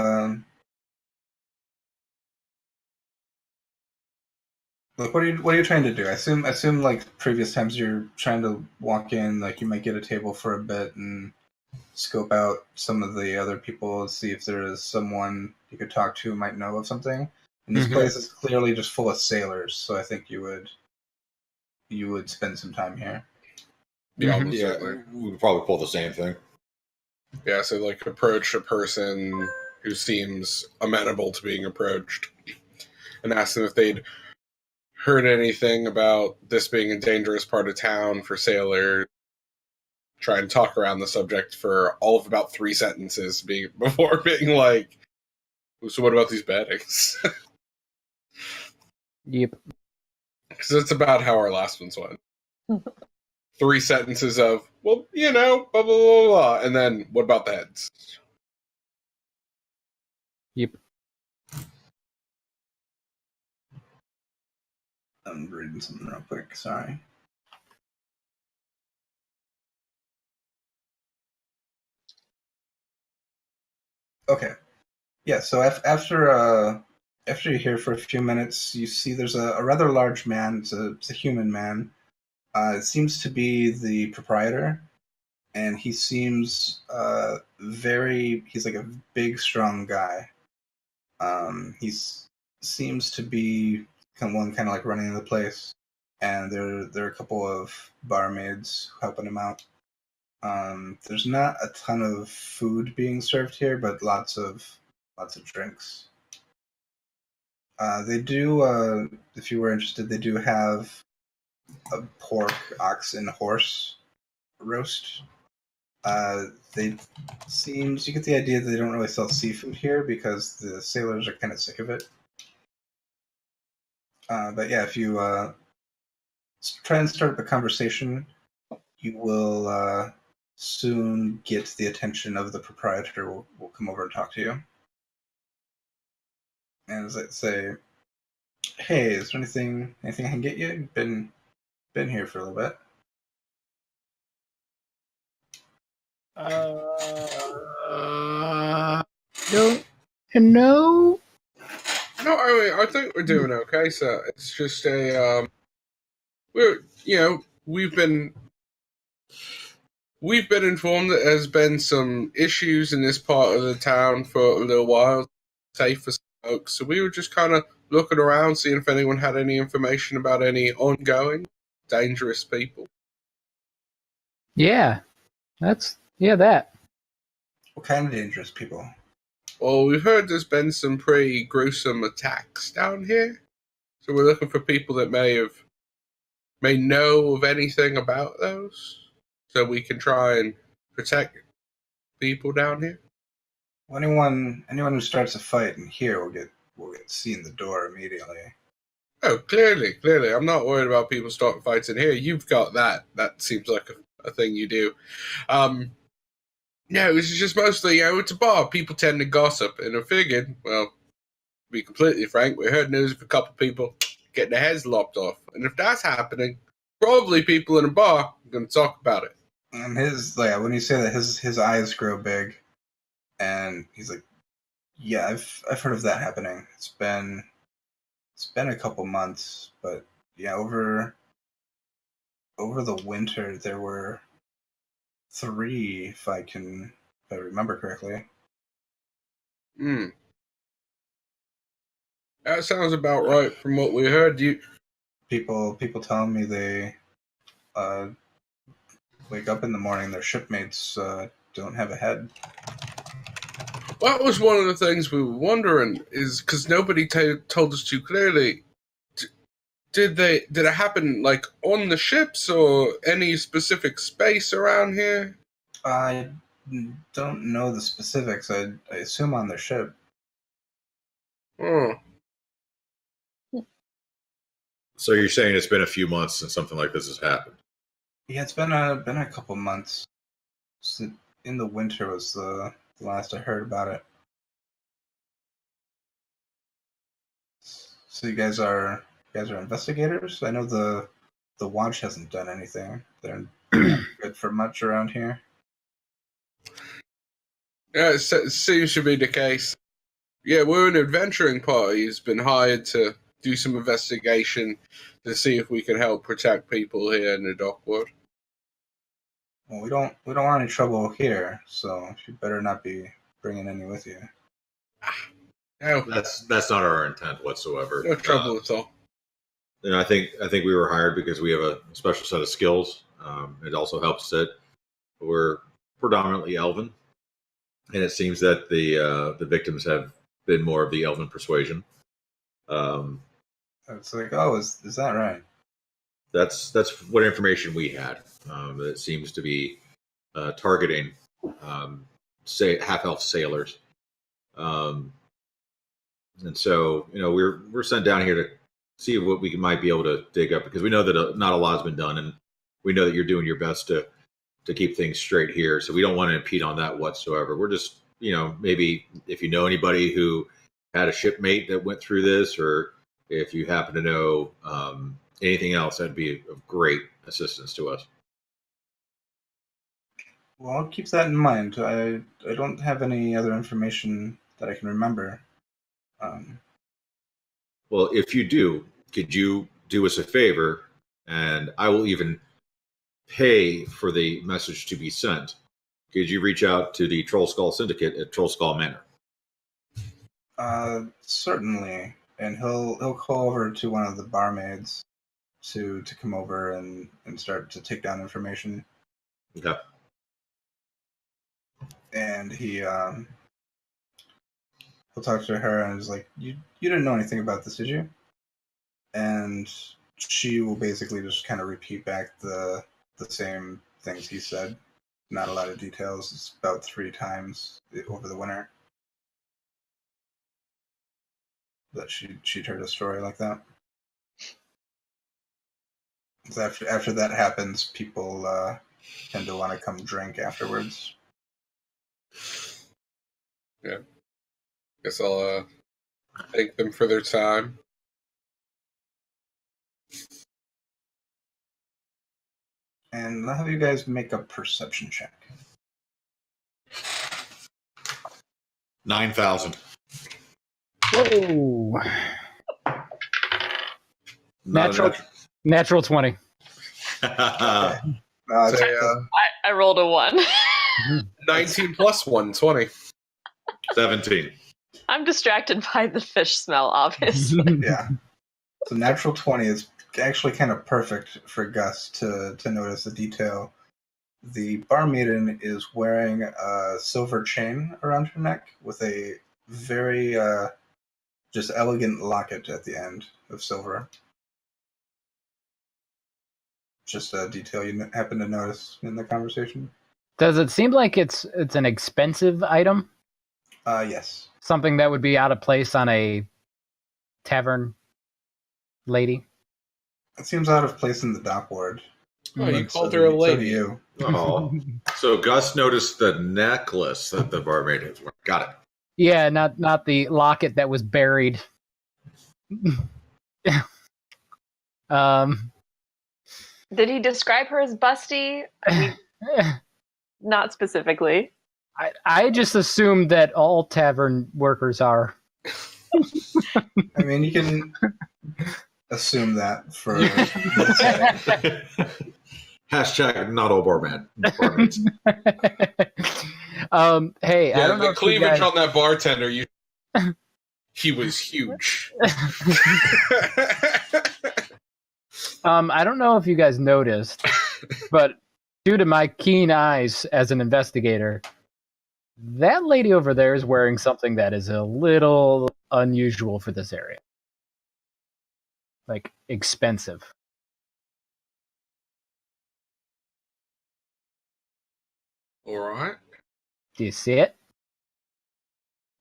look. What are you trying to do? I assume like previous times you're trying to walk in, like you might get a table for a bit and scope out some of the other people, see if there is someone you could talk to who might know of something. And this place is clearly just full of sailors, so I think you would spend some time here.
Yeah,
Yeah, we would probably pull the same thing.
Yeah, so like approach a person who seems amenable to being approached and ask them if they'd heard anything about this being a dangerous part of town for sailors. Try and talk around the subject for all of about 3 sentences before being like, so what about these beddings?
Yep.
Because that's about how our last ones went. 3 sentences of, well, you know, blah, blah, blah, blah. And then, what about the heads?
Yep.
I'm reading something real quick, sorry. Okay. Yeah, so after you're here for a few minutes, you see there's a rather large man. It's a human man. It seems to be the proprietor, and he seems he's like a big, strong guy. He seems to be kind of like running the place, and there are a couple of barmaids helping him out. There's not a ton of food being served here, but lots of drinks. They do, if you were interested, they do have a pork, ox, and horse roast. You get the idea that they don't really sell seafood here because the sailors are kind of sick of it. But yeah, if you try and start the conversation, you will soon get the attention of the proprietor. Will come over and talk to you. And as I say, hey, is there anything I can get you? You've been here for a little bit.
Don't know.
No, I think we're doing okay, sir. It's just we've been informed that there's been some issues in this part of the town for a little while, safe for folks. So we were just kind of looking around, seeing if anyone had any information about any ongoing dangerous people.
Yeah, that.
What kind of dangerous people?
Well, we've heard there's been some pretty gruesome attacks down here. So we're looking for people that may know of anything about those, so we can try and protect people down here.
Well, anyone who starts a fight in here will get seen the door immediately.
Oh, clearly. I'm not worried about people starting fights in here. You've got that. That seems like a thing you do. No, this is just mostly, it's a bar. People tend to gossip, and I figured, well, to be completely frank, we heard news of a couple people getting their heads lopped off. And if that's happening, probably people in a bar are going to talk about it.
And when you say that, his eyes grow big, and he's like, "Yeah, I've heard of that happening. It's been a couple months, but yeah, over the winter there were 3, if I remember correctly."
That sounds about right from what we heard.
People telling me they wake up in the morning, their shipmates don't have a head.
Well, that was one of the things we were wondering, is because nobody told us too clearly. Did it happen like on the ships or any specific space around here?
I don't know the specifics. I assume on their ship.
Oh.
So you're saying it's been a few months since something like this has happened?
Yeah, it's been a couple months. In the winter was the last I heard about it. So you guys are investigators? I know the watch hasn't done anything. They're not good for much around here.
Yeah, it seems to be the case. Yeah, we're an adventuring party who's been hired to do some investigation to see if we can help protect people here in the Dockwood.
Well, we don't want any trouble here, so you better not be bringing any with you.
No,
that's not our intent whatsoever.
No trouble at all.
I think we were hired because we have a special set of skills. It also helps that we're predominantly elven, and it seems that the victims have been more of the elven persuasion.
It's like, oh, is that right?
That's what information we had. It seems to be targeting, say, half-elf sailors, and so we're sent down here to see what we might be able to dig up, because we know that not a lot's been done, and we know that you're doing your best to keep things straight here. So we don't want to impede on that whatsoever. We're just, maybe if you know anybody who had a shipmate that went through this, or if you happen to know anything else, that'd be of great assistance to us.
Well, I'll keep that in mind. I don't have any other information that I can remember.
Well, if you do, could you do us a favor, and I will even pay for the message to be sent. Could you reach out to the Troll Skull Syndicate at Troll Skull Manor?
Certainly, and he'll call over to one of the barmaids to come over and start to take down information.
Okay.
And he'll talk to her and is like, you didn't know anything about this, did you? And she will basically just kind of repeat back the same things he said. Not a lot of details. It's about 3 times over the winter that she'd heard a story like that. After that happens, people tend to want to come drink afterwards.
Yeah. Guess I'll thank them for their time.
And I'll have you guys make a perception check.
9,000.
Whoa.
Not a
Natural 20.
Okay.
I rolled a 1.
19 plus 1, 20.
17.
I'm distracted by the fish smell, obviously.
Yeah. So natural 20 is actually kind of perfect for Gus to notice the detail. The barmaiden is wearing a silver chain around her neck with a very just elegant locket at the end of silver. Just a detail you happen to notice in the conversation.
Does it seem like it's an expensive item?
Yes.
Something that would be out of place on a tavern lady?
It seems out of place in the dock ward.
Oh, you
But
called her a
So do
lady.
you.
Oh. So Gus noticed the necklace that the barmaid was wearing. Got it.
Yeah, not the locket that was buried.
Did he describe her as busty? Not specifically.
I just assumed that all tavern workers are.
I mean, you can assume that for.
Hashtag not all barmaids.
Hey,
Yeah,
I don't know
the
if you
cleavage
guys...
on that bartender, he was huge.
I don't know if you guys noticed, but due to my keen eyes as an investigator, that lady over there is wearing something that is a little unusual for this area. Like, expensive.
All right.
Do you see it?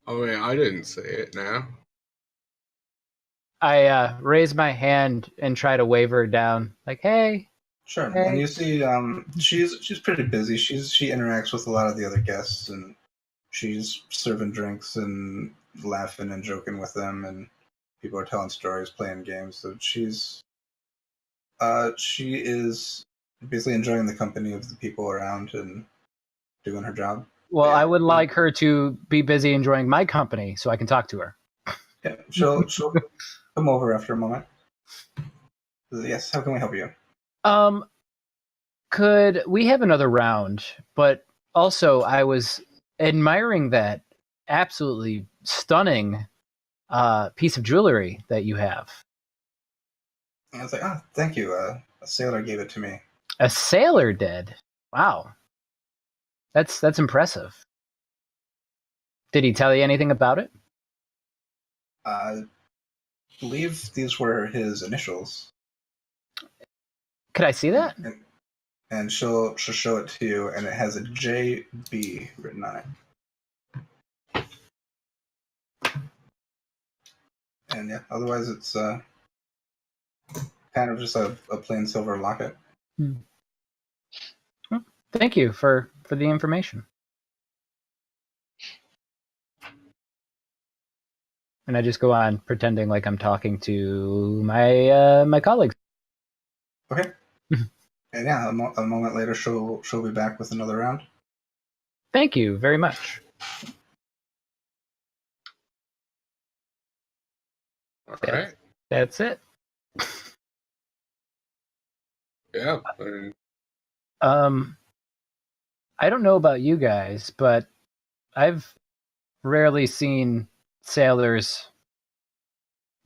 I mean, I didn't see it now.
I raise my hand and try to wave her down. Like, hey.
Sure.
Hey.
And you see, she's pretty busy. She interacts with a lot of the other guests, and she's serving drinks and laughing and joking with them, and people are telling stories, playing games. So she is basically enjoying the company of the people around and doing her job.
Well,
Yeah.
I would like her to be busy enjoying my company so I can talk to her.
Yeah, she'll come over after a moment. Yes, how can we help you?
Could we have another round? But also, I was admiring that absolutely stunning piece of jewelry that you have.
And I was like, thank you. A sailor gave it to me.
A sailor did. Wow, that's impressive. Did he tell you anything about it?
I believe these were his initials.
Could I see that?
And she'll show it to you, and it has a JB written on it. And yeah, otherwise it's kind of just a plain silver locket.
Well, thank you for the information. And I just go on pretending like I'm talking to my colleagues.
Okay. And yeah, a moment later, she'll be back with another round.
Thank you very much.
All right.
That's it.
Yeah.
I don't know about you guys, but I've rarely seen sailors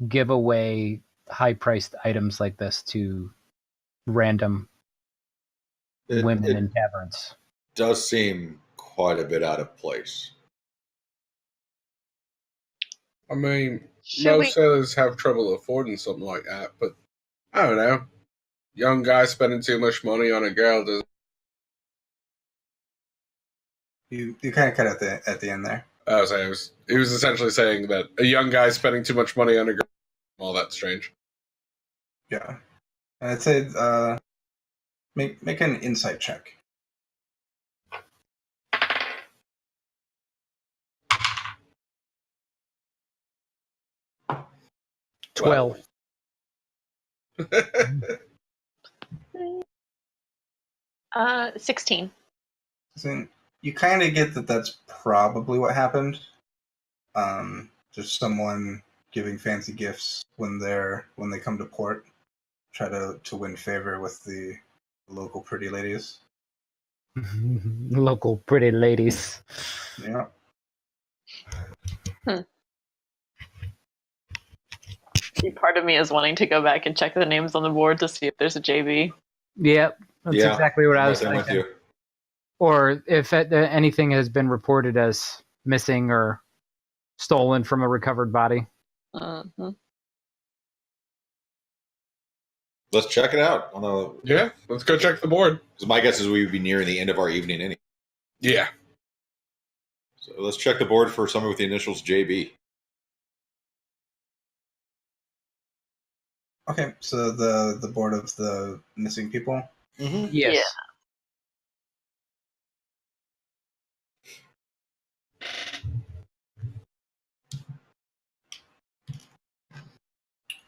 give away high-priced items like this to random women in taverns.
Does seem quite a bit out of place.
I mean,
Should
most sailors have trouble affording something like that, but I don't know. Young guy spending too much money on a girl does.
You kind of cut at the end there.
He was essentially saying that a young guy spending too much money on a girl, all that's strange.
Yeah. I'd say make an insight check.
Well.
16.
So you kind of get that that's probably what happened. Just someone giving fancy gifts when they come to port, try to win favor with the local pretty ladies.
Local pretty ladies.
Yeah.
Part of me is wanting to go back and check the names on the board to see if there's a JB.
Yep, that's exactly what I was
right
thinking. Or if anything has been reported as missing or stolen from a recovered body.
Mm-hmm.
Let's check it out.
Yeah, let's go check the board.
So my guess is we would be nearing the end of our evening anyway.
Yeah.
So let's check the board for someone with the initials JB.
Okay, so the board of the missing people.
Mm-hmm.
Yes.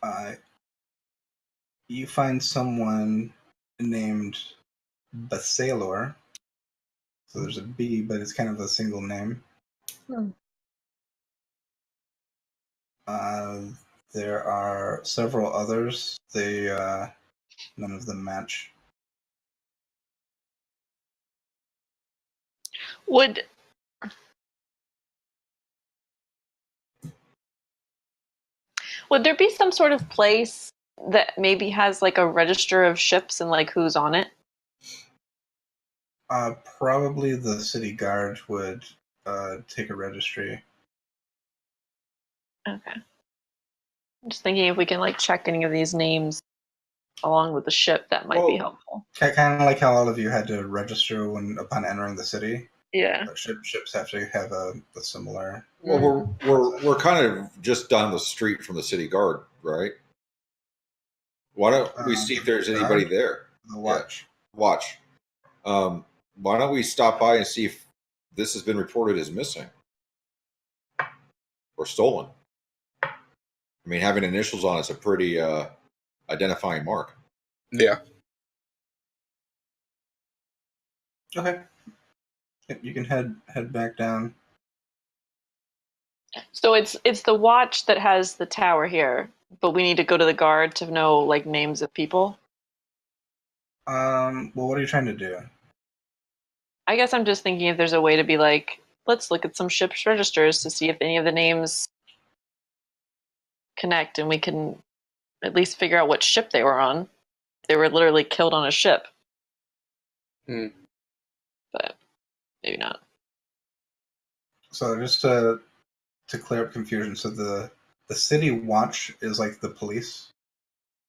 Yeah.
You find someone named Basalor. So there's a B, but it's kind of a single name. There are several others. None of them match.
Would there be some sort of place that maybe has like a register of ships and like who's on it?
Probably the city guard would take a registry.
Okay. I'm just thinking if we can like check any of these names along with the ship, that might be helpful.
Kind of like how all of you had to register upon entering the city.
Yeah.
Ships have to have a similar.
Well, we're kind of just down the street from the city guard, right? Why don't we see if there's anybody there?
The watch.
Yeah. Watch. Why don't we stop by and see if this has been reported as missing or stolen? I mean, having initials on it's a pretty identifying mark.
Yeah.
Okay. You can head back down.
So it's the watch that has the tower here, but we need to go to the guard to know like names of people.
Well, what are you trying to do?
I guess I'm just thinking if there's a way to be like, let's look at some ship's registers to see if any of the names connect, and we can at least figure out what ship they were on. They were literally killed on a ship. But maybe not.
So just to clear up confusion, so the city watch is like the police.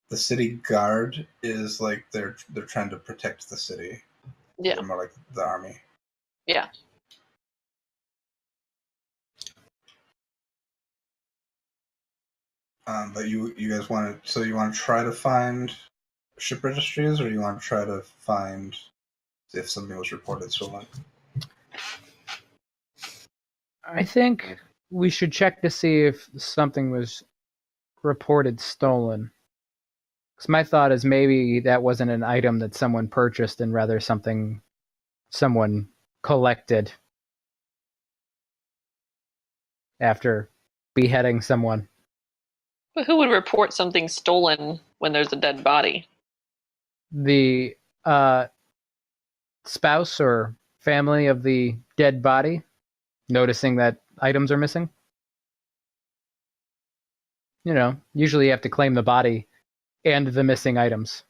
The city guard is like they're trying to protect the city.
Yeah.
They're more like the army.
Yeah.
But you guys want to, so you want to try to find ship registries, or you want to try to find if something was reported stolen?
I think we should check to see if something was reported stolen. Because my thought is maybe that wasn't an item that someone purchased and rather something someone collected after beheading someone.
But who would report something stolen when there's a dead body?
The spouse or family of the dead body, noticing that items are missing. You know, usually you have to claim the body and the missing items.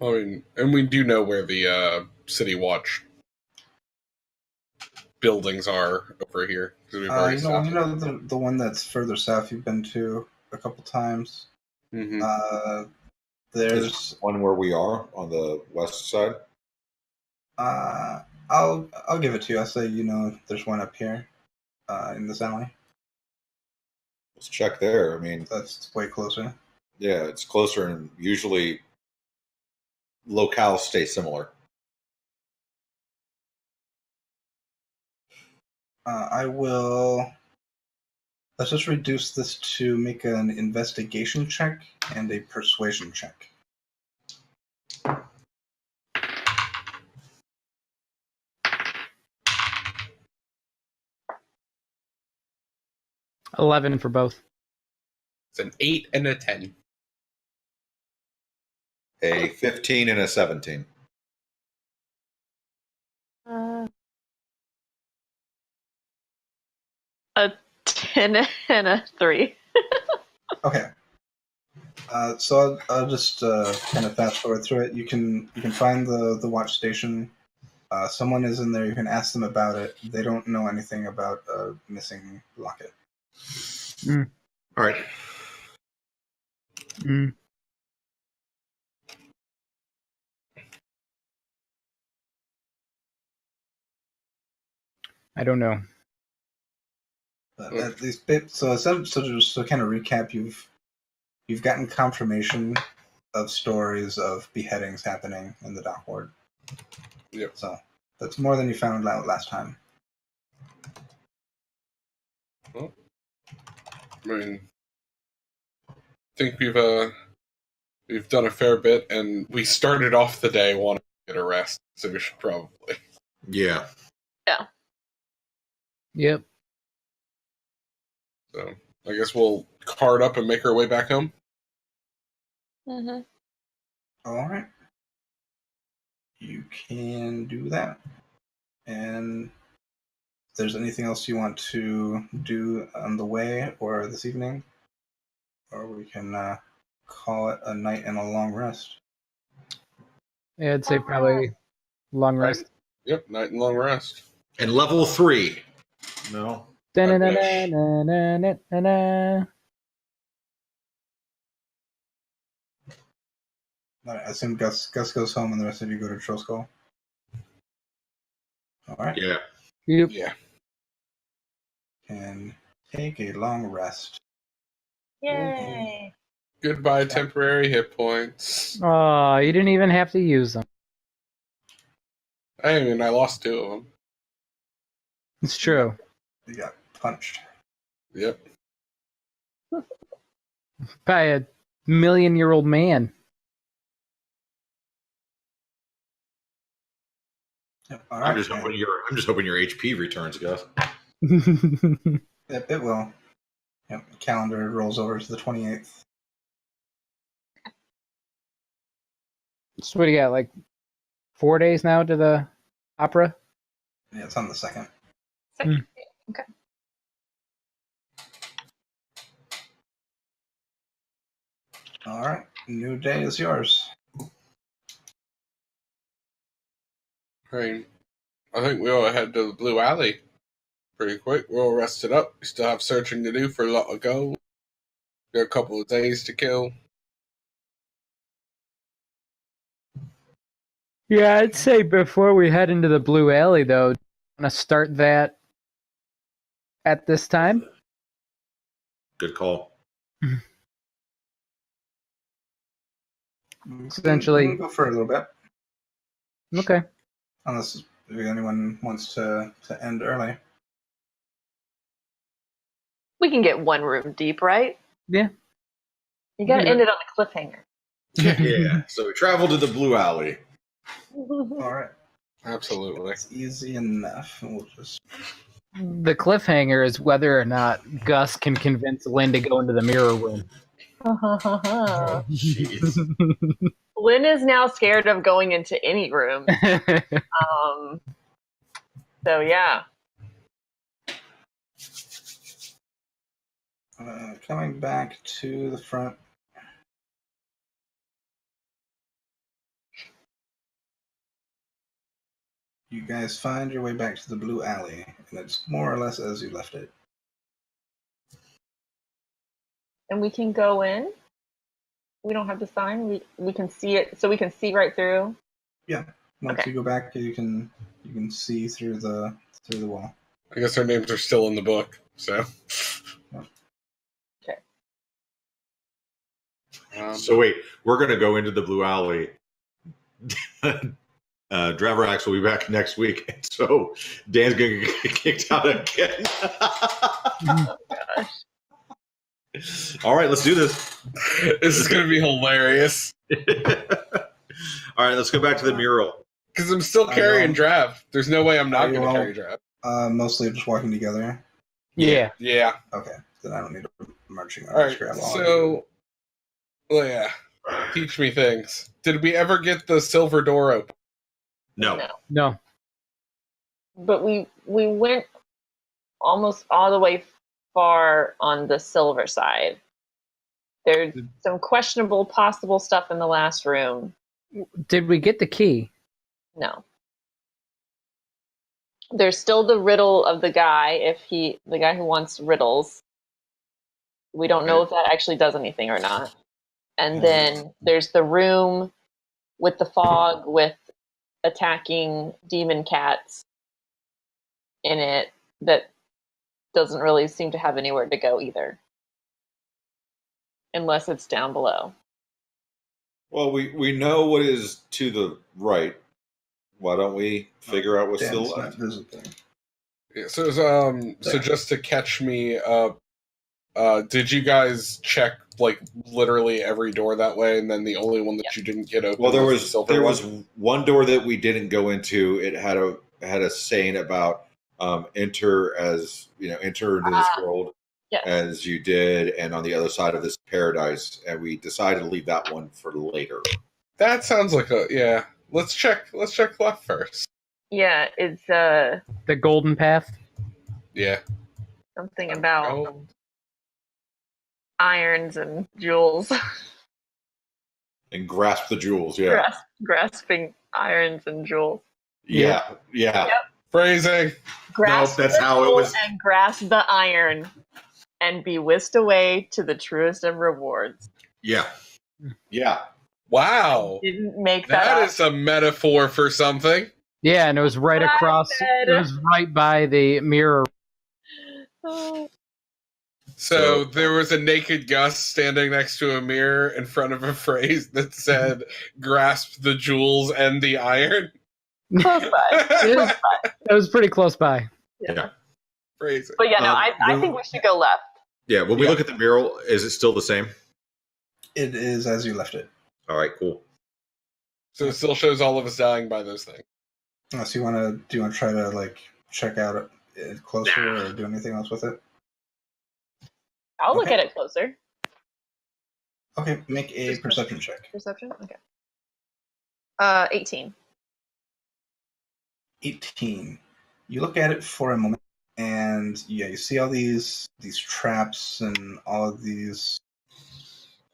I mean, and we do know where the City Watch buildings are over here. We've
You know the one that's further south you've been to a couple times.
Mm-hmm.
There's
one where we are on the west side.
I'll give it to you. I'll say there's one up here. in this alley?
Let's check there. I mean,
That's way closer.
yeah, it's closer, and usually locales stay similar.
I will. Let's just reduce this to make an investigation check and a persuasion check.
$11 for both.
It's an 8 and a 10.
A 15 and a 17.
A 10 and a 3.
Okay. So I'll just kind of fast forward through it. You can find the watch station. Someone is in there. You can ask them about it. They don't know anything about a missing locket.
All right.
I don't know.
But at least, so just to kind of recap, you've gotten confirmation of stories of beheadings happening in the dock ward.
Yep.
So that's more than you found out last time.
Well, I mean, I think we've done a fair bit, and we started off the day wanting to get arrested, so we should probably.
Yeah.
Yep.
So I guess we'll card up and make our way back home.
Mm-hmm.
All right. You can do that. And if there's anything else you want to do on the way or this evening, or we can call it a night and a long rest.
Yeah, I'd say probably long rest.
Yep, night and long rest.
And level 3. No.
Da-na-na-na-na-na-na-na.
All right, I assume Gus goes home and the rest of you go to Troll Skull. All right.
Yeah.
Yep.
Yeah.
And take a long rest.
Yay!
Goodbye, temporary hit points.
Oh, you didn't even have to use them.
I mean, I lost 2 of them.
It's true.
You got punched.
Yep.
By a million-year-old man.
Yep. All right.
I'm just hoping your HP returns, Gus.
Yep, it will. Yep. Calendar rolls over to the 28th.
So what do you got, like 4 days now to the opera?
Yeah, it's on the 2nd.
Okay.
All right. New day is yours.
Right. I think we all head to the Blue Alley pretty quick. We're all rested up. We still have searching to do for a lot of gold. Got a couple of days to kill.
Yeah, I'd say before we head into the Blue Alley, though, want to start that at this time?
Good call.
Essentially.
We can go for a little bit.
Okay.
Unless anyone wants to end early.
We can get one room deep, right?
Yeah.
You gotta
Yeah.
end it on a cliffhanger.
Yeah. So we travel to the Blue Alley.
All right.
Absolutely.
It's easy enough. We'll just.
The cliffhanger is whether or not Gus can convince Lynn to go into the mirror room.
Jeez.
Lynn is now scared of going into any room. So yeah.
Coming back to the front. You guys find your way back to the Blue Alley, and it's more or less as you left it.
And we can go in. We don't have to sign. We can see it, so we can see right through.
Yeah. Once
Okay.
you go back, you can see through the wall.
I guess our names are still in the book, so.
Okay.
So wait, we're going to go into the Blue Alley. Draverax will be back next week, so Dan's going to get kicked out again.
Oh, gosh.
All right, let's do this.
This is going to be hilarious.
All right, let's go back to the mural.
Because I'm still carrying Drav. There's no way I'm not
Are you
going to
all-
carry Drav.
Mostly just walking together.
Yeah.
Yeah.
Okay, then I don't need a marching
All right,
orders. Grab all of
so... Well, yeah. Teach me things. Did we ever get the silver door open?
No.
No.
But we went almost all the way far on the silver side. There's some questionable possible stuff in the last room.
Did we get the key?
No. There's still the riddle of the guy, the guy who wants riddles. We don't know if that actually does anything or not. And then there's the room with the fog with attacking demon cats in it that doesn't really seem to have anywhere to go either. Unless it's down below.
Well, we know what is to the right. Why don't we figure out what's still
Dan's not
left?
visible.
Yeah, so just to catch me up, did you guys check like literally every door that way, and then the only one that you didn't get open?
Well, there
the
was
silver
one door that we didn't go into. It had a saying about enter as enter into this world
Yes.
as you did, and on the other side of this paradise. And we decided to leave that one for later.
That sounds like yeah. Let's check left first.
Yeah, it's
The golden path?
Yeah.
something about
Oh.
irons and jewels.
And grasp the jewels. Yeah.
Grasping irons and jewels.
Yeah.
Yep.
Phrasing.
Grasp
that's
the
how it
jewel
was.
and grasp the iron and be whisked away to the truest of rewards.
Yeah. Yeah.
Wow.
Didn't make that
That
up.
is a metaphor for something.
Yeah, and it was right
What I
across.
said.
It was right by the mirror.
Oh,
So there was a naked Gus standing next to a mirror in front of a phrase that said, grasp the jewels and the iron.
close by.
It was pretty close by.
Yeah.
Phrasing.
But yeah, no, I think we should go left.
Yeah. When we look at the mural, is it still the same?
It is as you left it.
All right. Cool.
So it still shows all of us dying by those things.
So do you want to try to like check out it closer or do anything else with it?
I'll look
Okay.
at it closer.
Okay, make a perception check.
Perception? Okay. 18.
18. You look at it for a moment, and you see all these traps and all of these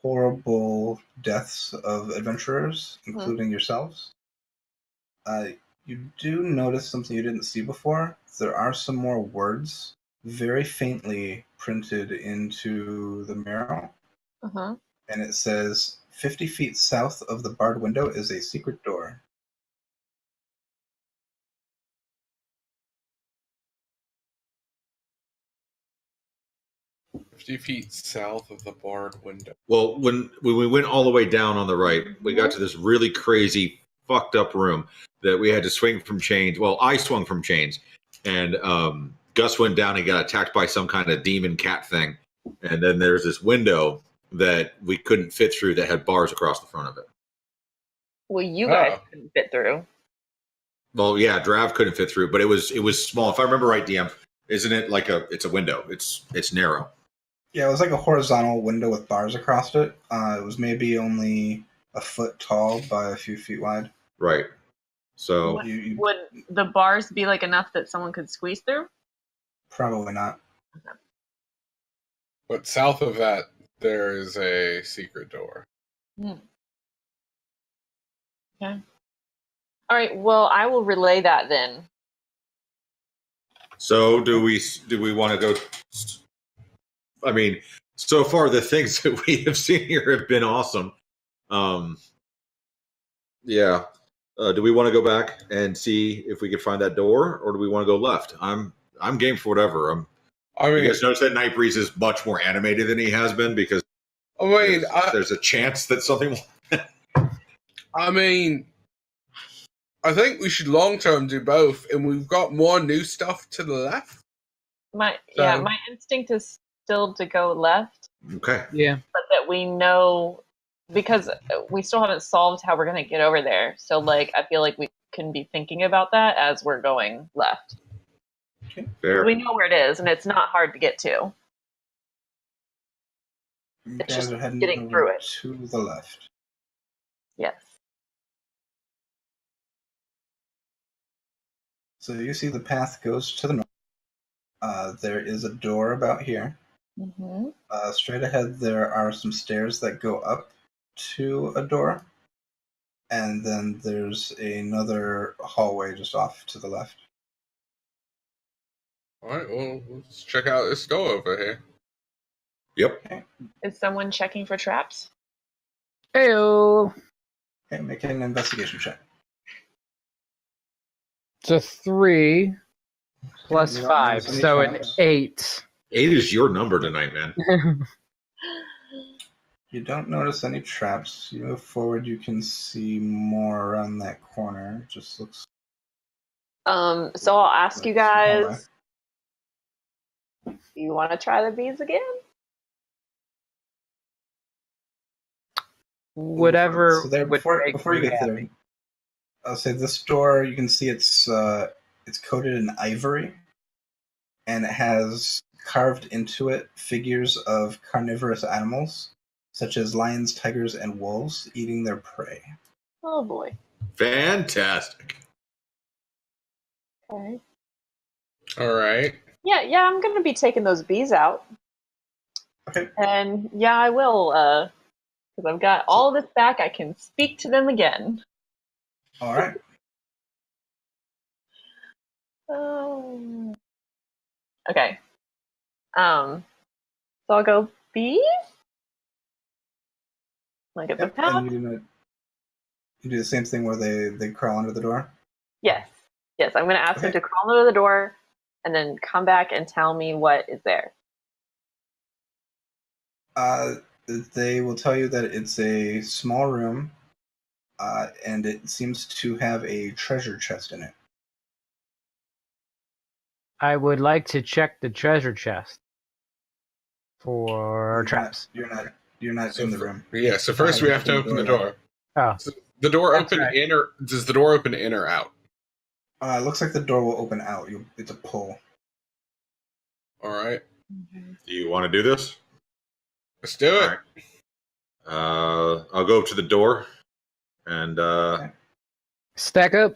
horrible deaths of adventurers, including yourselves. You do notice something you didn't see before. There are some more words, very faintly printed into the mural,
Uh-huh.
and it says, 50 feet south of the barred window is a secret door.
"50 feet south of the barred window."
Well, when we went all the way down on the right, we got to this really crazy, fucked up room that we had to swing from chains. Well, I swung from chains, and Gus went down and got attacked by some kind of demon cat thing. And then there's this window that we couldn't fit through that had bars across the front of it.
Well, you guys
Oh.
couldn't fit through.
Well, yeah, Drav couldn't fit through, but it was small. If I remember right, DM, isn't it like it's a window? It's narrow.
Yeah, it was like a horizontal window with bars across it. It was maybe only a foot tall by a few feet wide.
Right. So
What?
You
Would the bars be like enough that someone could squeeze through?
probably not.
But south of that, there is a secret door.
Okay. All right. Well, I will relay that then.
So do we want to go? I mean, so far the things that we have seen here have been awesome. Yeah. Do we want to go back and see if we can find that door, or do we want to go left? I'm I'm game for whatever. You guys notice that Nightbreeze is much more animated than he has been because there's a chance that something will...
I think we should long-term do both, and we've got more new stuff to the left.
My instinct is still to go left.
Okay.
Yeah.
But that we know, because we still haven't solved how we're going to get over there. So, I feel like we can be thinking about that as we're going left.
Okay.
Fair.
We know where it is, and it's not hard to get to.
You
It's
guys
just
are heading
getting
over
through it.
to the left.
Yes.
So you see the path goes to the north. There is a door about here.
Mm-hmm.
Straight ahead, there are some stairs that go up to a door. And then there's another hallway just off to the left.
All right, well, let's check out this door over here.
Yep.
Okay.
Is someone checking for traps?
Heyo.
Okay, make an investigation check.
It's a 3 plus
You don't
5,
notice any
so an
traps.
8.
8 is your number tonight, man.
You don't notice any traps. You move forward, you can see more around that corner. It just looks...
So I'll ask you guys, do you want to try the bees again?
Whatever.
So there,
would
before
make
you
me
get
happy.
there, I'll say this door, you can see it's coated in ivory, and it has carved into it figures of carnivorous animals, such as lions, tigers, and wolves, eating their prey.
Oh boy.
Fantastic.
Okay.
All right.
Yeah, I'm gonna be taking those bees out.
Okay.
And yeah, I will, because I've got all this back, I can speak to them again.
All right.
Okay. So I'll go bees? Look at the
Yep,
pound.
and you do the same thing where they crawl under the door.
Yes. I'm going to ask them
Okay.
to crawl under the door and then come back and tell me what is there.
They will tell you that it's a small room, and it seems to have a treasure chest in it.
I would like to check the treasure chest for traps.
You're not in the room.
Yeah, so first we have to open the door.
Oh,
So the door
That's
open
right.
in or does the door open in or out?
It looks like the door will open out. It's a pull.
All right.
Do you want to do this?
Let's do it.
All right. I'll go up to the door, and
stack up.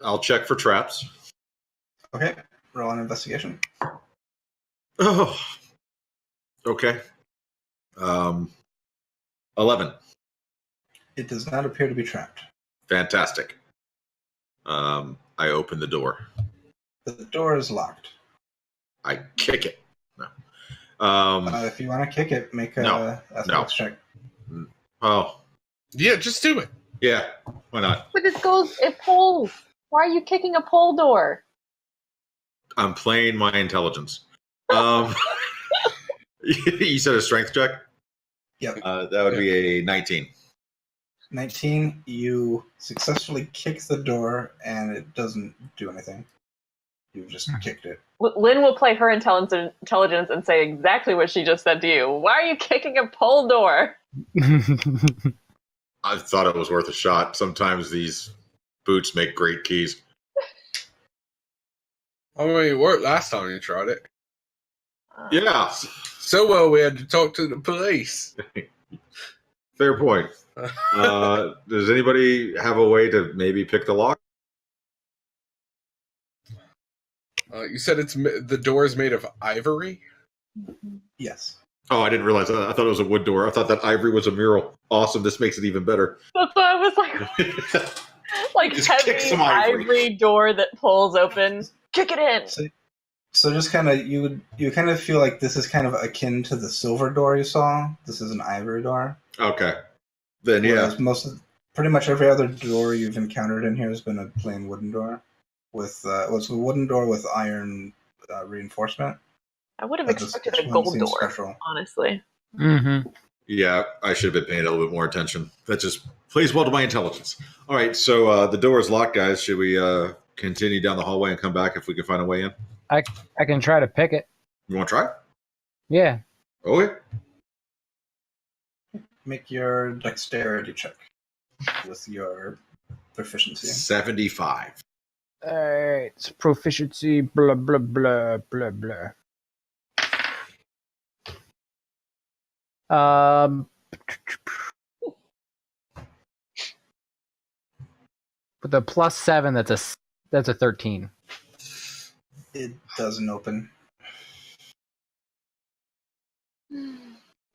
I'll check for traps.
Okay, roll an investigation.
Oh, okay. 11.
It does not appear to be trapped.
Fantastic. I open the door.
The door is locked.
I kick it. No.
If you want to kick it, make
No.
athletics check.
Oh,
Yeah, just do it.
yeah. Why not?
But it pulls. Why are you kicking a pole door?
I'm playing my intelligence. You said a strength check?
Yep.
That would be a 19.
19, you successfully kick the door, and it doesn't do anything. You just kicked it.
Lynn will play her intelligence and say exactly what she just said to you. Why are you kicking a pole door?
I thought it was worth a shot. Sometimes these boots make great keys.
I mean, it worked last time you tried it.
Yeah,
So well, we had to talk to the police.
fair point. Does anybody have a way to maybe pick the lock?
You said the door is made of ivory?
Yes.
Oh, I didn't realize that. I thought it was a wood door. I thought that ivory was a mural. Awesome. This makes it even better.
That's what I was like
Just
heavy
kick some ivory.
ivory door that pulls open. Kick it in.
So just kind of you kind of feel like this is kind of akin to the silver door you saw. This is an ivory door.
Okay. Then, yeah.
Whereas pretty much every other door you've encountered in here has been a plain wooden door. With it's a wooden door with iron reinforcement.
I would have
That just
expected a
one
gold
seems
door,
special.
honestly.
Mm-hmm.
Yeah, I should have been paying a little bit more attention. That just plays well to my intelligence. All right, so the door is locked, guys. Should we continue down the hallway and come back if we can find a way in?
I can try to pick it.
You want to try?
Yeah.
Okay.
Make your dexterity check with your proficiency.
75.
All right. It's proficiency. Blah blah blah blah blah. With a +7, that's a 13.
It doesn't open.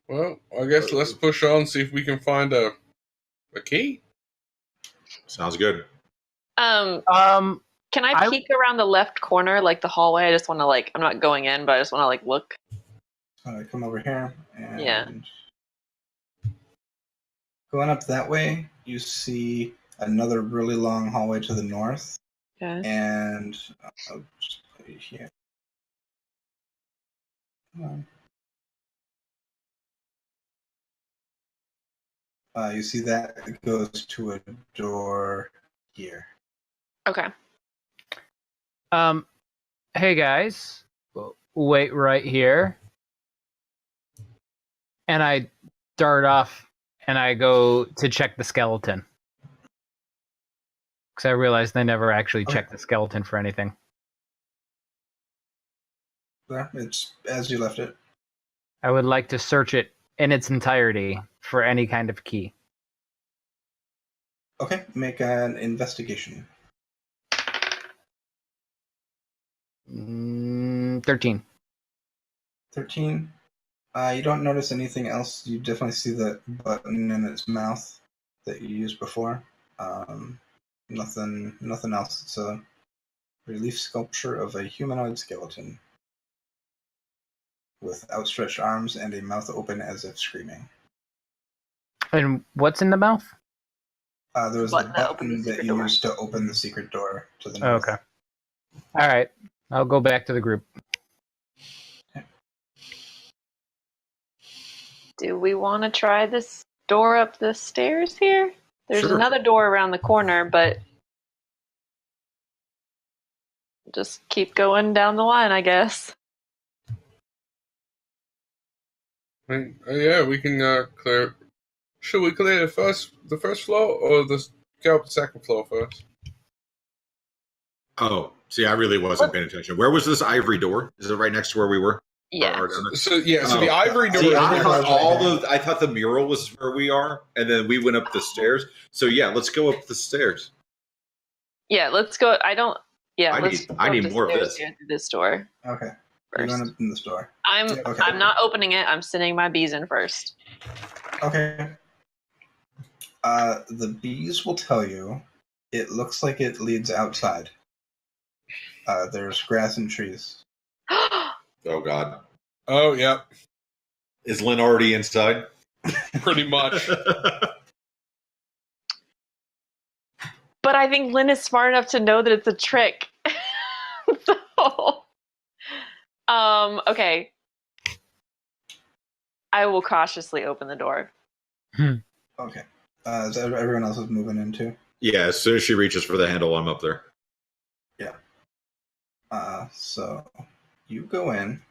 Well, I guess let's push on, see if we can find a key.
Sounds good.
Can I peek around the left corner, like the hallway? I just want to I'm not going in, but I just want to look.
Come over here and
Yeah.
going up that way, you see another really long hallway to the north.
Okay.
And I'll just put it here. You see that it goes to a door here.
Okay.
Hey guys, wait right here. And I dart off and I go to check the skeleton. Because I realized they never actually checked the skeleton for anything.
Yeah, it's as you left it.
I would like to search it in its entirety for any kind of key.
Okay, make an investigation.
13.
13. You don't notice anything else. You definitely see the button in its mouth that you used before. Nothing else. It's a relief sculpture of a humanoid skeleton with outstretched arms and a mouth open as if screaming.
And what's in the mouth?
There was the button that you used to open the secret door to the north.
Okay. All right. I'll go back to the group.
Do we want to try this door up the stairs here? There's
Sure.
another door around the corner, but just keep going down the line, I guess.
Yeah, we can clear. Should we clear the first floor, or go up the second floor first?
Oh, see, I really wasn't paying attention. Where was this ivory door? Is it right next to where we were?
Yeah.
So the ivory door.
See, I thought the mural was where we are, and then we went up the stairs. So yeah, let's go up the stairs.
Yeah, let's go. I
need more of this.
Through this door.
Okay.
First.
You're going to open this door.
I'm not opening it. I'm sending my bees in first.
Okay. The bees will tell you it looks like it leads outside. There's grass and trees.
Oh God.
Oh yeah.
Is Lynn already inside?
Pretty much.
But I think Lynn is smart enough to know that it's a trick. So, okay. I will cautiously open the door.
Okay. Is everyone else is moving in too?
Yeah, as soon as she reaches for the handle, I'm up there.
Yeah. So you go in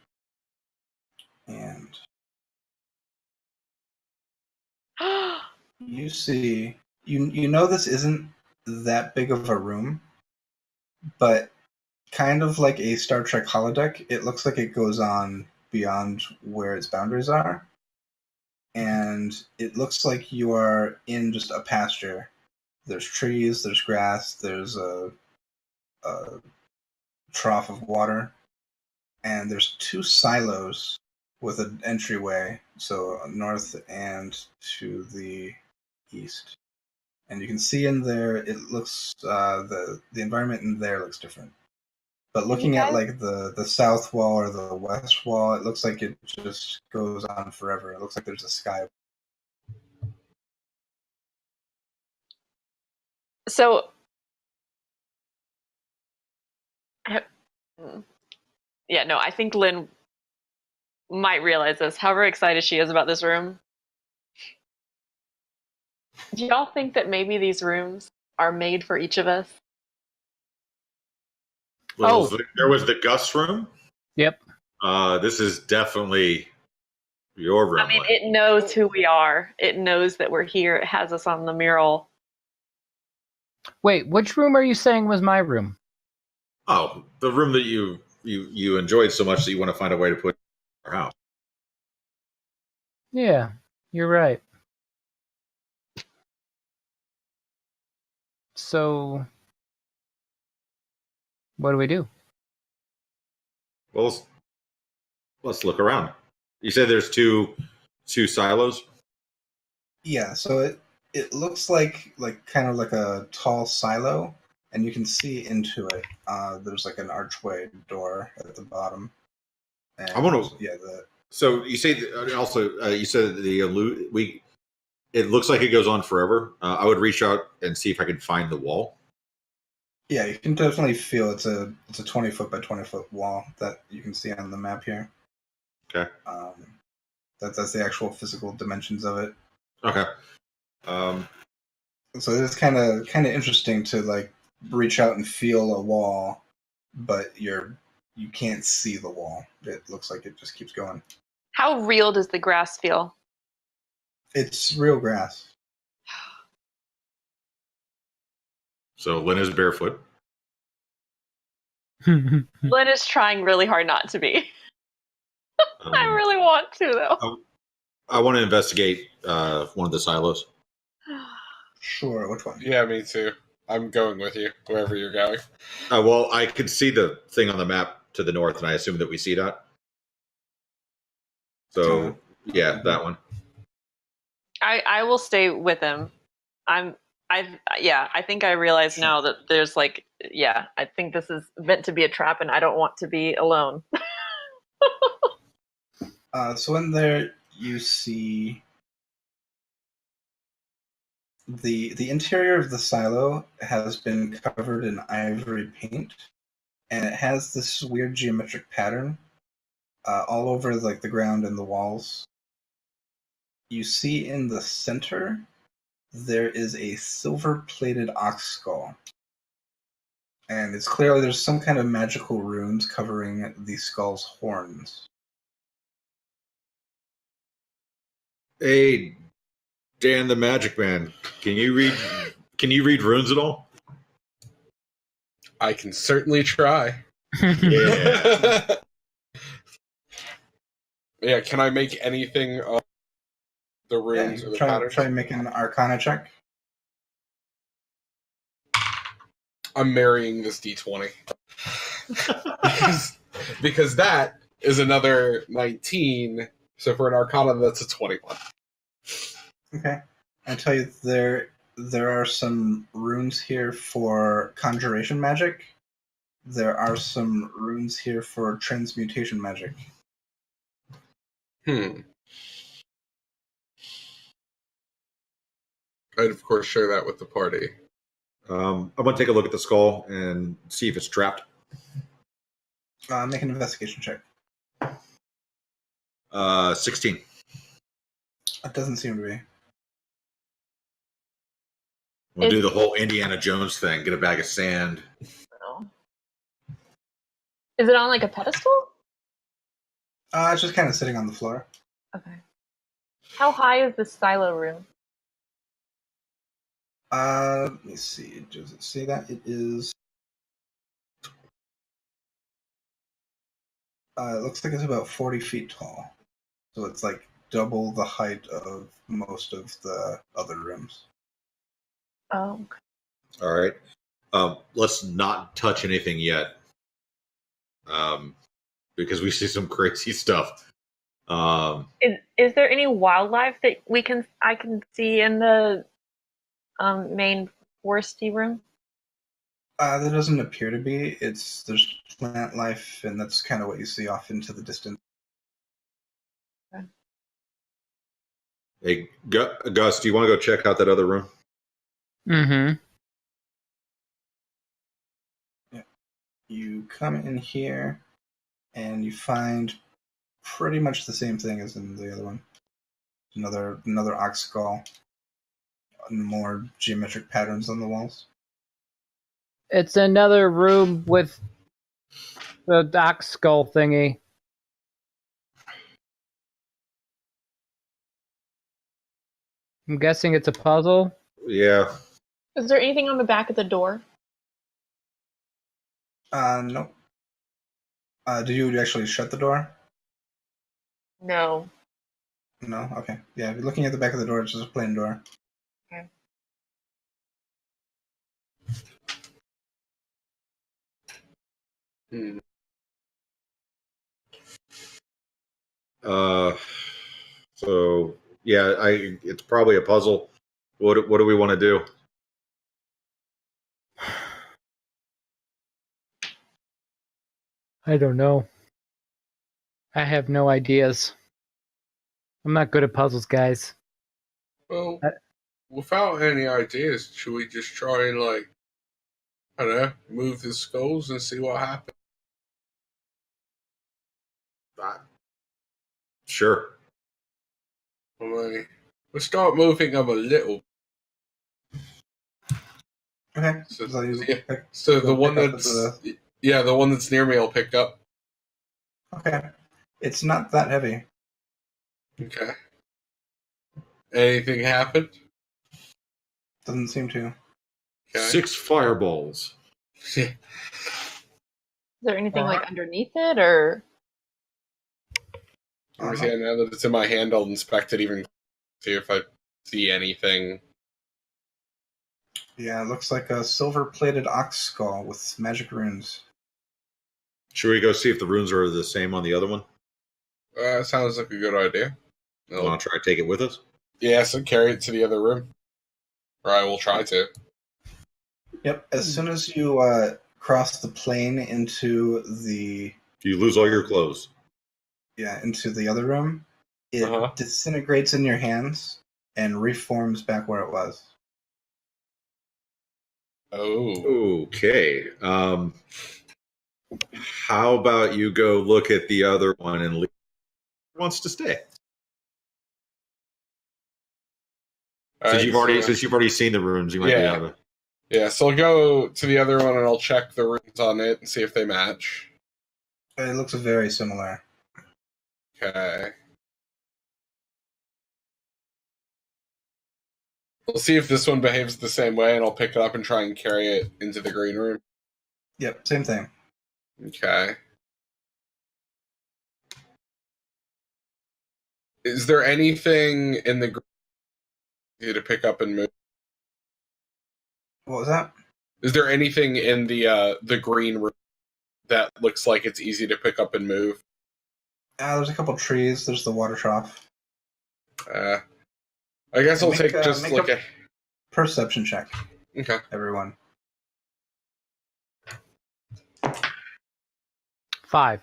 and you see you know this isn't that big of a room, but kind of like a Star Trek holodeck, it looks like it goes on beyond where its boundaries are. And it looks like you are in just a pasture. There's trees, there's grass, there's a trough of water, and there's 2 silos with an entryway, so north and to the east. And you can see in there, it looks the environment in there looks different. But looking at like the south wall or the west wall, it looks like it just goes on forever. It looks like there's a sky.
So, Yeah, no, I think Lynn might realize this. However excited she is about this room. Do y'all think that maybe these rooms are made for each of us?
Well, there was the Gus room.
Yep.
This is definitely your room.
I mean, it knows who we are. It knows that we're here. It has us on the mural.
Wait, which room are you saying was my room?
Oh, the room that you enjoyed so much that you want to find a way to put in your house.
Yeah, you're right. So, what do we do?
Well, let's look around. You said there's two silos.
Yeah, so it looks like kind of like a tall silo, and you can see into it. There's like an archway door at the bottom. And
I want to.
Yeah.
So you say also you said it looks like it goes on forever. I would reach out and see if I could find the wall.
Yeah, you can definitely feel it's a 20-foot by 20-foot wall that you can see on the map here.
Okay.
That's the actual physical dimensions of it.
Okay.
So it's kind of interesting to like reach out and feel a wall, but you can't see the wall. It looks like it just keeps going.
How real does the grass feel?
It's real grass.
So Lynn is barefoot.
Lynn is trying really hard not to be. I really want to, though.
I want to investigate one of the silos.
Sure, which one?
Yeah, me too. I'm going with you, wherever you're going.
Well, I could see the thing on the map to the north, and I assume that we see that. So, yeah, that one.
I will stay with him. I think I realize now that there's I think this is meant to be a trap, and I don't want to be alone.
So in there you see the interior of the silo has been covered in ivory paint, and it has this weird geometric pattern all over like the ground and the walls. You see in the center there is a silver-plated ox skull, and it's clearly there's some kind of magical runes covering the skull's horns.
Hey, Dan the Magic Man, can you read runes at all?
I can certainly try.
Yeah.
Yeah, can I make anything of the runes or the patterns?
Try making an Arcana check.
I'm marrying this D20. because that is another 19. So for an Arcana, that's a 21.
Okay. I tell you, there are some runes here for conjuration magic. There are some runes here for transmutation magic.
I'd of course share that with the party.
I'm going to take a look at the skull and see if it's trapped.
Make an investigation check.
16.
It doesn't seem to be.
We'll do the whole Indiana Jones thing. Get a bag of sand.
No. Is it on like a pedestal?
It's just kind of sitting on the floor.
Okay. How high is this silo room?
Let me see. Does it say that? It is. It looks like it's about 40 feet tall. So it's like double the height of most of the other rooms.
Oh.
All right. Let's not touch anything yet. Because we see some crazy stuff.
Is there any wildlife that I can see in the main foresty room?
There doesn't appear to be. There's plant life, and that's kind of what you see off into the distance.
Okay.
Hey, Gus, do you want to go check out that other room?
Mm-hmm.
Yeah. You come in here, and you find pretty much the same thing as in the other one. Another ox skull, and more geometric patterns on the walls.
It's another room with the ox skull thingy. I'm guessing it's a puzzle.
Yeah.
Is there anything on the back of the door?
No. Do you actually shut the door?
No.
No? Okay. Yeah, if you're looking at the back of the door, it's just a plain door.
Okay.
So yeah, it's probably a puzzle. What do we want to do?
I don't know. I have no ideas. I'm not good at puzzles, guys.
Well, without any ideas, should we just try and, like, I don't know, move the skulls and see what happens?
Sure.
I mean, we'll start moving them a little.
Okay.
So,
the
the one that's near me I'll pick up.
Okay. It's not that heavy.
Okay. Anything happened?
Doesn't seem to.
Okay.
6 fireballs.
Is there anything like underneath it, or?
Obviously, now that it's in my hand, I'll inspect it, even see if I see anything.
Yeah, it looks like a silver-plated ox skull with magic runes.
Should we go see if the runes are the same on the other one?
Sounds like a good idea.
Want to try to take it with us?
Yeah, so carry it to the other room. Or I will try to.
Yep. As soon as you cross the plane into the...
You lose all your clothes.
Yeah, into the other room, it disintegrates in your hands and reforms back where it was.
Oh.
Okay. How about you go look at the other one and leave? Wants to stay. Since you've already seen the rooms, you might be able to.
Yeah, so I'll go to the other one and I'll check the runes on it and see if they match.
It looks very similar.
Okay. We'll see if this one behaves the same way, and I'll pick it up and try and carry it into the green room.
Yep, same thing.
Okay. Is there anything in the green to pick up and move?
What was that?
Is there anything in the green room that looks like it's easy to pick up and move?
There's a couple trees. There's the water trough.
I guess I'll take a
perception check.
Okay.
Everyone.
5.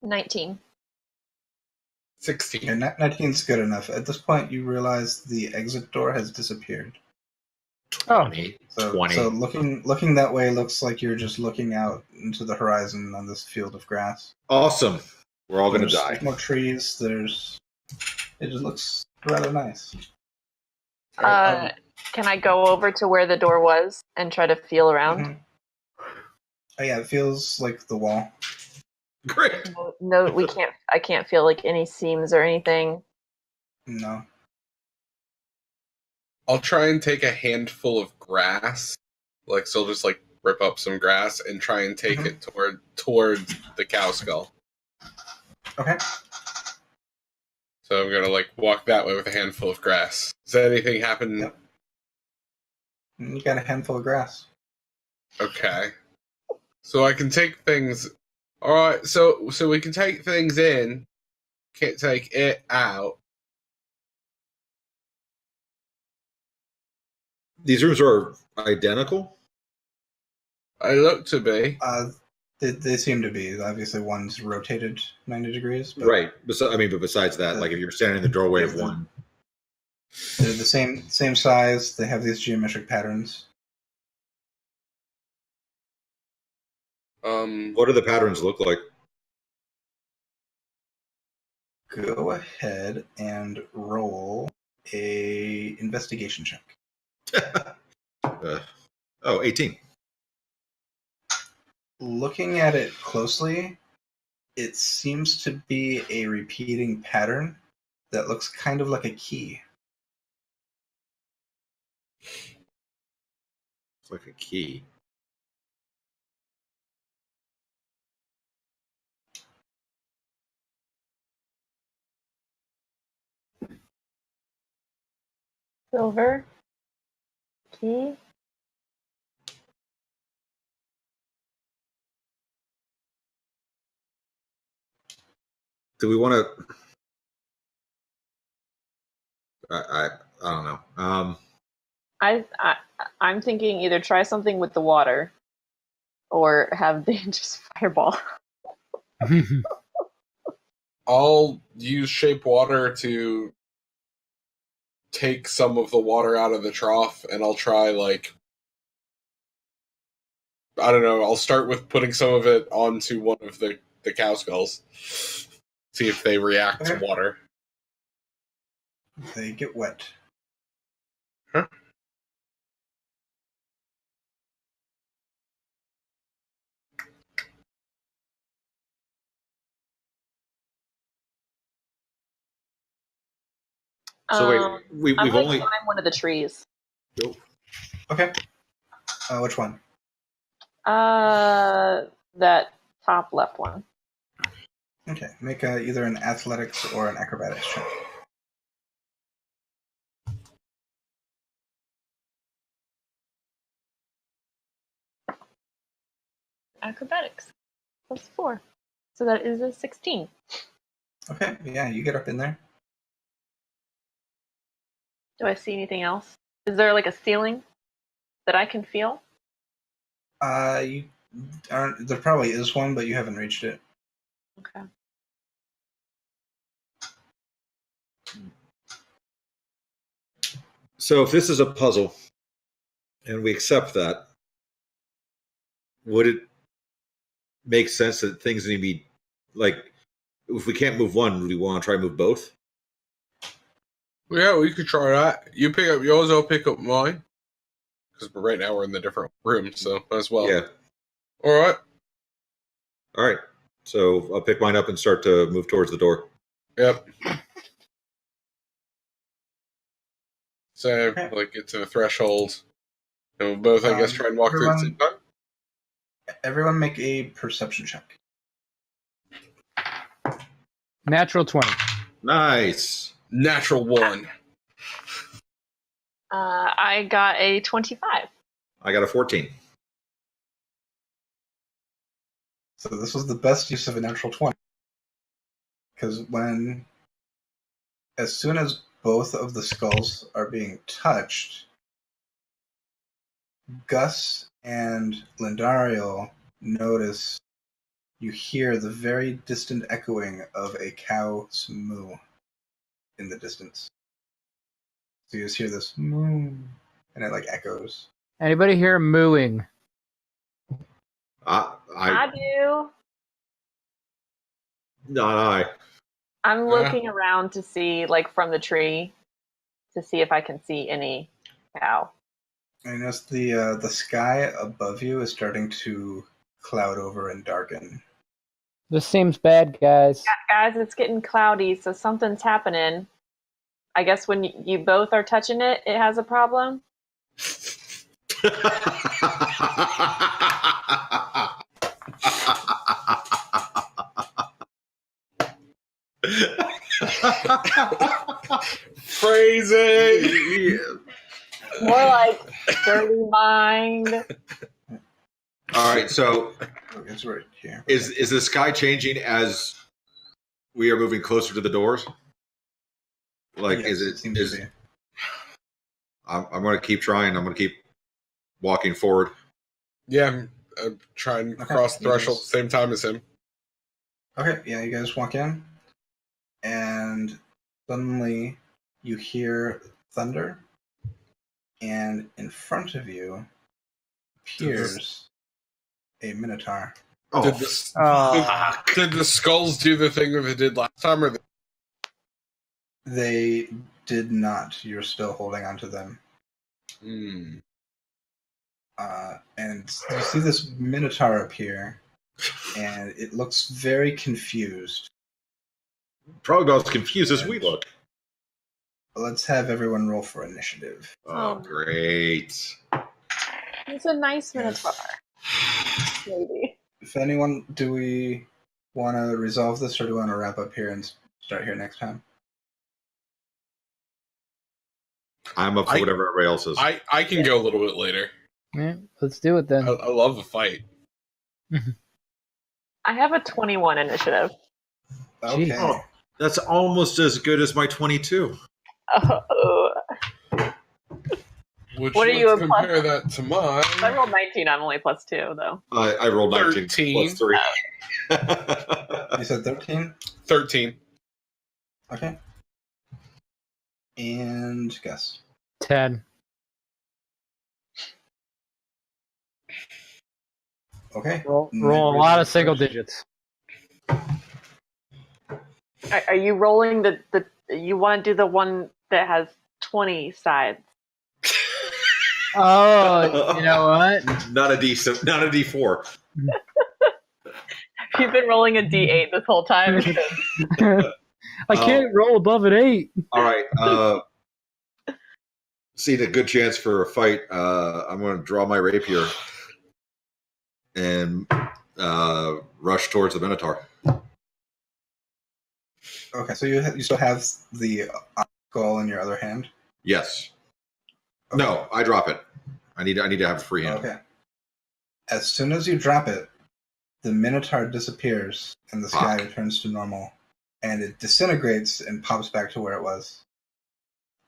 19.
16.
And 19's good enough. At this point, you realize the exit door has disappeared.
20.
So
20.
So looking that way looks like you're just looking out into the horizon on this field of grass.
Awesome. We're all going to die.
There's more trees. It just looks rather nice.
Can I go over to where the door was and try to feel around?
Mm-hmm. Oh yeah, it feels like the wall.
Great.
No, we can't. I can't feel like any seams or anything.
No.
I'll try and take a handful of grass, so I'll just rip up some grass and try and take it toward the cow skull.
Okay.
So I'm gonna walk that way with a handful of grass. Does anything happen?
Yep. You got a handful of grass.
Okay. So I can take things. All right. So we can take things in. Can't take it out.
These rooms are identical?
I look to be.
They seem to be. Obviously, one's rotated 90 degrees. But
right. But besides that, if you're standing in the doorway of one.
They're the same size. They have these geometric patterns.
What do the patterns look like?
Go ahead and roll a investigation check.
18.
Looking at it closely, it seems to be a repeating pattern that looks kind of like a key.
It's like a key.
Silver. Key.
Do we want to? I don't know.
I'm thinking either try something with the water or have the just fireball.
I'll use shape water to take some of the water out of the trough, and I'll try, like, I don't know, I'll start with putting some of it onto one of the cow skulls. See if they react to water.
They get wet.
Huh?
So wait,
I'm
we've
going
only
to climb one of the trees.
Nope.
Okay. Which one?
That top left one.
Okay. Make either an athletics or an acrobatics check.
Acrobatics. +4. So that is a 16.
Okay. Yeah, you get up in there.
Do I see anything else? Is there like a ceiling that I can feel?
You aren't. There probably is one, but you haven't reached it.
Okay.
So if this is a puzzle, and we accept that, would it make sense that things need to be, like, if we can't move one, do we want to try to move both?
Yeah, we could try that. You pick up yours, I'll pick up mine. Because right now we're in the different rooms, so as well.
Yeah.
All
right. So I'll pick mine up and start to move towards the door.
Yep. So, like, get to the threshold. And we'll both, I guess, try and walk through at the same time.
Everyone make a perception check.
Natural 20.
Nice.
Natural 1.
I got a 25.
I got a 14.
So this was the best use of a natural 20. Because as soon as both of the skulls are being touched, Gus and Lindario notice you hear the very distant echoing of a cow's moo in the distance. So you just hear this moo, and it like echoes.
Anybody hear mooing?
I do.
Not I.
I'm looking around to see, like, from the tree, to see if I can see any cow.
I notice the sky above you is starting to cloud over and darken.
This seems bad, guys.
Yeah, guys, it's getting cloudy, so something's happening. I guess when you both are touching it, it has a problem.
Phrasing!
More like dirty mind.
All right, so
It's right here.
is the sky changing as we are moving closer to the doors? Like,
Yes,
is
seems to be.
I'm going to keep trying. I'm going to keep walking forward.
Yeah, I'm trying to cross the threshold at the same time as him.
Okay, yeah, you guys walk in, and suddenly you hear thunder, and in front of you appears a minotaur.
Oh,
Did the skulls do the thing that they did last time, or
They did not. You're still holding on to them. And you see this Minotaur appear, and it looks very confused.
Probably about as confused as we look.
Let's have everyone roll for initiative.
Oh, great.
He's a nice Minotaur. Maybe.
If anyone, do we want to resolve this, or do we want to wrap up here and start here next time?
I'm up for whatever everybody else is.
I can go a little bit later.
Yeah, let's do it then.
I love the fight.
I have a 21 initiative.
Okay.
Oh, that's almost as good as my 22.
Oh.
Which,
What are you, a plus?
compare that to mine.
I rolled 19. I'm only plus 2, though.
I rolled 19
13.
plus 3.
You said 13?
13.
Okay. And guess.
10.
Okay.
Roll a lot of single digits.
Are you rolling the you want to do the one that has 20 sides?
Oh, you know what?
Not a D4.
You've been rolling a D8 this whole time.
I can't roll above an 8.
All right. Seeing a good chance for a fight, I'm going to draw my rapier and rush towards the Minotaur.
Okay, so you still have the skull in your other hand?
Yes.
Okay.
No, I drop it. I need to have a free hand.
Okay. As soon as you drop it, the Minotaur disappears and the sky returns to normal. And it disintegrates and pops back to where it was.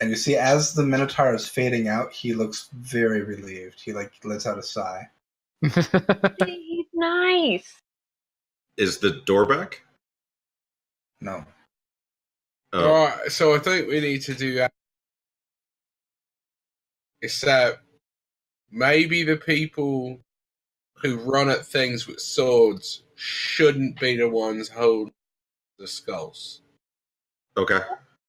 And you see, as the Minotaur is fading out, he looks very relieved. He lets out a sigh.
He's nice.
Is the door back?
No.
Oh.
All right, so I think we need to do that. Except maybe the people who run at things with swords shouldn't be the ones holding the skulls.
Okay.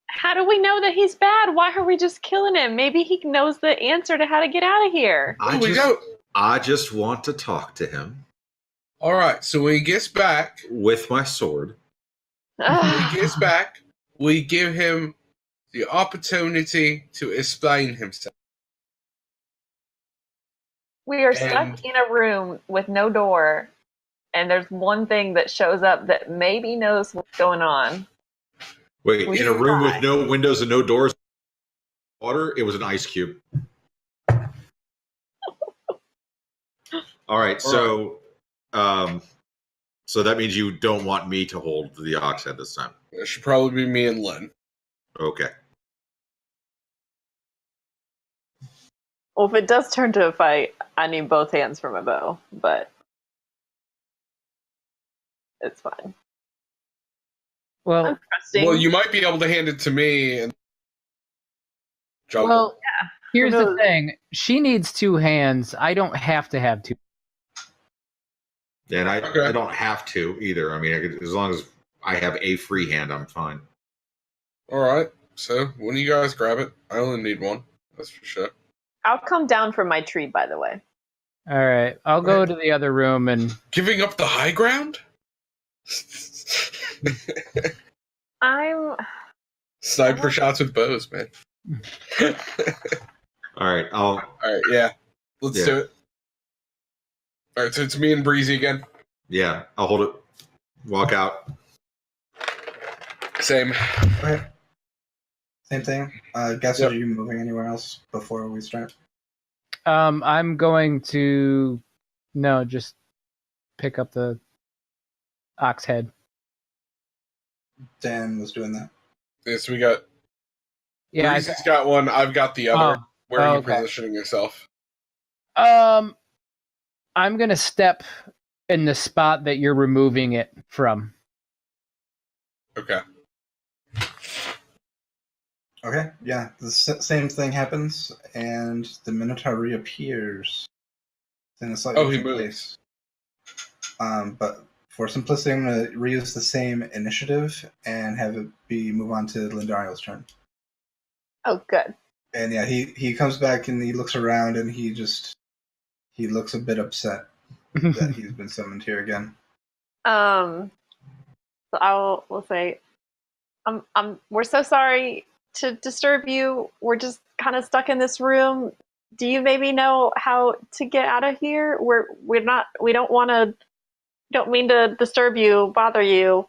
How do we know that he's bad? Why are we just killing him? Maybe he knows the answer to how to get out of here.
I just want to talk to him.
All right, so when he gets back
with my sword,
we give him the opportunity to explain himself.
We are stuck in a room with no door, and there's one thing that shows up that maybe knows what's going on.
Wait, in a room with no windows and no doors, water, it was an ice cube. All right, so that means you don't want me to hold the ox head this time.
It should probably be me and Len.
Okay.
Well, if it does turn to a fight, I need both hands for my bow, but it's fine.
Well,
you might be able to hand it to me and juggle.
Well, yeah. Here's the thing. She needs 2 hands. I don't have to have 2.
And I don't have to either. I mean, as long as I have a free hand, I'm fine.
All right. So when you guys grab it, I only need one. That's for sure.
I'll come down from my tree, by the way.
All right. I'll go to the other room and...
Giving up the high ground?
I'm...
Sniper shots with bows, man.
All right.
All right, yeah. Let's do it. All right, so it's me and Breezy again.
Yeah, I'll hold it. Walk out.
Same.
Okay. Same thing. Guess are you moving anywhere else before we start?
I'm going to just pick up the ox head.
Dan was doing that.
Yes, we got.
Yeah,
Breezy's got one. I've got the other. Where are you positioning yourself?
I'm gonna step in the spot that you're removing it from.
Okay. Okay, yeah, the same thing happens, and the Minotaur reappears in a slightly different place. But For simplicity, I'm going to reuse the same initiative and have it move on to Lindariel's turn.
Oh, good.
And yeah, he comes back and he looks around and he looks a bit upset that he's been summoned here again.
So we'll say, we're so sorry to disturb you. We're just kind of stuck in this room. Do you maybe know how to get out of here? We don't mean to disturb you, bother you.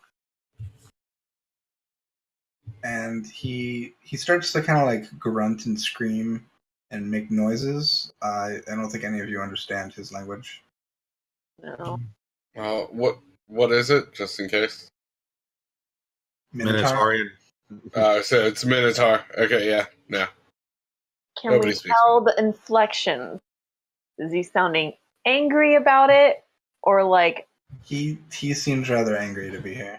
And he starts to kind of like grunt and scream and make noises. I don't think any of you understand his language.
No.
What is it? Just in case.
Minotaurian.
So it's Minotaur. Okay, yeah, no.
Can we tell the inflection? Is he sounding angry about it, or like?
He seems rather angry to be here.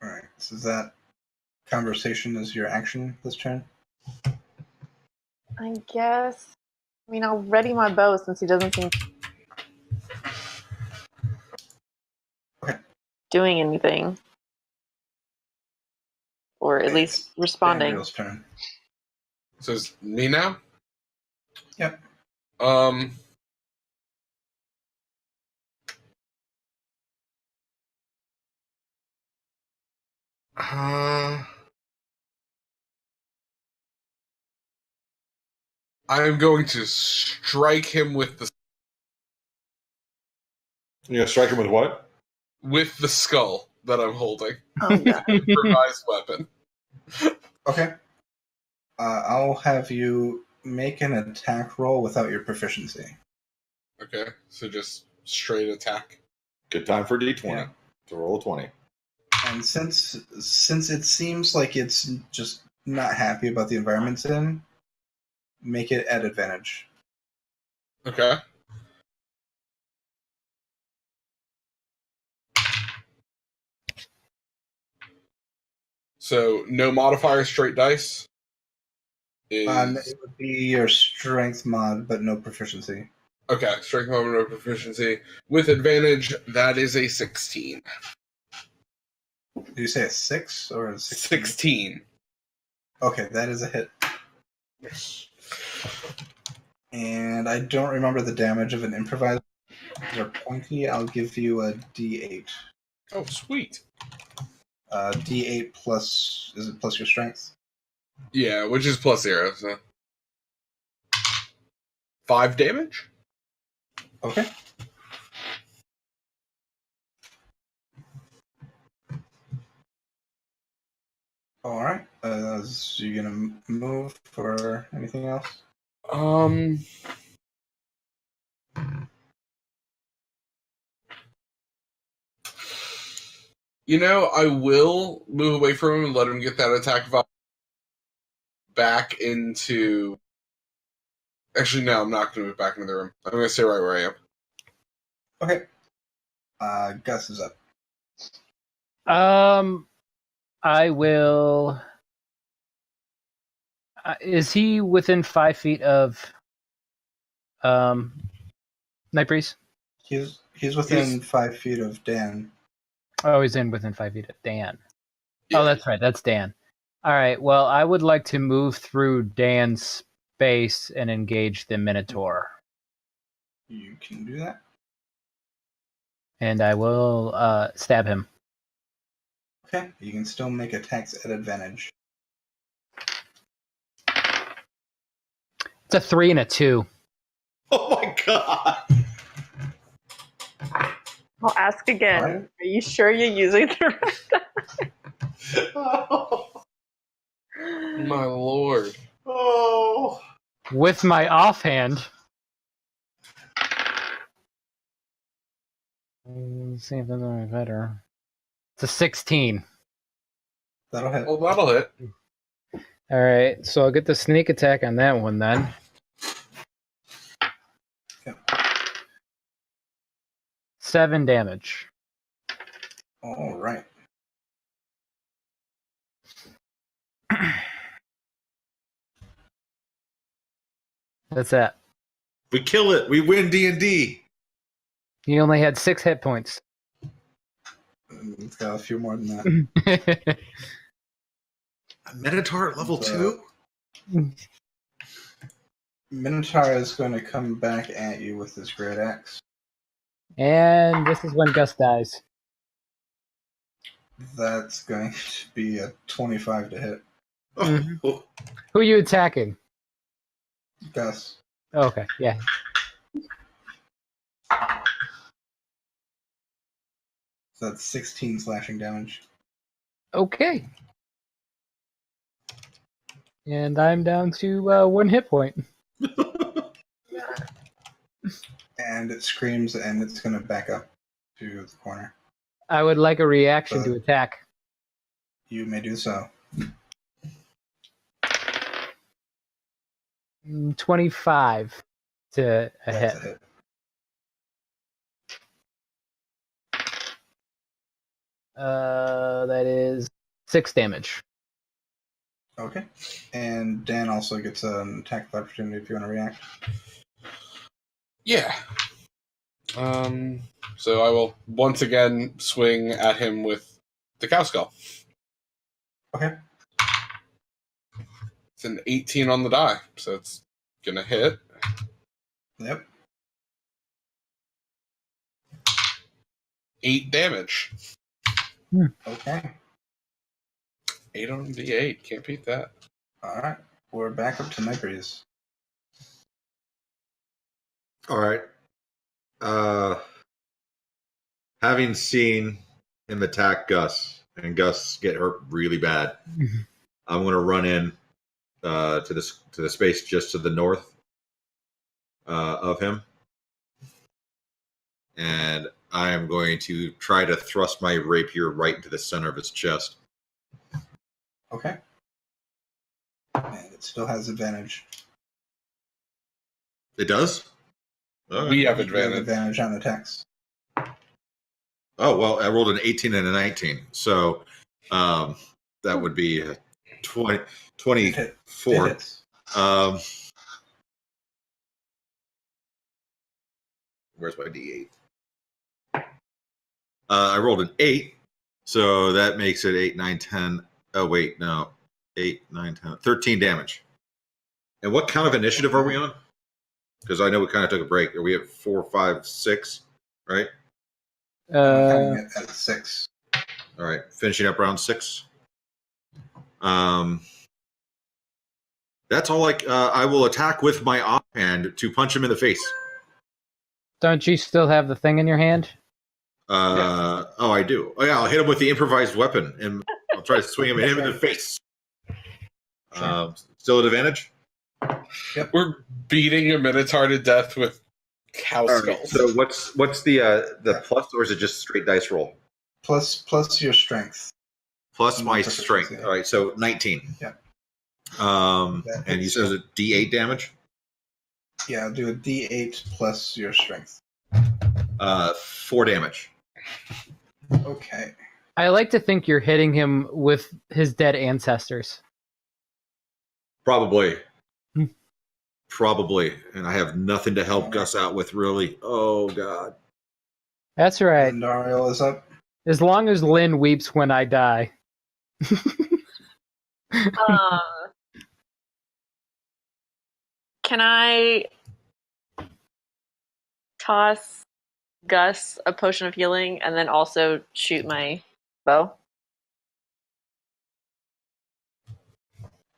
All right. So is that conversation is your action this turn?
I guess. I mean, I'll ready my bow since he doesn't seem doing anything, or at least responding.
Daniel's turn.
So it's me now?
Yep.
I am going to strike him with the...
You're gonna strike him with what?
With the skull that I'm holding.
Oh, God.
Improvised weapon.
Okay. I'll have you make an attack roll without your proficiency.
Okay, so just straight attack.
Good time for D20
Yeah.
to roll a 20.
And since it seems like it's just not happy about the environment it's in, make it at advantage.
Okay. So no modifier, straight dice.
It would be your strength mod, but no proficiency.
Okay, strength mod, no proficiency. With advantage, that is a 16.
Did you say a 6 or a 16?
16.
Okay, that is a hit. And I don't remember the damage of an improviser pointy. I'll give you a D8.
Oh, sweet.
D8 plus, is it plus your strength?
Yeah, which is +0, so 5 damage?
Okay. All right. So you gonna move or anything else?
You know, I will move away from him and let him get that attack back into... Actually, no, I'm not going to move back into the room. I'm going to stay right where I am.
Okay. Gus is up.
I will. Is he within 5 feet of Night Breeze?
He's within 5 feet of Dan.
Oh, he's within 5 feet of Dan.
Yeah.
Oh, that's right. That's Dan. All right. Well, I would like to move through Dan's space and engage the Minotaur.
You can do that.
And I will stab him.
Okay. You can still make attacks at advantage.
It's a 3 and a 2.
Oh my god!
I'll ask again.
Right.
Are you sure you're using the right
My lord.
Oh!
With my offhand. Let's see if that's better. It's a 16.
That'll hit.
Well, that'll hit.
All right, so I'll get the sneak attack on that one then.
Yeah.
7 damage.
All right.
That's it.
We kill it. We win D&D.
He only had 6 hit points.
It's got a few more than that.
A Minotaur at level 2?
Minotaur is going to come back at you with his great axe.
And this is when Gus dies.
That's going to be a 25 to hit.
Oh.
Who are you attacking?
Gus.
Oh, okay, yeah.
So that's 16 slashing damage.
Okay. And I'm down to 1 hit point.
And it screams, and it's going to back up to the corner.
I would like a reaction to attack.
You may do so.
25 to a
That's
hit.
a hit.
That is 6 damage.
Okay. And Dan also gets an attack of opportunity if you want to react.
Yeah. So I will once again swing at him with the cow skull.
Okay.
It's an 18 on the die, so it's gonna hit.
Yep.
8 damage.
Okay.
8 on D8. Can't beat that.
Alright. We're back up to Night Breeze.
All right. Having seen him attack Gus and Gus get hurt really bad, I'm going to run in to the space just to the north of him, and I am going to try to thrust my rapier right into the center of his chest.
Okay. And it still has advantage.
It does? Okay.
We have
You have
advantage.
advantage on attacks.
Oh, well, I rolled an 18 and a 19, so that would be a 24.
It hits.
Where's my D8? I rolled an 8, so that makes it 8, 9, 10. Oh, wait, no. 8, 9, 10. 13 damage. And what count of initiative are we on? Because I know we kind of took a break. Are we at 4, 5, 6, right?
I'm counting it at 6.
All right, finishing up round 6. That's all. I will attack with my offhand to punch him in the face.
Don't you still have the thing in your hand?
Oh, I do. Oh, yeah, I'll hit him with the improvised weapon, and I'll try to swing him in the face.
Sure.
Still at advantage?
We're beating a minotaur to death with cow
All right,
skulls.
so what's the plus, or is it just straight dice roll?
Plus your strength.
Plus my
Proficiency,
strength.
yeah.
All right, so 19.
Yeah.
And you said it's D8 damage?
Yeah, I'll do a D8 plus your strength.
4 damage.
Okay.
I like to think you're hitting him with his dead ancestors.
Probably. Probably. And I have nothing to help Gus out with, really. Oh, God.
That's right.
And Dariel is up.
As long as Lynn weeps when I die.
Can I toss Gus a potion of healing and then also shoot my bow?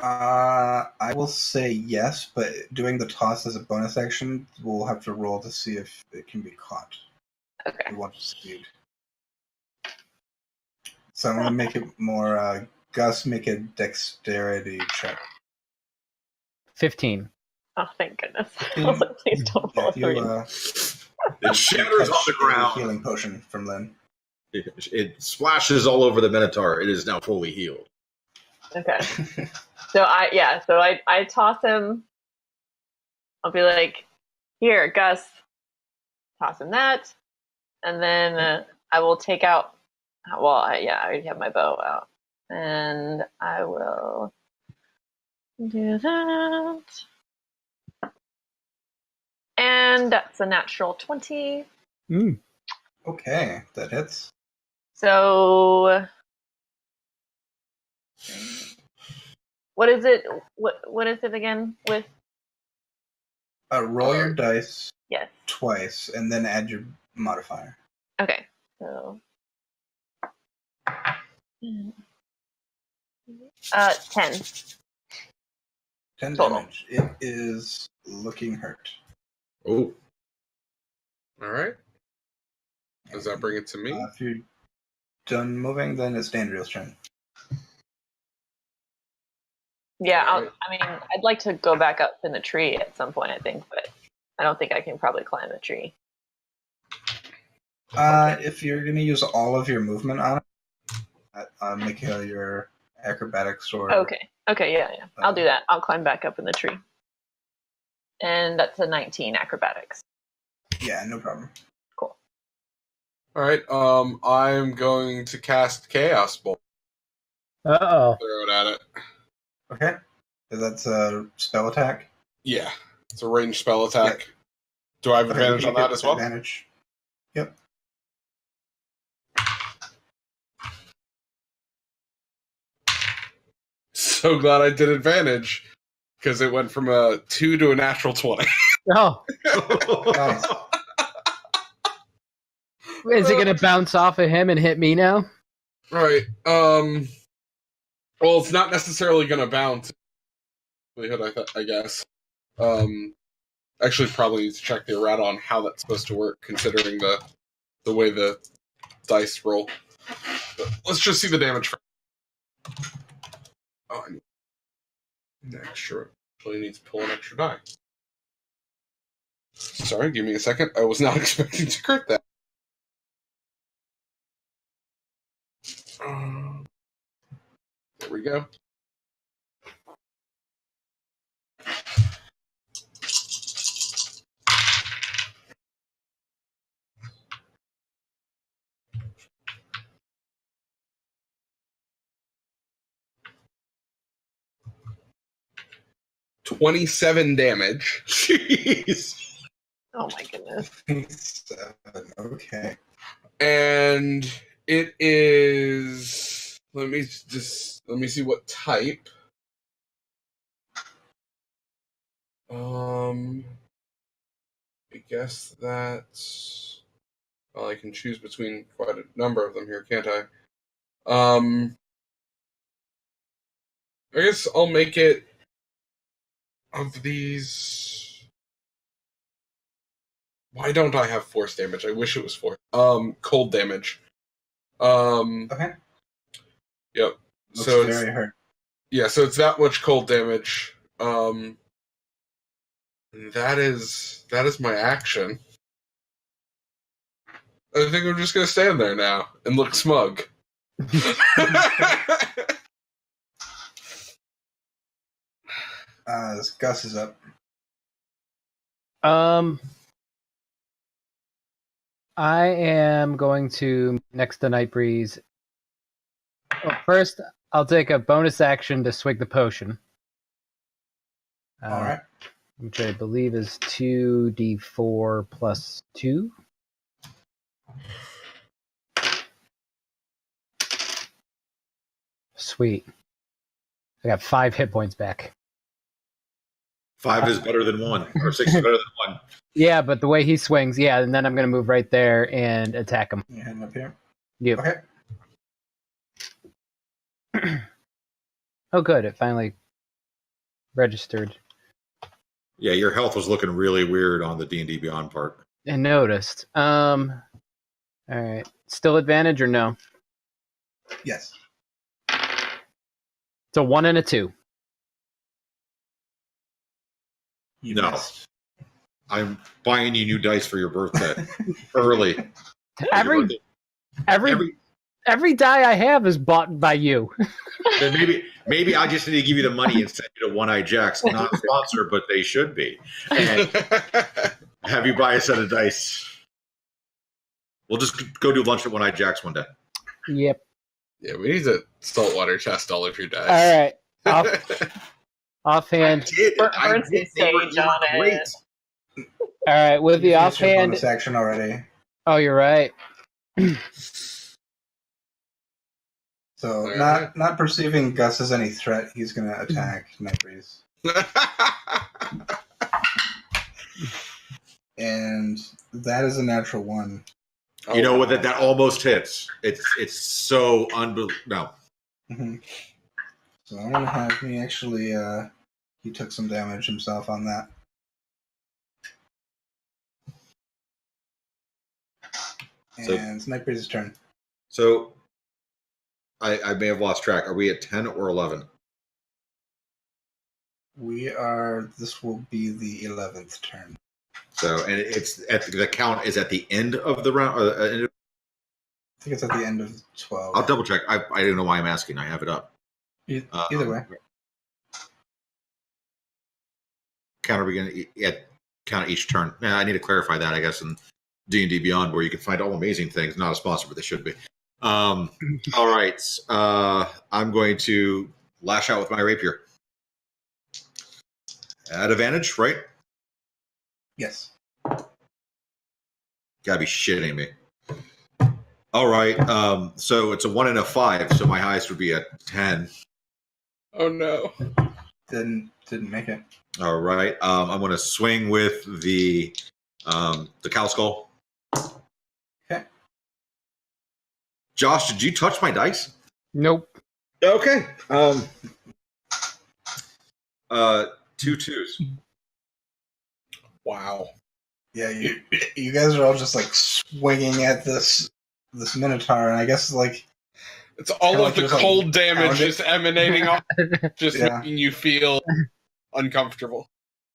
I will say yes, but doing the toss as a bonus action, we'll have to roll to see if it can be caught.
Okay.
We want to succeed. So I'm going to make it more, Gus, make a dexterity check.
15.
Oh, thank goodness. I was like, please don't roll a three.
It shatters on the ground.
Healing potion from Lynn.
It splashes all over the Minotaur. It is now fully healed.
Okay. So I toss him. I'll be like, here, Gus. Toss him that. And then I will take out, I already have my bow out. And I will do that. And that's a natural 20.
Okay, that hits.
So, what is it? What is it again? With
Roll your dice
yes.
twice, and then add your modifier.
Okay. So, 10.
10
Total.
damage. It is looking hurt.
Oh. All right. Does that bring it to me?
If you're done moving, then it's Dandriel's turn.
Yeah,
Right.
I'd like to go back up in the tree at some point, I think, but I don't think I can probably climb the tree.
If you're going to use all of your movement on it, make your acrobatics or...
Okay, yeah. I'll do that. I'll climb back up in the tree. And that's a 19 acrobatics.
Yeah, no problem.
Cool.
All right. I'm going to cast Chaos Bolt.
Uh-oh.
Throw it at it.
Okay. That's a spell attack?
Yeah, it's a ranged spell attack.
Yep.
Do I have
Okay,
advantage
you
on that
get
as well?
Advantage. Yep.
So glad I did advantage because it went from a 2 to a natural 20.
Oh,
Nice.
is it going to bounce off of him and hit me now?
Right. Well, it's not necessarily going to bounce. I guess. Actually, probably need to check the errata on how that's supposed to work, considering the way the dice roll. But let's just see the damage first. Oh, I need an extra. Actually, need to pull an extra die. Sorry, give me a second. I was not expecting to crit that. There we go. $27 damage.
Jeez.
Oh my goodness.
7. Okay.
And it is. Let me see what type. I guess that's. Well, I can choose between quite a number of them here, can't I? I guess I'll make it of these. Why don't I have force damage? I wish it was force. Cold damage.
Okay.
Yep.
Looks
So it's,
very hurt.
yeah, so it's that much cold damage. That is my action. I think I'm just gonna stand there now and look smug.
Gus is up.
I am going to next to Nightbreeze. Well, first, I'll take a bonus action to swig the potion.
All right.
Which I believe is 2d4 plus 2. Sweet. I got 5 hit points back.
5 is better than 1, or 6 is better than 1.
Yeah, but the way he swings, yeah, and then I'm going to move right there and attack him.
You heading up here?
Yep.
Okay.
Oh, good. It finally registered.
Yeah, your health was looking really weird on the D&D Beyond part.
And noticed. All right. Still advantage or no?
Yes.
It's a 1 and a 2.
You
No.
missed.
I'm buying you new dice for your birthday. Early.
Every die I have is bought by you.
Then maybe I just need to give you the money and send you to One Eye Jacks. Not sponsored, but they should be. And have you buy a set of dice. We'll just go do lunch at One Eye Jacks one day.
Yep.
Yeah, we need to saltwater chest all of your dice.
All right. Offhand.
Birthday stage on it.
All right, with the
You finished your
offhand.
bonus action already.
Oh, you're right.
So,
Alright.
not perceiving Gus as any threat, he's going to attack Night Breeze. And that is a natural 1.
You know what? That almost hits. It's so unbelievable. No.
Mm-hmm. So I'm going to have me actually... he took some damage himself on that. And it's Night Breeze's turn.
So I may have lost track. Are we at 10 or 11?
We are... This will be the 11th turn.
So, and it's at the count is at the end of the round.
I think it's at the end of 12.
I'll double check. I don't know why I'm asking. I have it up.
Either way.
Count are we going to count each turn? Yeah, I need to clarify that, I guess, in D&D Beyond, where you can find all amazing things. Not a sponsor, but they should be. All right. I'm going to lash out with my rapier. At advantage, right?
Yes.
Gotta be shitting me. All right. So it's a 1 and a 5. So my highest would be a 10.
Oh no!
Didn't make it.
All right. I'm going to swing with the cow skull.
Okay.
Josh, did you touch my dice?
Nope.
Okay. 2 2s.
Wow.
Yeah, you guys are all just like swinging at this minotaur, and I guess like
It's all of
like
the
there's, like,
cold damage
pounding.
just emanating off, just
Yeah.
making you feel uncomfortable.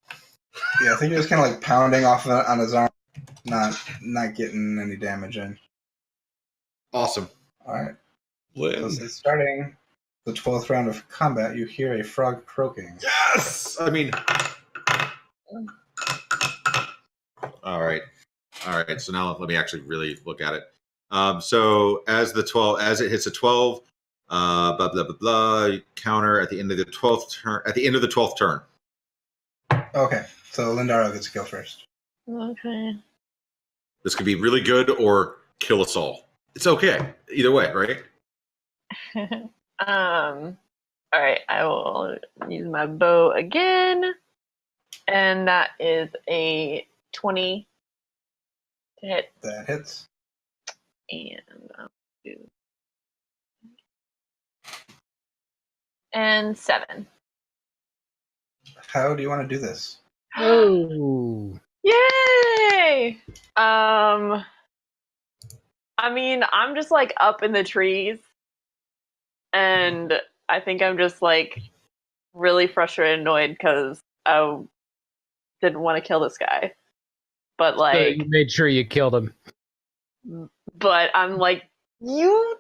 I think you're just kind of like pounding off on his arm, not getting any damage in.
Awesome.
All right.
Lynn.
So starting the 12th round of combat, you hear a frog croaking.
Yes. I mean. All right. So now let me actually really look at it. So as it hits a 12, blah blah blah blah. Counter at the end of the 12th turn. At the end of the 12th turn.
Okay, so Lindaro gets to go first.
Okay.
This could be really good or kill us all. It's okay. Either way, right?
All right, I will use my bow again, and that is a 20 to hit,
That hits.
and I'll do and 7.
How do you want to do this?
Oh.
Yay! I mean, I'm just like up in the trees, and I think I'm just like really frustrated and annoyed because I didn't want to kill this guy. But
So
like,
you made sure you killed him.
but I'm like, you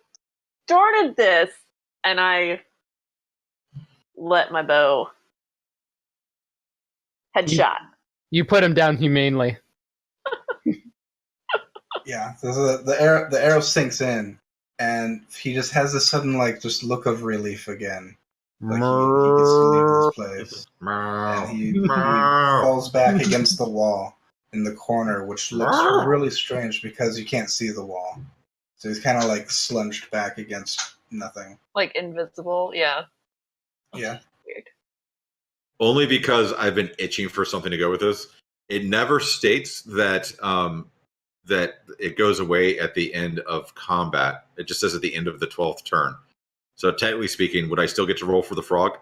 started this, and I let my bow headshot.
You put him down humanely.
Yeah, so the arrow sinks in, and he just has this sudden like just look of relief again. Like he gets to leave this place, and he falls back against the wall in the corner, which looks really strange because you can't see the wall. So he's kind of like slunged back against nothing.
Like invisible, yeah.
Yeah.
Weird.
Only because I've been itching for something to go with this. It never states that that it goes away at the end of combat. It just says at the end of the 12th turn. So technically speaking, would I still get to roll for the frog?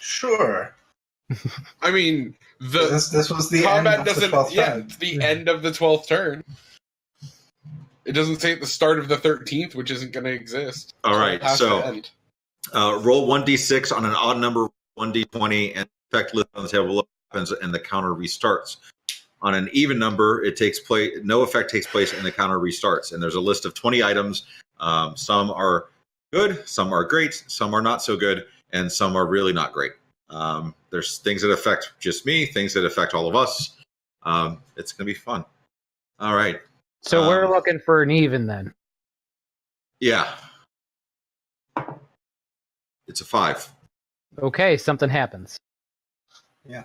Sure.
I mean,
This was the
combat
end of the
doesn't.
12th
Yeah,
turn.
it's the end of the 12th turn. It doesn't say at the start of the 13th, which isn't going to exist.
All
So
right,
it has
so
to end.
roll 1d6 on an odd number, 1d20, and effect list on the table happens, and the counter restarts. On an even number, it takes place. No effect takes place, and the counter restarts. And there's a list of 20 items. Some are good, some are great, some are not so good, and some are really not great. There's things that affect just me, things that affect all of us. It's going to be fun. All right.
So we're looking for an even then.
Yeah. It's a 5.
Okay, something happens.
Yeah.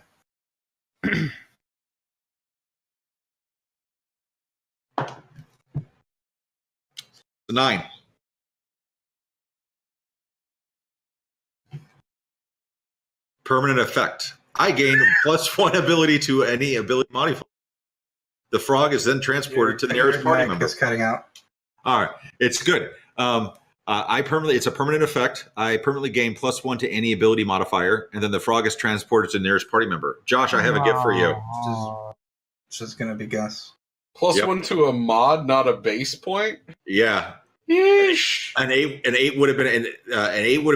9. Permanent effect. I gain +1 ability to any ability modifier. The frog is then transported to the nearest party member.
It's cutting out.
All right, it's good. It's a permanent effect. I permanently gain +1 to any ability modifier, and then the frog is transported to the nearest party member. Josh, I have a gift for you.
Which is going to be Gus.
+1 to a mod, not a base point.
Yeah.
Yeesh.
An 8 would have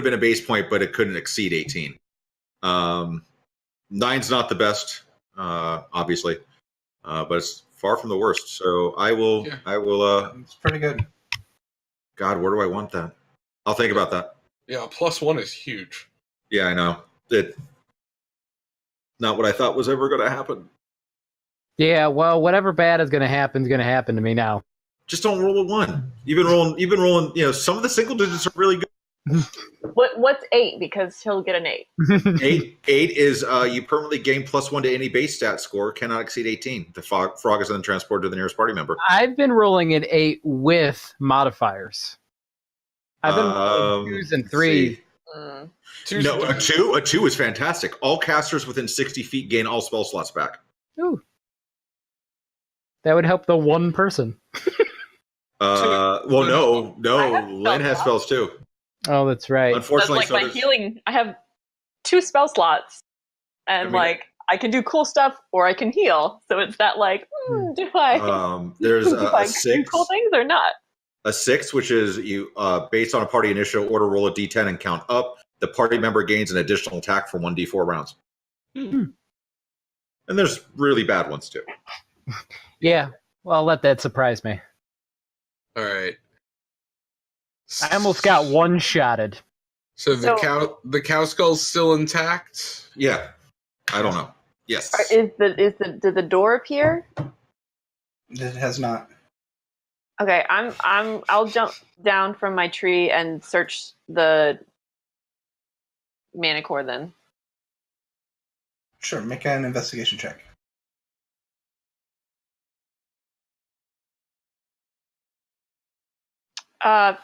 been a base point, but it couldn't exceed 18. 9's not the best, obviously, but it's far from the worst. So I will.
It's pretty good.
God, where do I want that? I'll think about that.
Yeah, +1 is huge.
Yeah, I know. Not what I thought was ever going to happen.
Yeah, well, whatever bad is going to happen to me now.
Just don't roll a 1. Even rolling. Some of the single digits are really good.
What's 8? Because he'll get an 8.
8 is you permanently gain +1 to any base stat score, cannot exceed 18. The frog is then transported to the nearest party member.
I've been rolling an 8 with modifiers. I've been rolling 2s and 3s.
No, a 2 is fantastic. All casters within 60 feet gain all spell slots back.
Ooh. That would help the one person.
No. Len has spells too.
Oh, that's right.
That's
Unfortunately,
like my healing. I have 2 spell slots, and I can do cool stuff or I can heal. So it's that do I?
There's
do I
a 6.
do cool things or not?
A 6, which is you based on a party initiative order, roll a d10 and count up. The party member gains an additional attack for 1d4 rounds. And there's really bad ones too.
Yeah, well, I'll let that surprise me.
All right.
I almost got one-shotted.
So the cow skull's still intact?
Yeah. I don't know. Yes.
Did the door appear?
It has not.
Okay, I'll jump down from my tree and search the manicore then.
Sure, make an investigation check.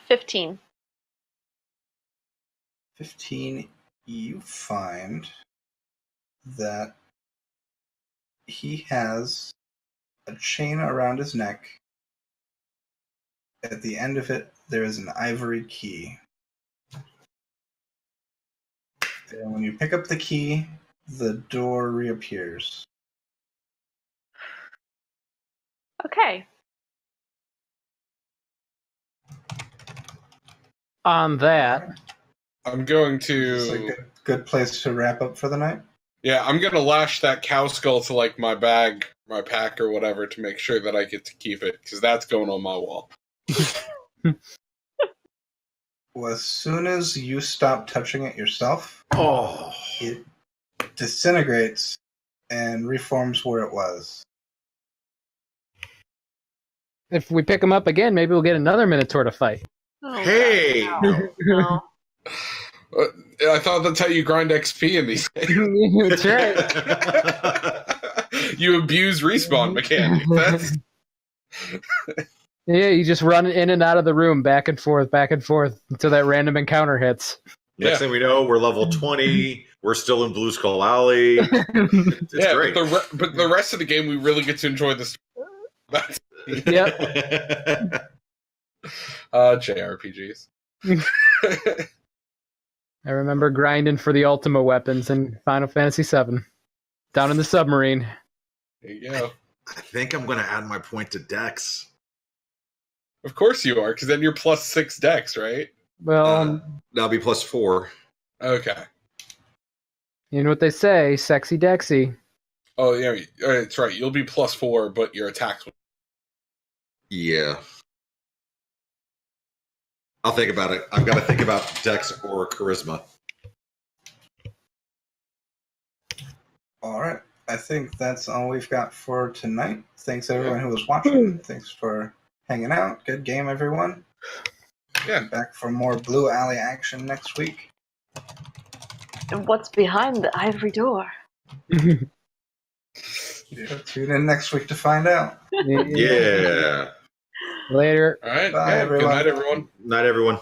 15.
15, you find that he has a chain around his neck. At the end of it, there is an ivory key. And when you pick up the key, the door reappears.
Okay.
On that,
I'm going
It's
to...
a good place to wrap up for the night.
Yeah, I'm going to lash that cow skull to my bag, my pack or whatever to make sure that I get to keep it, because that's going on my wall.
Well, as soon as you stop touching it yourself, it disintegrates and reforms where it was.
if we pick him up again, maybe we'll get another Minotaur to fight.
Oh,
Hey!
no.
I thought that's how you grind XP in these games.
That's right.
You abuse respawn mechanic. That's...
Yeah, you just run in and out of the room, back and forth, until that random encounter hits.
Next thing we know, we're level 20. We're still in Blue Skull Alley. It's great.
But the rest of the game, we really get to enjoy this.
Yep.
JRPGs.
I remember grinding for the Ultima weapons in Final Fantasy VII. Down in the submarine.
There you go.
I think I'm going to add my point to Dex.
Of course you are, because then you're +6 Dex, right?
Well,
That'll be +4.
Okay.
you know what they say, sexy Dexy.
Oh, yeah, that's right. You'll be +4, but your attacks will...
Yeah. I'll think about it. I've got to think about Dex or Charisma.
All right. I think that's all we've got for tonight. Thanks, everyone who was watching. Thanks for hanging out. Good game, everyone.
Yeah.
Back for more Blue Alley action next week.
And what's behind the ivory door?
Tune in next week to find out.
Yeah.
Later.
All right.
Bye,
Yeah,
everyone.
good night, everyone.
Night, everyone.